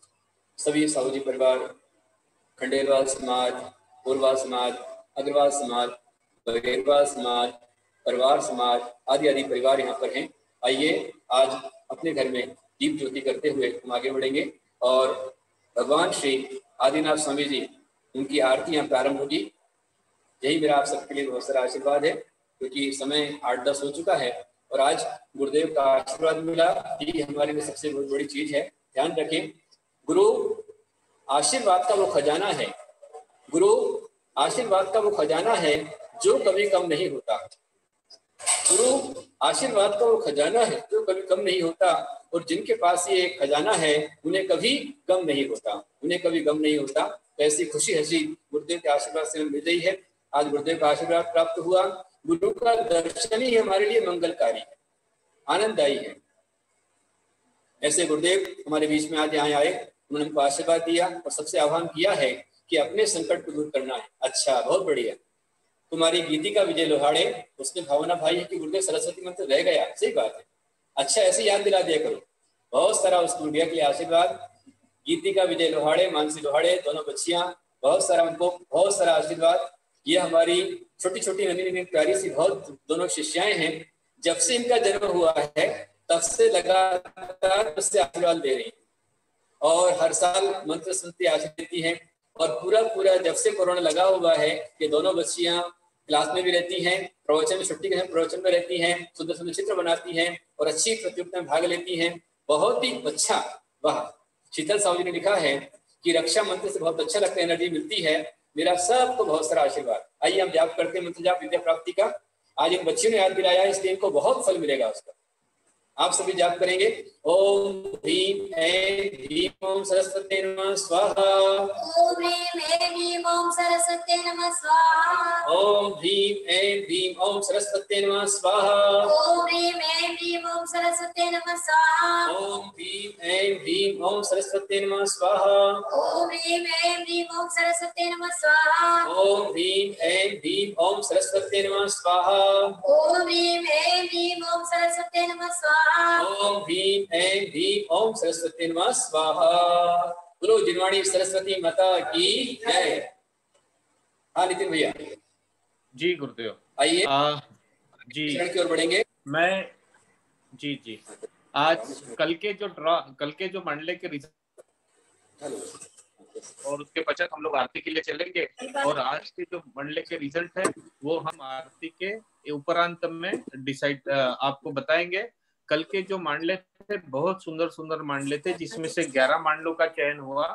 सभी साहू जी परिवार, खंडेलवाल समाज, पूर्वाल समाज, अग्रवाल समाज, बघेलवाल समाज, परिवार समाज आदि आदि परिवार यहाँ पर हैं। आइए आज अपने घर में दीप ज्योति करते हुए हम आगे बढ़ेंगे और भगवान श्री आदिनाथ स्वामी जी उनकी आरती यहाँ प्रारंभ होगी। यही मेरा आप सबके लिए बहुत सारा आशीर्वाद है, क्योंकि समय 8-10 हो चुका है और आज गुरुदेव का आशीर्वाद मिला, ये हमारे लिए सबसे बहुत बड़ी चीज है। ध्यान रखें, गुरु आशीर्वाद का वो खजाना है। गुरु आशीर्वाद का वो खजाना है जो कभी कम नहीं होता। गुरु आशीर्वाद का वो खजाना है जो कभी कम नहीं होता, और जिनके पास ये खजाना है उन्हें कभी गम नहीं होता, उन्हें कभी गम नहीं होता। ऐसी खुशी हंसी गुरुदेव के आशीर्वाद से मिल रही है। आज गुरुदेव का आशीर्वाद प्राप्त हुआ। गुरु का दर्शन ही हमारे लिए मंगलकारी है, आनंददायी है। ऐसे गुरुदेव हमारे बीच में आज यहाँ आए, उन्होंने हमको आशीर्वाद दिया और सबसे आह्वान किया है कि अपने संकट को दूर करना है। अच्छा, बहुत बढ़िया। तुम्हारी गीतिका विजय लोहाड़े, उसमें भावना भाई है कि गुरुदेव सरस्वती मंत्र रह गया। सही बात है। अच्छा, ऐसे याद दिला दिया करो। बहुत सारा उस गुड़िया के लिए आशीर्वाद। गीतिका विजय लोहाड़े, मानसी लोहाड़े, दोनों बच्चियां, बहुत सारा उनको बहुत सारा आशीर्वाद। ये हमारी छोटी छोटी नन्ही नन्ही प्यारी सी बहुत दोनों शिष्याएं हैं। जब से इनका जन्म हुआ है तब से लगातार उससे आशीर्वाद ले रही हैं और हर साल मंत्र सुनती आशीर्वाद देती हैं। और पूरा जब से कोरोना लगा हुआ है ये दोनों बच्चियां क्लास में भी रहती हैं, प्रवचन में, छुट्टी के प्रवचन में रहती हैं, सुंदर सुंदर चित्र बनाती हैं और अच्छी प्रतियोगिता में भाग लेती हैं। बहुत ही अच्छा। वाह। शीतल साहू जी ने लिखा है कि रक्षा मंत्र से बहुत अच्छा लगता है, एनर्जी मिलती है। मेरा सबको बहुत सारा आशीर्वाद। आइए हम जाप करते हैं मंत्र जाप विद्या प्राप्ति का। आज इन बच्चियों ने याद दिलाया, इसलिए इनको बहुत फल मिलेगा उसका। आप सभी जाप करेंगे। ओम भीम ऐं भीम ओम सरस्वती नमः स्वाहा। ओम भीम ऐं भीम ओम सरस्वती नमः स्वाहा। ओम भीम ऐं भीम ओम सरस्वती नमः स्वाहा। ओम भीम ऐं भीम ओम सरस्वती नमः स्वाहा। ओम भीम ऐं भीम ओम सरस्वती नमः स्वाहा। ओम भीम ऐं भीम ओम सरस्वती नमः स्वाहा। ओम भीम ऐं भीम ओम सरस्वती नमः स्वाहा। ओम भीम ऐं भीम ओम सरस्वती नमः स्वाहा। ओम भीम ऐं भीम ओम सरस्वती नमः स्वाहा। बोलो जिनवाणी सरस्वती माता की जय। हाँ नितिन भैया। जी गुरुदेव। आइए जी शरण की ओर बढ़ेंगे। मैं जी आज कल के जो मंडले के रिजल्ट और उसके पश्चात हम लोग आरती के लिए चलेंगे, और आज के जो मंडले के रिजल्ट है वो हम आरती के उपरांत में डिसाइड आपको बताएंगे। कल के जो मांडले थे बहुत सुंदर सुंदर मांडले थे, जिसमें से 11 मांडलों का चयन हुआ।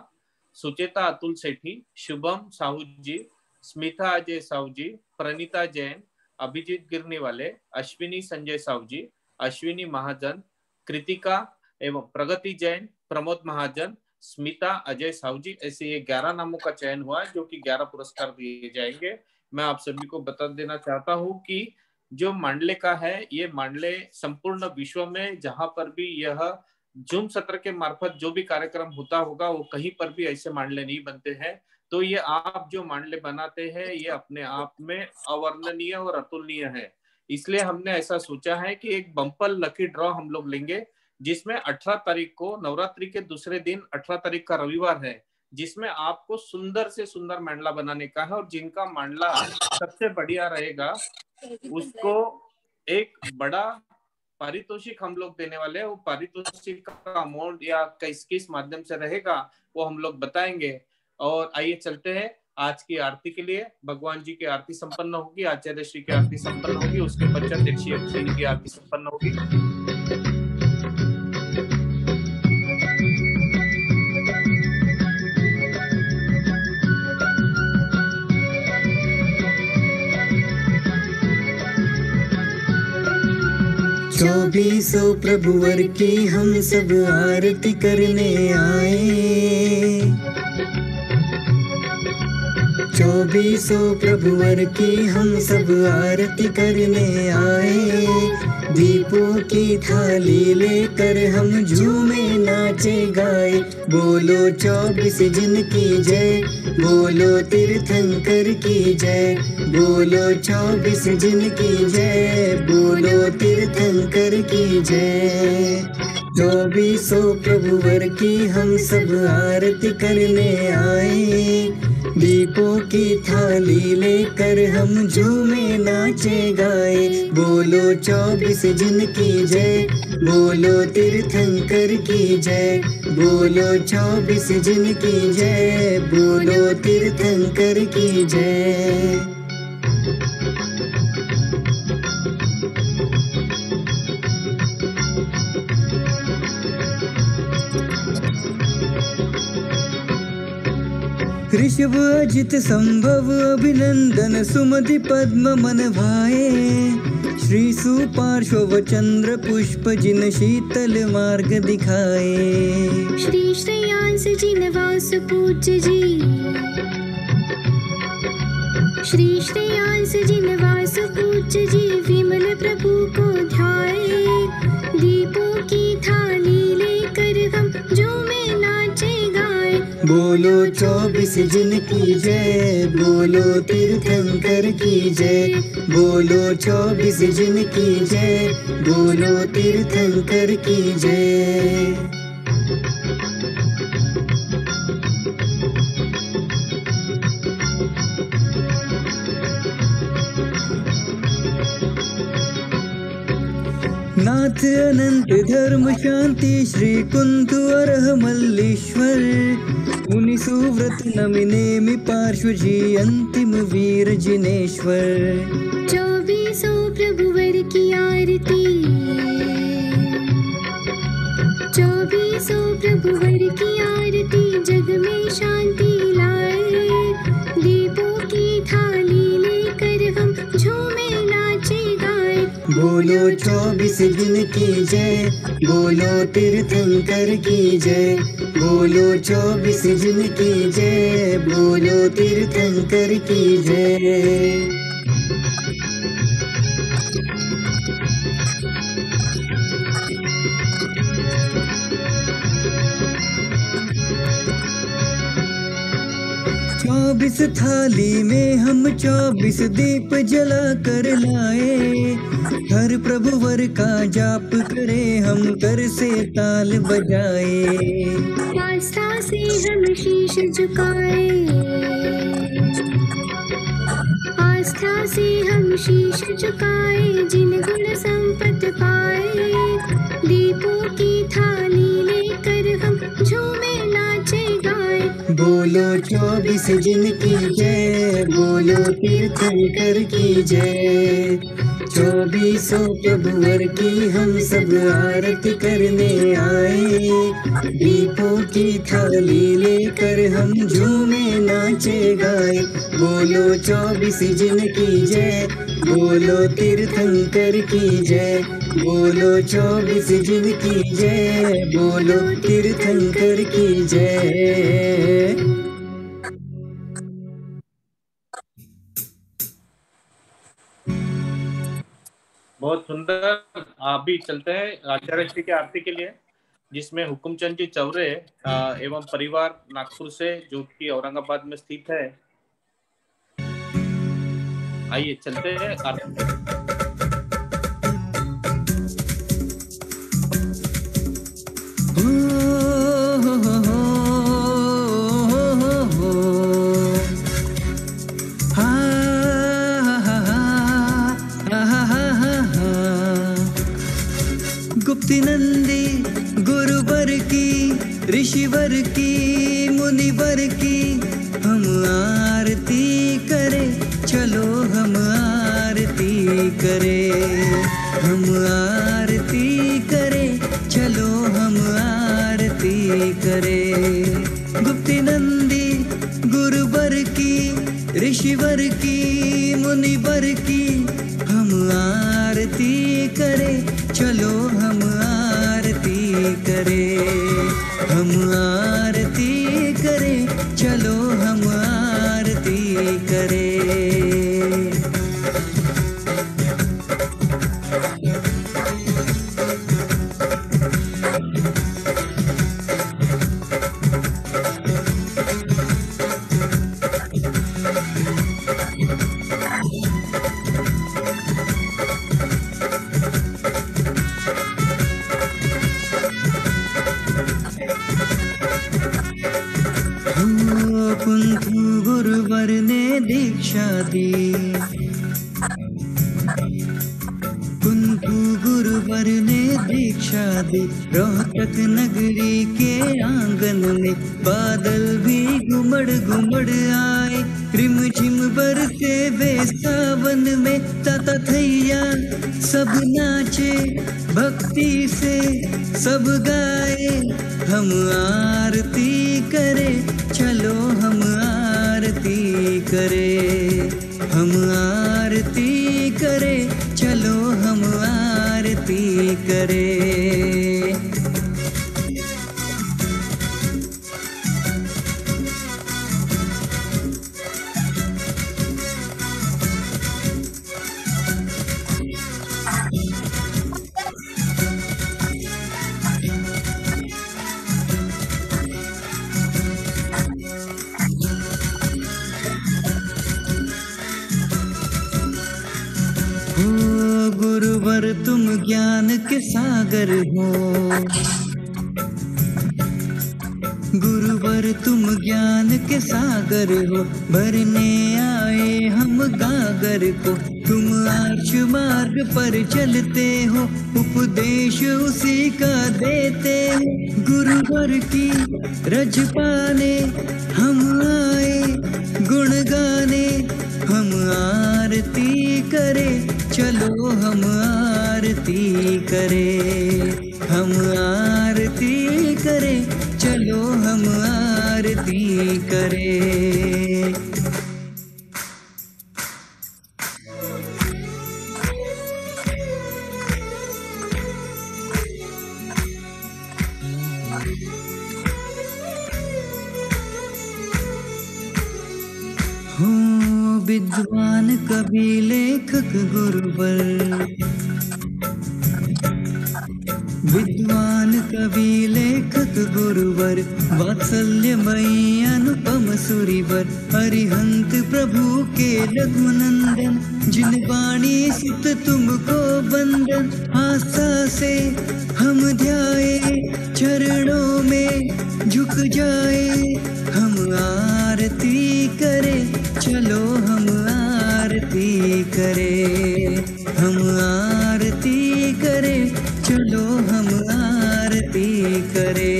सुचेता अतुल सेठी, शुभम साहू जी, स्मिता अजय साहू जी, प्रणीता जैन, अभिजीत गिरने वाले, अश्विनी संजय साहू जी, अश्विनी महाजन, कृतिका एवं प्रगति जैन, प्रमोद महाजन, स्मिता अजय साहू जी, ऐसे ये 11 नामों का चयन हुआ है, जो कि 11 पुरस्कार दिए जाएंगे। मैं आप सभी को बता देना चाहता हूँ कि जो मांडले का है, ये मांडले संपूर्ण विश्व में जहां पर भी यह जूम सत्र के मार्फत जो भी कार्यक्रम होता होगा, वो कहीं पर भी ऐसे मांडले नहीं बनते हैं। तो ये आप जो मांडले बनाते हैं ये अपने आप में अवर्णनीय और अतुलनीय है। इसलिए हमने ऐसा सोचा है कि एक बम्पर लकी ड्रॉ हम लोग लेंगे, जिसमें 18 तारीख को नवरात्रि के दूसरे दिन 18 तारीख का रविवार है, जिसमें आपको सुंदर से सुंदर मांडला बनाने का है। और जिनका मांडला सबसे बढ़िया रहेगा उसको एक बड़ा पारितोषिक हम लोग देने वाले हैं। वो पारितोषिक का अमाउंट या किस माध्यम से रहेगा वो हम लोग बताएंगे। और आइए चलते हैं आज की आरती के लिए। भगवान जी की आरती संपन्न होगी, आचार्य श्री की आरती संपन्न होगी, उसके पश्चात श्री की आरती संपन्न होगी। 2400 प्रभुवर की हम सब आरती करने आए। 2400 प्रभुवर की हम सब आरती करने आए। दीपों की थाली लेकर हम झूमे नाचे गाए। बोलो 24 जिन की जय, बोलो तीर्थंकर की जय। बोलो 24 जिन की जय, बोलो तीर्थंकर की जय। 2400 प्रभुवर की हम सब आरती करने आए। दीपों की थाली लेकर हम झूमे नाचे गाए। बोलो 24 जिन की जय, बोलो तीर्थंकर की जय। बोलो 24 जिन की जय, बोलो तीर्थंकर की जय। ऋषभ अजित संभव अभिनंदन सुमति पद्म मन भाए। श्री सुपार्श्व चंद्र पुष्प जिन शीतल मार्ग दिखाए। श्री श्रेयांस जिन वास पूज्य जी, श्री श्रेयांस जिन वास पूज्य जी विमल प्रभु को ध्याए। दीपों की थाली लेकर हम झूमे नाचे गाए। बोलो 24 जिन की जय, बोलो तीर्थंकर की जय। बोलो 24 जिन की जय, बोलो तीर्थंकर की जय। नाथ अनंत धर्म शांति श्री कुंत अरह मल्लेश्वर। मुनि सुव्रत नमिनेमि पार्श्व जी अंतिम वीर जिनेश्वर। 2400 प्रभुवर की आरती, 2400 प्रभुवर की आरती जग में शांति लाए। दीपों की थाली लेकर हम झूमे नाचे गाए। बोलो 24 जिन की जय, बोलो तीर्थंकर की जय। बोलो 24 जिन की जय, बोलो तीर्थंकर की जय। चौबीस थाली में हम 24 दीप जला कर लाए। हर प्रभुवर का जाप करे हम कर से ताल बजाए। आस्था से हम शीश झुकाए, आस्था से हम शीश झुकाए जिन गुण संपत पाए। दीपों की थाली लेकर हम झूमे नाचे गाए। बोलो 24 जिन की जय, बोलो तीर्थंकर की जय। 2400 प्रभुवर की हम सब आरती करने आए। दीपों की थाली लेकर हम झूमे नाचे गाए। बोलो 24 जिन की जय, बोलो तीर्थंकर की जय। बोलो 24 जिन की जय, बोलो तीर्थंकर की जय। बहुत सुंदर। अभी चलते हैं आचार्य श्री की आरती के लिए, जिसमें हुकुमचंद जी चौरे एवं परिवार नागपुर से, जो कि औरंगाबाद में स्थित है। आइए चलते हैं आरती। गुप्तिनंदी गुरुवर की, ऋषिवर की, मुनिवर की हम आरती करें। चलो हम आरती करें, हम आरती करें। चलो हम आरती करें। गुप्तिनंदी गुरुवर की, ऋषिवर की, मुनिवर की हम आरती करे, चलो हम आरती करें, हम आरती करें, चलो हम आरती करें। कुंथु गुरुवर ने दीक्षा दी, कुंथु गुरुवर ने दीक्षा दी, रोहतक नगरी के आंगन में बादल भी घुमड़ घुमड़ आए, रिमझिम बरसे वे सावन में, ताता थैया सब नाचे, भक्ति से सब गाए, हम आरती करे, चलो हम आरती करे, हम आरती करे, चलो हम आरती करे। गुरुवर तुम ज्ञान के सागर हो, गुरुवर तुम ज्ञान के सागर हो, भरने आए हम गागर को, तुम आर्ष मार्ग पर चलते हो, उपदेश उसी का देते हो, गुरुवर की रज पाने हम आए, गुण गाने हम आरती करे, चलो हम आरती करे, हम आरती करे, चलो हम आरती करे। विद्वान कवि लेखक गुरुवर, विद्वान कवि लेखक गुरुवर, वात्सल्यमयी अनुपम सुरिवर, अरिहंत प्रभु के रघुनंदन, जिन वाणी सुत तुमको बंदन, आस्था से हम ध्याए, चरणों में झुक जाए, हम आरती करे, चलो हम आरती करे, हम आरती करे, चलो हम आरती करे।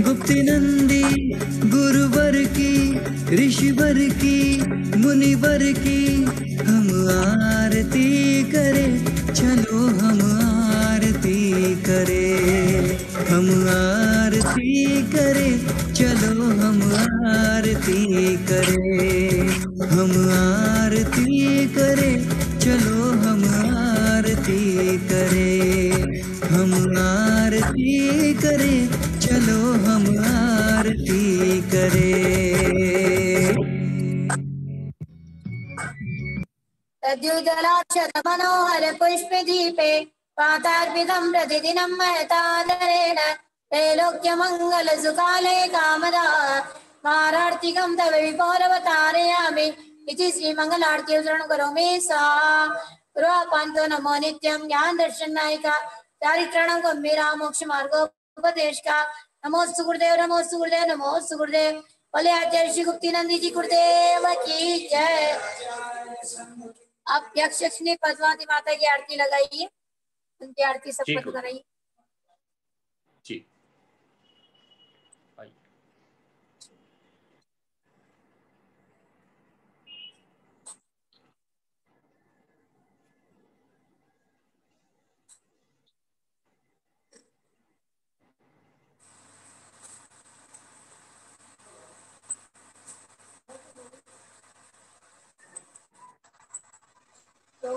गुप्त नंदी गुरुवर की, ऋषिवर की, मुनिवर की, हम आरती करे, चलो हम आरती करे, हम आरती करे, चलो हम आरती करे, हम आरती करे, चलो हम आरती करे, हम आरती करे, चलो हम आरती करे। तद्युजलाक्षर मनोहर पुष्पदीपे पातार्पितं प्रतिदिनं महतादरेण, त्रैलोक्यमङ्गल सुकाले कामदा, मारार्तिकं तव विभोरवतारयामि, इति श्रीमंगलारती उच्चारण करोमि। सा कृपान्तो नमो नित्यं ज्ञान दर्शन नायिका, चारित्रणं गंभीरा मोक्ष मार्गोपदेश का, नमोस्तु गुरुदेव, नमोस्तु गुरुदेव, नमोस्तु गुरुदेव। बोले आचार्य श्री गुप्ती नंदी जी गुरुदेव की जय। आप यक्ष ने पद्मावती माता की आरती लगाइए, उनकी आरती सबको कराइए। जी तो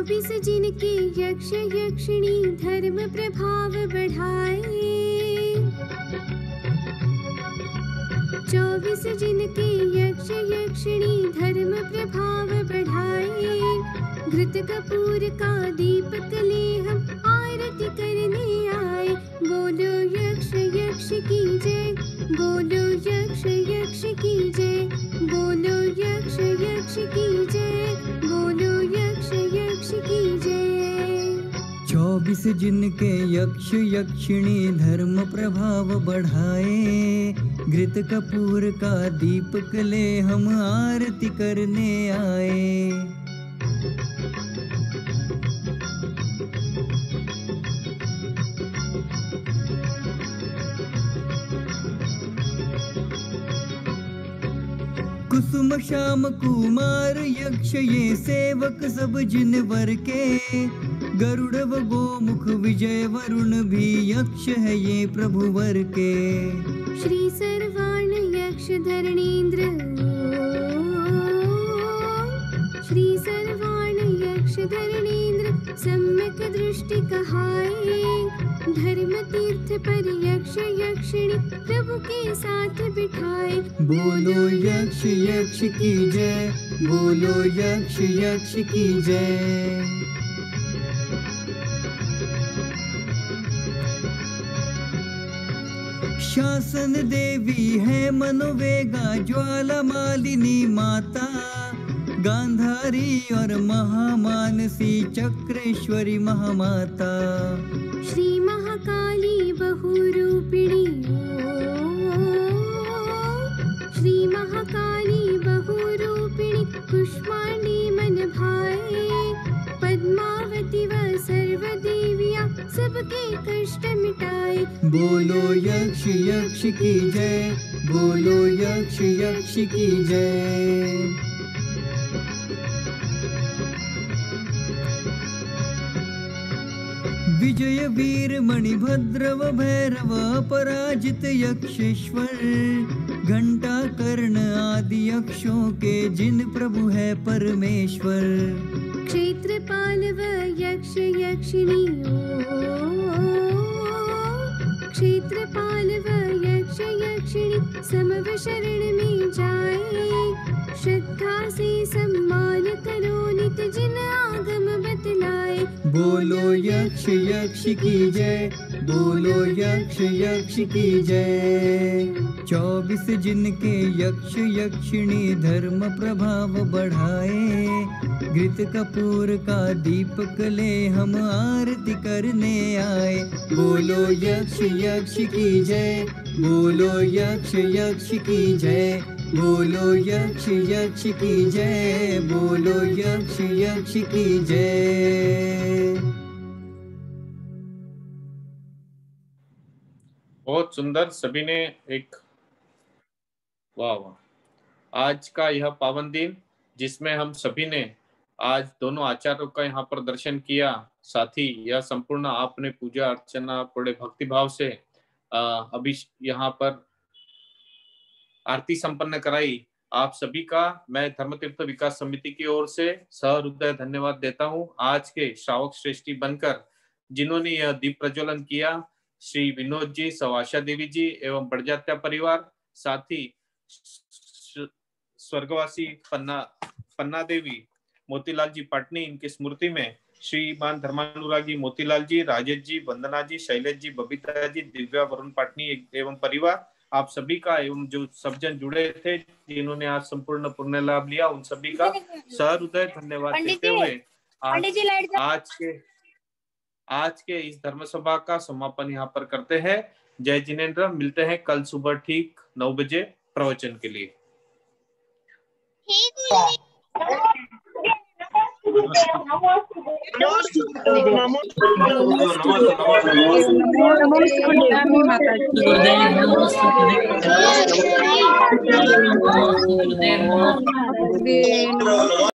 24 जिनके यक्ष यक्षिणी धर्म प्रभाव बढ़ाए। 24 जिनके यक्ष यक्षिणी धर्म प्रभाव बढ़ाए। घृत कपूर का दीपक ले हम आरती करने आए। बोलो यक्ष यक्ष की जय, बोलो यक्ष यक्ष की जय, बोलो यक्ष यक्ष की जय, बोलो यक्ष यक्ष की जय। 24 जिनके यक्ष यक्षिणी धर्म प्रभाव बढ़ाए। घृत कपूर का दीपक ले हम आरती करने आए। कुसुम श्याम कुमार यक्ष ये सेवक सब जिनवर के। गरुड़ व गोमुख विजय वरुण भी यक्ष है ये प्रभुवर के। श्री सर्वाण यक्ष धरणेन्द्र, श्री सर्वाण यक्ष धरणेन्द्र सम्यक दृष्टि कहाए। धर्म तीर्थ पर यक्ष यक्षिणी प्रभु के साथ बिठाए। बोलो यक्ष यक्ष की जय, बोलो यक्ष यक्ष की जय। शासन देवी है मनोवेगा ज्वाला मालिनी माता। गांधारी और महामानसी चक्रेश्वरी महामाता। श्री महाकाली बहुरूपिणी, श्री महाकाली बहुरूपिणी कुष्मांडी मन भाए। पद्मावती व सर्वदेवियाँ सबके कष्ट मिटाए। बोलो यक्ष यक्ष की जय, बोलो यक्ष यक्ष की जय। विजय वीर मणिभद्र व भैरव पराजित यक्षेश्वर। घंटा कर्ण आदि यक्षों के जिन प्रभु है परमेश्वर। क्षेत्रपाल व यक्ष यक्षिणी, क्षेत्रपाल व यक्ष यक्षिणी समव शरण में जाए। श्रद्धा से सम्मान करो नित जिन आगम बतलाए। बोलो यक्ष यक्ष की जय, बोलो यक्ष यक्ष की जय। 24 जिनके यक्ष यक्षिणी धर्म प्रभाव बढ़ाए। घृत कपूर का दीपक ले हम आरती करने आए। बोलो यक्ष यक्ष की जय, बोलो यक्ष यक्ष की जय, बोलो यक्ष यक्ष की जय, बोलो यक्ष यक्ष की जय। बहुत सुंदर, सभी ने एक वाह वाह। आज का यह पावन दिन जिसमें हम सभी ने आज दोनों आचार्यों का यहाँ पर दर्शन किया, साथ ही यह संपूर्ण आपने पूजा अर्चना बड़े भक्ति भाव से अभी यहाँ पर आरती संपन्न कराई। आप सभी का मैं धर्मतीर्थ विकास समिति की ओर से सहृदय धन्यवाद देता हूँ। आज के श्रावक श्रेष्ठी बनकर जिन्होंने यह दीप प्रज्वलन किया, श्री विनोद जी, सौ आशा देवी जी एवं बड़जात्या परिवार, साथ ही स्वर्गवासी पन्ना देवी मोतीलाल जी पाटनी, इनकी स्मृति में श्रीमान धर्मानुरागी मोतीलाल जी, राजेश जी, वंदना जी, शैलेश जी, बबीता जी, दिव्या वरुण पाटनी एवं परिवार, आप सभी का एवं जो सब जन जुड़े थे जिन्होंने आज संपूर्ण पुण्य लाभ लिया, उन सभी का सहृदय धन्यवाद देते हुए आज के इस धर्म सभा का समापन यहाँ पर करते हैं। जय जिनेन्द्र। मिलते हैं कल सुबह ठीक 9 बजे प्रवचन के लिए। नमस्ते।